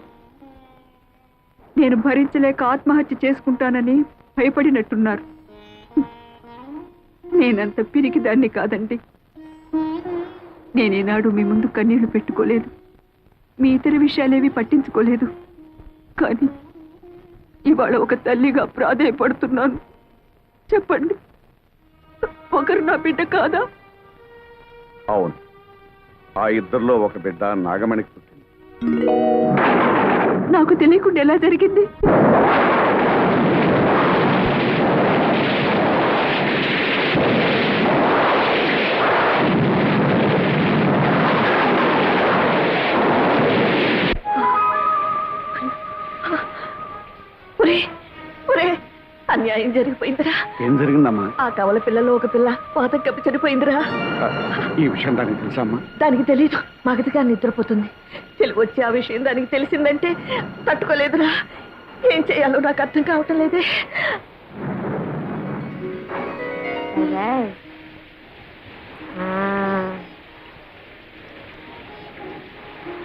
నేను భరించలేక ఆత్మహత్య చేసుకుంటానని భయపడినట్టున్నారు. నేనంత పిరికిదాన్ని కాదండి. నేనేనాడు మీ ముందు కన్నీళ్లు పెట్టుకోలేదు, మీ ఇతర విషయాలేవి పట్టించుకోలేదు. కానీ ఇవాళ ఒక తల్లిగా ప్రాధేయపడుతున్నాను. చెప్పండి, ఒకరు నా బిడ్డ కాదా? అవును, ఆ ఇద్దరిలో ఒక బిడ్డ నాగమణికి పుట్టింది. నాకు తెలియకుండా ఎలా జరిగింది? అన్యాయం జరిగిపోయిందిరా. ఏం జరిగిందమ్మా? ఆ కవల పిల్లలో ఒక పిల్ల పాత కప్పి చనిపోయిందిరా. ఈ విషయం దానికి తెలుసమ్మా? దానికి తెలీదు. మగతిగా నిద్రపోతుంది. తెలివి వచ్చి ఆ విషయం దానికి తెలిసిందంటే తట్టుకోలేదురా. ఏం చేయాలో నాకు అర్థం కావటం లేదే.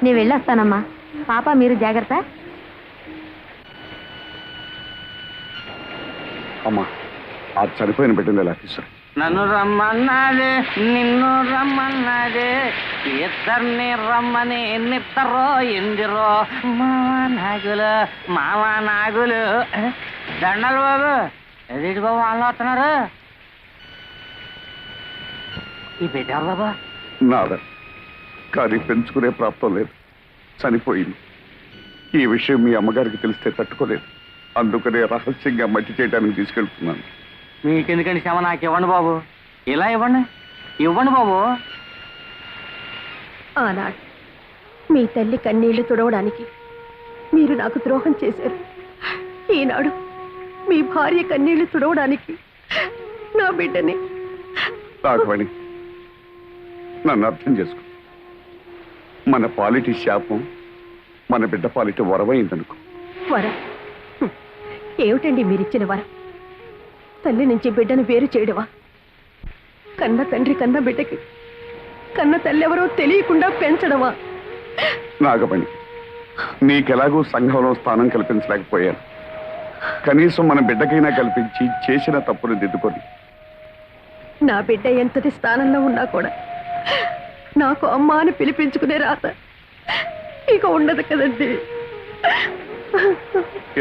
నేను వెళ్ళొస్తానమ్మా. పాప మీరు జాగ్రత్త. అమ్మా, ఆ చనిపోయిన బిడ్డను ఎలా తీసుకురా? నన్ను రమ్మన్నాడే, నిన్ను రమ్మన్నాడే, ఇద్దరిని రమ్మని నిద్దరో ఎందిరో మావా నాగులు దండలు బాబు. ఎదుటి బాబు వాళ్ళు వస్తున్నారు. ఈ బిడ్డ బాబా నాదా, కానీ పెంచుకునే ప్రాప్తం లేదు, చనిపోయింది. ఈ విషయం మీ అమ్మగారికి తెలిస్తే తట్టుకోలేదు. అందుకనే రహస్యంగా మట్టి చేయడానికి తీసుకెళ్తున్నాను. మీకెందుకండి శ్రమ? నాకు ఇవ్వండి బాబు, ఇలా ఇవ్వండి బాబు. ఆనాడు మీ తల్లి కన్నీళ్లు తుడవడానికి మీరు నాకు ద్రోహం చేశారు. ఈనాడు మీ భార్య కన్నీళ్లు తుడవడానికి నా బిడ్డని. రాఘవణి, నన్ను అర్థం చేసుకో. మన పాలిటి శాపం మన బిడ్డ పాలిటి వరమైందనుకో. వరం ఏమిటండి మీరిచ్చిన వరం? తల్లి నుంచి బిడ్డను వేరు చేయడమా? కన్న తండ్రి కన్న బిడ్డకి కన్న తల్లి ఎవరో తెలియకుండా పెంచడమా? నాగమణి, నీకెలాగూ సంఘంలో స్థానం కల్పించలేకపోయాను. కనీసం మన బిడ్డకైనా కల్పించి చేసిన తప్పును దిద్దుకొని. నా బిడ్డ ఎంతటి స్థానంలో ఉన్నా కూడా నాకు అమ్మ అని పిలిపించుకునే రాత ఇక ఉండదు కదండి.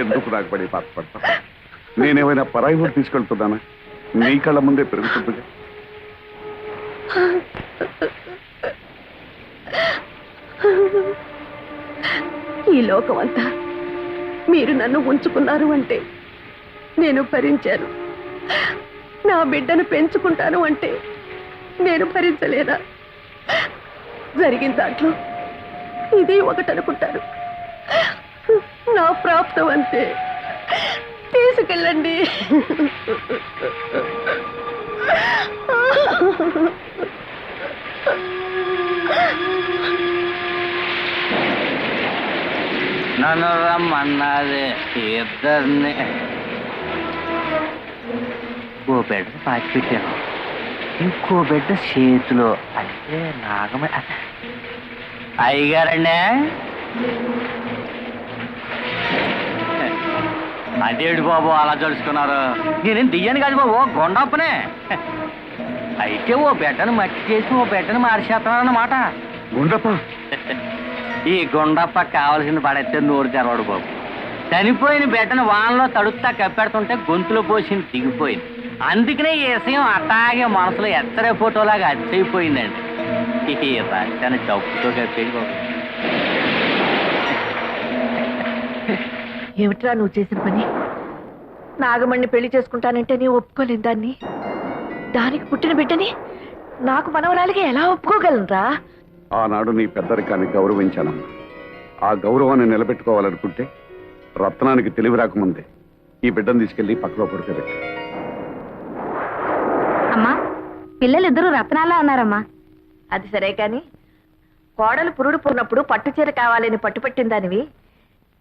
ఎందుకు నాగమణి బాధపడతా? నేనేమైనా పరాయి ఊరు తీసుకెళ్తున్నానా? నీ కళ్ళ ముందే పెరుగుతుందిగా. ఈ లోకమంతా మీరు నన్ను ఉంచుకున్నారు అంటే నేను భరించాను. నా బిడ్డను పెంచుకుంటాను అంటే నేను భరించలేదా? జరిగిన దాంట్లో ఇది ఒకటి అనుకుంటాను. నా ప్రాప్తం అంతే. తీసుకెళ్ళండి. నన్ను రమ్మన్నది ఇద్దరిని. ఓ బిడ్డ పాచి పెట్టాను, ఇంకో బిడ్డ చేతిలో. అంటే నాగమే. అయ్యగారండి, అదేడు బాబు అలా జరుచుకున్నారు? నేనేం దియ్యాను కాదు బాబు, గొండప్పనే. అయితే ఓ బిడ్డను మట్టి చేసి ఓ బిడ్డను మార్చేస్తున్నారన్నమాట. గుండప్ప, ఈ గుండప్ప కావలసిన పడైతే నోరు తెరవడు బాబు. చనిపోయిన బిడ్డను వానలో తడుపుతా కప్పెడుతుంటే గొంతులో పోసింది దిగిపోయింది. అందుకనే ఈ విషయం అట్టాగే మనసులో ఎత్తరే ఫోటోలాగా అచ్చయిపోయిందండి. ఈ రాశాను చప్పుతో కప్పేది బాబు. ఏమిట్రా నువ్వు చేసిన పని? నాగమణ్ణి పెళ్లి చేసుకుంటానంటే నీ ఒప్పుకోలేదు. దానికి పుట్టిన బిడ్డని నాకు మనవరాలిగా ఎలా ఒప్పుకోగలనురా? ఆనాడు నీ పెద్దరికాన్ని గౌరవించానమ్మా. ఆ గౌరవాన్ని నిలబెట్టుకోవాలనుకుంటే రత్నానికి తెలివి రాకముందే ఈ బిడ్డను తీసుకెళ్లి పక్కలో పడుకోబెట్టు. అమ్మా, పిల్లలిద్దరూ రత్నాలా ఉన్నారమ్మా. అది సరే కాని కోడలు పురుడు పోనప్పుడు పట్టుచీర కావాలని పట్టుపట్టిందానివి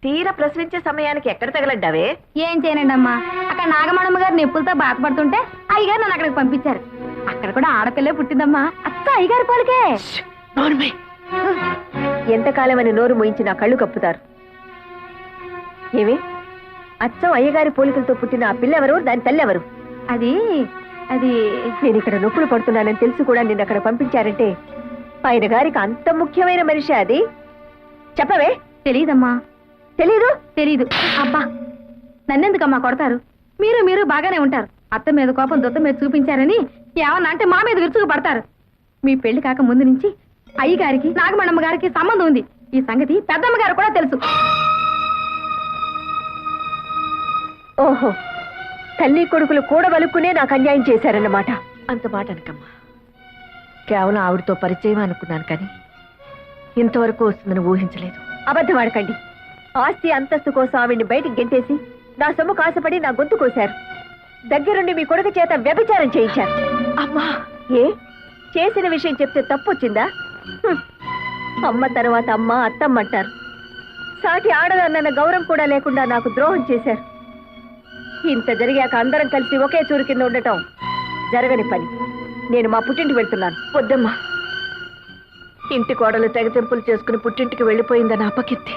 తీర ప్రశ్నించే సమయానికి ఎక్కడ తగలడ్డావే? ఏం చేయనండి అమ్మా, అక్కడ నాగమణమ్మ గారు నొప్పులతో బాధపడుతుంటే అయ్యగారు నన్ను అక్కడికి పంపించారు. అక్కడ కూడా ఆడపిల్లే పుట్టిందమ్మా. అత్త అయ్యగారి పోలికే. ఎంతకాలమని నోరు మోయించి నా కళ్ళు కప్పుతారు. ఏమి అచ్చం అయ్యగారి పోలికలతో పుట్టిన ఆ పిల్లెవరు? దాని తల్లెవరు? అది అది నేను ఇక్కడ నొప్పులు పడుతున్నానని తెలిసి కూడా నిన్ను అక్కడ పంపించారంటే ఆయన గారికి అంత ముఖ్యమైన మనిషి అది? చెప్పవే. తెలీదమ్మా. తెలీదు? తెలీదు. అబ్బా, నన్నెందుకమ్మా కొడతారు? మీరు బాగానే ఉంటారు. అత్త మీద కోపం దొత్త మీద చూపించారని ఏమన్నా అంటే మా మీద విరుచుకు పడతారు. మీ పెళ్లి కాక ముందు నుంచి అయ్యగారికి నాగమణమ్మ గారికి సంబంధం ఉంది. ఈ సంగతి పెద్దమ్మ గారు కూడా తెలుసు. ఓహో, తల్లి కొడుకులు కూడబలుక్కునే నాకు అన్యాయం చేశారన్నమాట. అంత మాట అనకమ్మా. కేవలం ఆవిడతో పరిచయం అనుకున్నాను కానీ ఇంతవరకు వస్తుందని ఊహించలేదు. అబద్ధం ఆడకండి. ఆస్తి అంతస్తు కోసం ఆవిడ్ని బయటికి గెంటేసి నా సొమ్ము కాసపడి నా గొంతు కోశారు. దగ్గరుండి మీ కొడుకు చేత వ్యభిచారం చేయించారు. అమ్మా, ఏ చేసిన విషయం చెప్తే తప్పు వచ్చిందా? అమ్మ తర్వాత అమ్మ అత్తమ్మ అంటారు. సాటి ఆడదన్న గౌరవం కూడా లేకుండా నాకు ద్రోహం చేశారు. ఇంత జరిగాక అందరం కలిసి ఒకే చూరు కింద ఉండటం జరగని పని. నేను మా పుట్టింటికి వెళ్తున్నాను. వద్దమ్మా, ఇంటి కోడలు తెగతెంపులు చేసుకుని పుట్టింటికి వెళ్ళిపోయిందని అపకీర్తి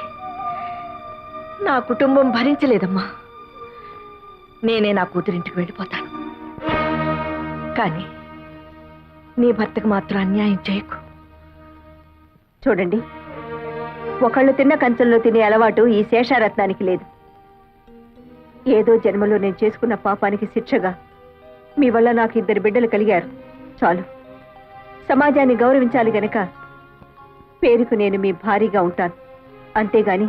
నా కుటుంబం భరించలేదమ్మా. నేనే నా కూతురింటికి వెళ్ళిపోతాను. కానీ నీ భర్తకు మాత్రం అన్యాయం చేయకు. చూడండి, ఒకళ్ళు తిన్న కంచంలో తినే అలవాటు ఈ శేషారత్నానికి లేదు. ఏదో జన్మలో నేను చేసుకున్న పాపానికి శిక్షగా మీ వల్ల నాకు 2 బిడ్డలు కలిగారు. చాలు. సమాజాన్ని గౌరవించాలి గనక పేరుకు నేను మీ భారీగా ఉంటాను. అంతేగాని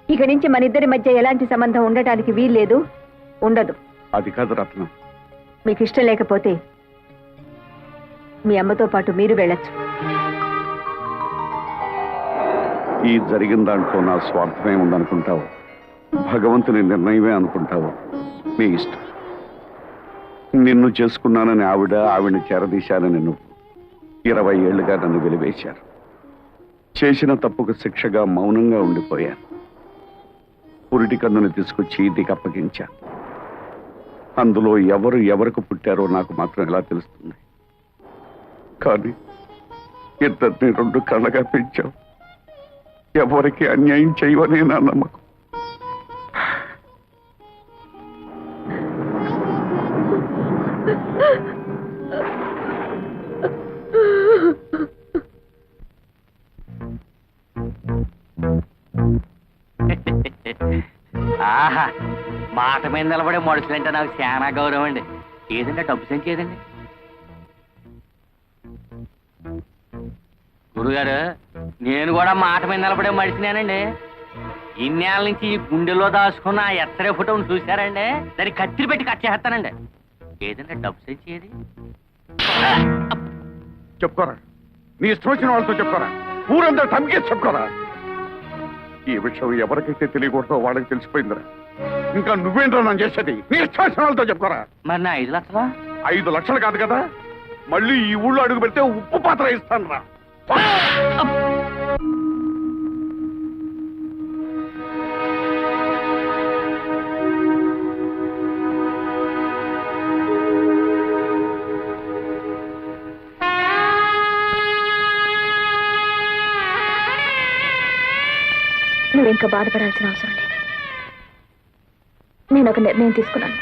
ఇక నుంచి మన ఇద్దరి మధ్య ఎలాంటి సంబంధం ఉండటానికి వీల్లేదు, ఉండదు. అది కాదు రత్నం. మీకు ఇష్టం లేకపోతే మీ అమ్మతో పాటు మీరు వెళ్ళొచ్చు. ఈ జరిగిన దాంట్లో నా స్వార్థమే ఉందనుకుంటావు, భగవంతుని నిర్ణయమే అనుకుంటావు, నీ ఇష్టం. నిన్ను చేసుకున్నానని ఆవిడ్ని చేరదీశానని నువ్వు 20 ఏళ్లుగా నన్ను వెలివేశారు. చేసిన తప్పుకు శిక్షగా మౌనంగా ఉండిపోయాను. పురిటి కన్నుని తీసుకొచ్చి ఇంటికి అప్పగించాను. అందులో ఎవరు ఎవరికి పుట్టారో నాకు మాత్రం ఎలా తెలుస్తుంది? కానీ ఇద్దరిని 2 కళ్ళగా పెంచావు. ఎవరికి అన్యాయం చేయవనే నా నమ్మకం. ఆహా, మాట మీద నిలబడే మనుషులంటే నాకు చాలా గౌరవం అండి. ఏదండి డబ్బు సంచి ఏదండి? గురుగారు, నేను కూడా మాట మీద నిలబడే మడిచినానండి. ఇన్నేళ్ళ నుంచి ఈ గుండెలో దాచుకున్న ఆ ఎత్తరే ఫోటోను చూశారండి, దాన్ని కత్తిరి పెట్టి కట్ చేస్తానండి. ఏదండి డబ్బు సంచి ఏది? చెప్పుకోరా, నీ ఇష్టం వచ్చిన వాళ్ళతో చెప్పుకోరా, ఊరంతా తమకేసి చెప్పుకోరా. ఈ విషయం ఎవరికైతే తెలియకూడదో వాళ్ళకి తెలిసిపోయిందిరా. ఇంకా నువ్వేంటో నన్ను చేసేది? నీ ఇష్టం వచ్చిన వాళ్ళతో చెప్పుకోరా. మరి నా 5 లక్షలా? 5 లక్షలు కాదు కదా, మళ్ళీ ఈ ఊళ్ళో అడుగు పెడితే ఉప్పు పాత్ర ఇస్తాను రా. నువ్వు ఇంకా బాధపడాల్సిన అవసరం లేదు. నేను ఒక నిర్ణయం తీసుకున్నాను.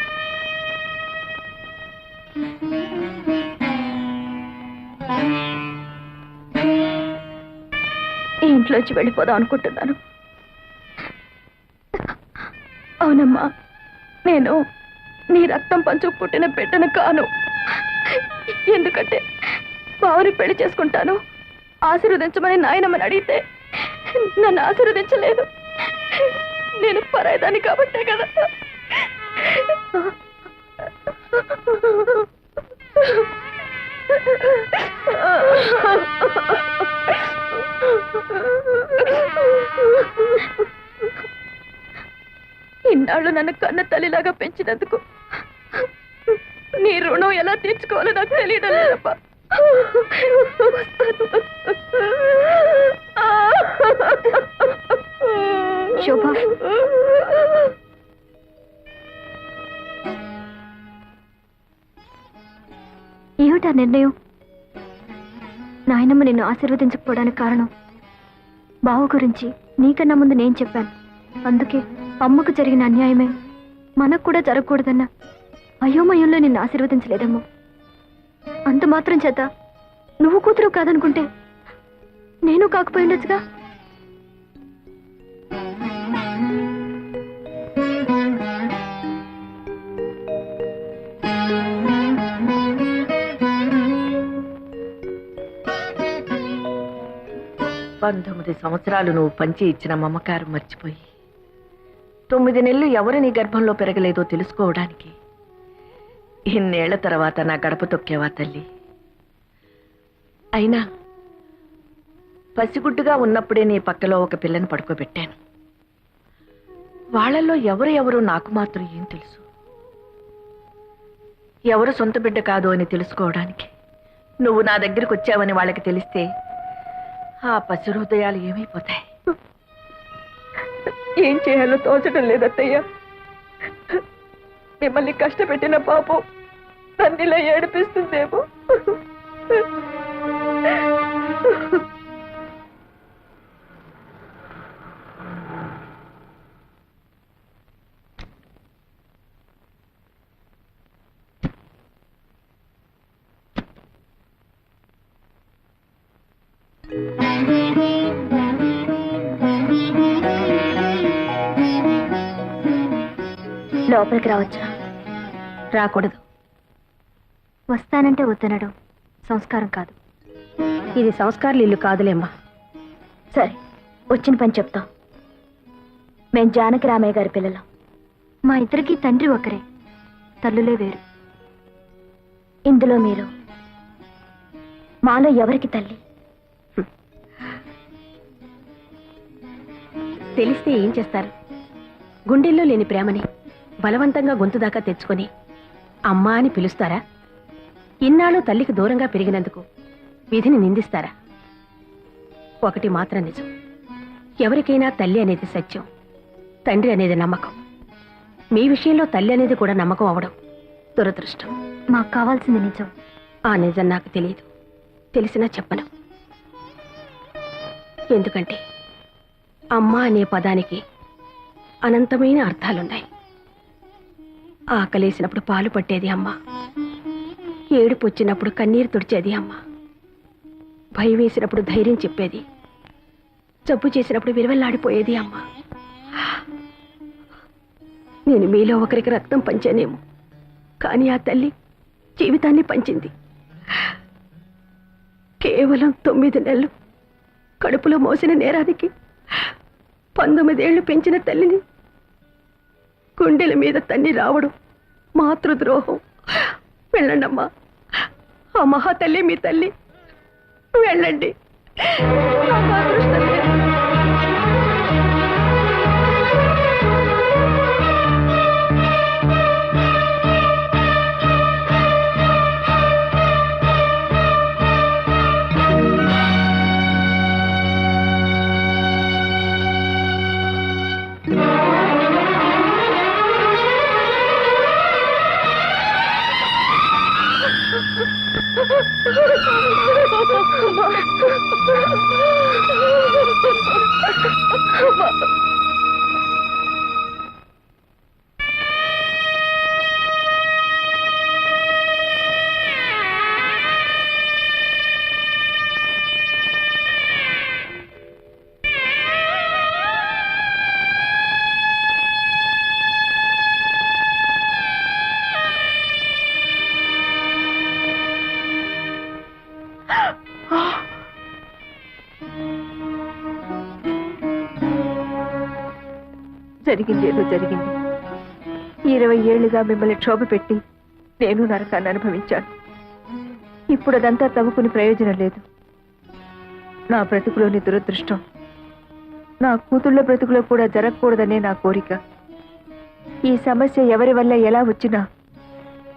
ఈ ఇంట్లోంచి వెళ్ళిపోదాం అనుకుంటున్నాను. అవునమ్మా, నేను నీ రక్తం పంచుకు పుట్టిన బిడ్డను కాను. ఎందుకంటే బావుని పెళ్లి చేసుకుంటాను ఆశీర్వదించమని నాయనమ్మని అడిగితే నన్ను ఆశీర్వదించలేదు. నేను పరాయిదాన్ని కాబట్టే కదా. ఇన్నాళ్ళు నన్ను కన్న తల్లిలాగా పెంచినందుకు నీ రుణం ఎలా తీర్చుకోవాలో నాకు తెలియడం లేదప్పా. శోభ, ఏమిటా నిర్ణయం? నాయనమ్మ నిన్ను ఆశీర్వదించకపోవడానికి కారణం బావ గురించి నీకన్నా ముందు నేను చెప్పాను. అందుకే అమ్మకు జరిగిన అన్యాయమే మనకు కూడా జరగకూడదన్న అయోమయంలో నిన్ను ఆశీర్వదించలేదమ్మో. అంత మాత్రం చేత నువ్వు కూతురు కాదనుకుంటే నేను కాకపోయిండొచ్చుగా. పంతొమ్మిది సంవత్సరాలు నువ్వు పంచి ఇచ్చిన మమకారం మర్చిపోయి 9 నెలలు ఎవరు నీ గర్భంలో పెరగలేదో తెలుసుకోవడానికి ఇన్నేళ్ల తర్వాత నా గడప తొక్కేవా తల్లి. అయినా పసిగుడ్డుగా ఉన్నప్పుడే నీ పక్కలో ఒక పిల్లని పడుకోబెట్టాను. వాళ్ళల్లో ఎవరు నాకు మాత్రం ఏం తెలుసు? ఎవరు సొంత బిడ్డ కాదు అని తెలుసుకోవడానికి నువ్వు నా దగ్గరికి వచ్చావని వాళ్ళకి తెలిస్తే ఆ పసి హృదయాలు ఏమైపోతాయి? ఏం చేయాలో తోచడం లేదత్తయ్య. మిమ్మల్ని కష్టపెట్టిన పాపం తన్నిలా ఏడిపిస్తుందేమో. లోపలికి రావచ్చా? రాకూడదు. వస్తానంటే వద్దనడం సంస్కారం కాదు. ఇది సంస్కారాలు ఇల్లు కాదులేమ్మా. సరే, వచ్చిన పని చెప్తాం. మేం జానకి రామయ్య గారి పిల్లలం. మా ఇద్దరికి తండ్రి ఒకరే, తల్లులే వేరు. ఇందులో మీరు మాలో ఎవరికి తల్లి? తెలిస్తే ఏం చేస్తారు? గుండెల్లో లేని ప్రేమని బలవంతంగా గొంతు దాకా తెచ్చుకొని అమ్మా అని పిలుస్తారా? ఇన్నాళ్ళు తల్లికి దూరంగా పెరిగినందుకు విధిని నిందిస్తారా? ఒకటి మాత్రం నిజం, ఎవరికైనా తల్లి అనేది సత్యం, తండ్రి అనేది నమ్మకం. మీ విషయంలో తల్లి అనేది కూడా నమ్మకం అవడం దురదృష్టం. మాకు కావాల్సింది నిజం. ఆ నిజం నాకు తెలియదు, తెలిసినా చెప్పను. ఎందుకంటే అమ్మ అనే పదానికి అనంతమైన అర్థాలున్నాయి. ఆకలేసినప్పుడు పాలు పట్టేది అమ్మ, ఏడుపు వచ్చినప్పుడు కన్నీరు తుడిచేది అమ్మ, భయం వేసినప్పుడు ధైర్యం చెప్పేది, జబ్బు చేసినప్పుడు విలువెల్లాడిపోయేది అమ్మ. నేను మీలో ఒకరికి రక్తం పంచానేమో, కానీ ఆ తల్లి జీవితాన్ని పంచింది. కేవలం 9 నెలలు కడుపులో మోసిన నేరానికి 19 ఏళ్లు పెంచిన తల్లిని గుండెల మీద తన్ని రావడం మాతృద్రోహం. వెళ్ళండమ్మా, ఆ మహాతల్లి మీ తల్లి. వెళ్ళండి. నాకు అదృష్టం లేదు. జరిగింది ఏదో జరిగింది. 20 ఏళ్లుగా మిమ్మల్ని క్షోభ పెట్టి నేను నరకాన్ని అనుభవించాను. ఇప్పుడు అదంతా తవ్వుకుని ప్రయోజనం లేదు. నా బ్రతుకులోని దురదృష్టం నా కూతుళ్ళ బ్రతుకులో కూడా జరగకూడదనే నా కోరిక. ఈ సమస్య ఎవరి వల్ల ఎలా వచ్చినా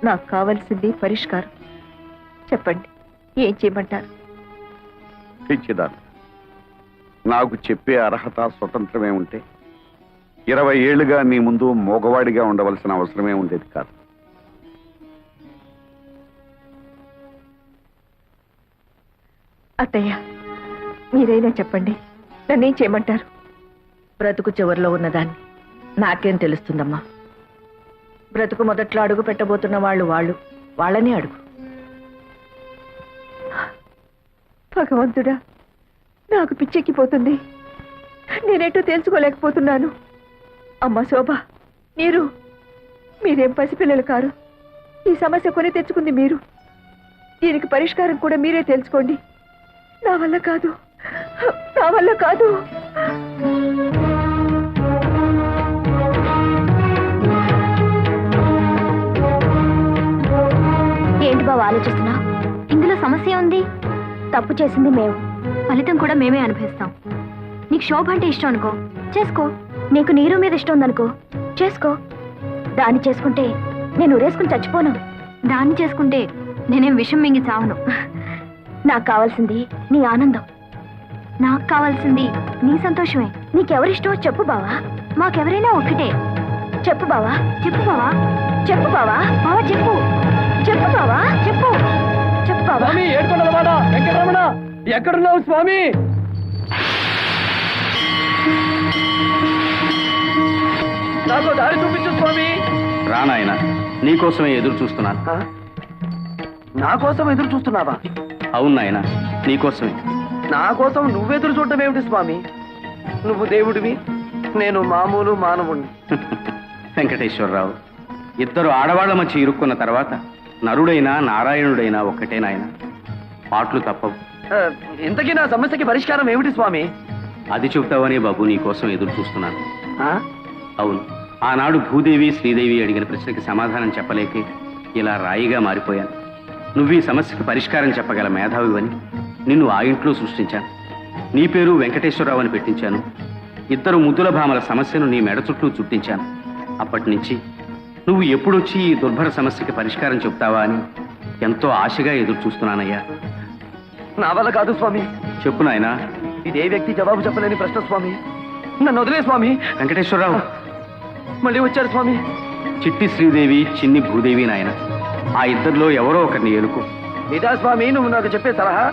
నాకు కావలసింది పరిష్కారం. చెప్పండి, ఏం చేయమంటారు? పిచ్చిదాన్ని, నాకు చెప్పే అర్హత స్వతంత్రమే ఉంటే 20 ఏళ్లుగా నీ ముందు మోగవాడిగా ఉండవలసిన అవసరమే ఉండేది కాదు. అత్తయ్య, మీరైనా చెప్పండి, నన్నేం చేయమంటారు? బ్రతుకు చివరిలో ఉన్నదాన్ని నాకేం తెలుస్తుందమ్మా? బ్రతుకు మొదట్లో అడుగు పెట్టబోతున్న వాళ్ళని అడుగు. భగవంతుడా, నాకు పిచ్చెక్కిపోతుంది. నేనేటో తెలుసుకోలేకపోతున్నాను. అమ్మ శోభ, మీరేం పసిపిల్లలు కారు. ఈ సమస్య కొని తెచ్చుకుంది మీరు. దీనికి పరిష్కారం కూడా మీరే తెలుసుకోండి. నా వల్ల కాదు. ఏంటి బావ ఆలోచిస్తున్నా? ఇందులో సమస్య ఉంది. తప్పు చేసింది మేము, ఫలితం కూడా మేమే అనుభవిస్తాం. నీకు శోభ అంటే ఇష్టం అనుకో, చేసుకో. నీకు నీరు మీద ఇష్టం ఉందనుకో, చేసుకో. దాన్ని చేసుకుంటే నేను ఉరేసుకుని చచ్చిపోను. దాన్ని చేసుకుంటే నేనేం విషం మింగి చావను. నాకు కావాల్సింది నీ ఆనందం. నాకు కావాల్సింది నీ సంతోషమే. నీకెవరిష్టమో చెప్పు బావా. మాకెవరైనా ఒక్కటే. చెప్పు బావా, చెప్పు బావా, చెప్పు బావా. బావా చెప్పు, చెప్పు బావా, చెప్పు, చెప్పు బావా. ఎక్కడున్నావు స్వామి? నాకు దారి చూపించు స్వామి. రానాయన, నీకోసమే ఎదురు చూస్తున్నాను. నా కోసం ఎదురు చూస్తున్నావా? అవును నాయన, నీకోసమే. నా కోసం నువ్వెదురు చూడటం ఏమిటి స్వామి? నువ్వు దేవుడివి, నేను మామూలు మానవుణ్ణి. వెంకటేశ్వరరావు, ఇద్దరు ఆడవాళ్ల మధ్య ఇరుక్కున్న తర్వాత నరుడైనా నారాయణుడైనా ఒక్కటే నాయన. పాటలు తప్పవు. ఇంతకీ నా సమస్యకి పరిష్కారం ఏమిటి స్వామి? అది చెబుతావనే బాబు నీకోసం ఎదురు చూస్తున్నాను. అవును, ఆనాడు భూదేవి శ్రీదేవి అడిగిన ప్రశ్నకి సమాధానం చెప్పలేకే ఇలా రాయిగా మారిపోయాను. నువ్వు ఈ సమస్యకి పరిష్కారం చెప్పగల మేధావివని నిన్ను ఆ ఇంట్లో సృష్టించాను. నీ పేరు వెంకటేశ్వరరావు అని పెట్టించాను. ఇద్దరు ముద్దుల భామల సమస్యను నీ మెడ చుట్టూ చుట్టించాను. అప్పటి నుంచి నువ్వు ఎప్పుడొచ్చి ఈ దుర్భర సమస్యకి పరిష్కారం చెప్తావా అని ఎంతో ఆశగా ఎదురు చూస్తున్నానయ్యా. నా వల్ల కాదు స్వామి. చెప్పు నాయనా. ఇదే వ్యక్తి జవాబు చెప్పలేని ప్రశ్న స్వామి. నన్ను వదిలే స్వామి. వెంకటేశ్వరరావు మళ్ళీ వచ్చారు స్వామి. చిట్టి శ్రీదేవి, చిన్ని భూదేవి నాయన. ఆ ఇద్దరిలో ఎవరో ఒకరిని ఎలుకు. ఇదా స్వామి నువ్వు నాకు చెప్పే సలహా?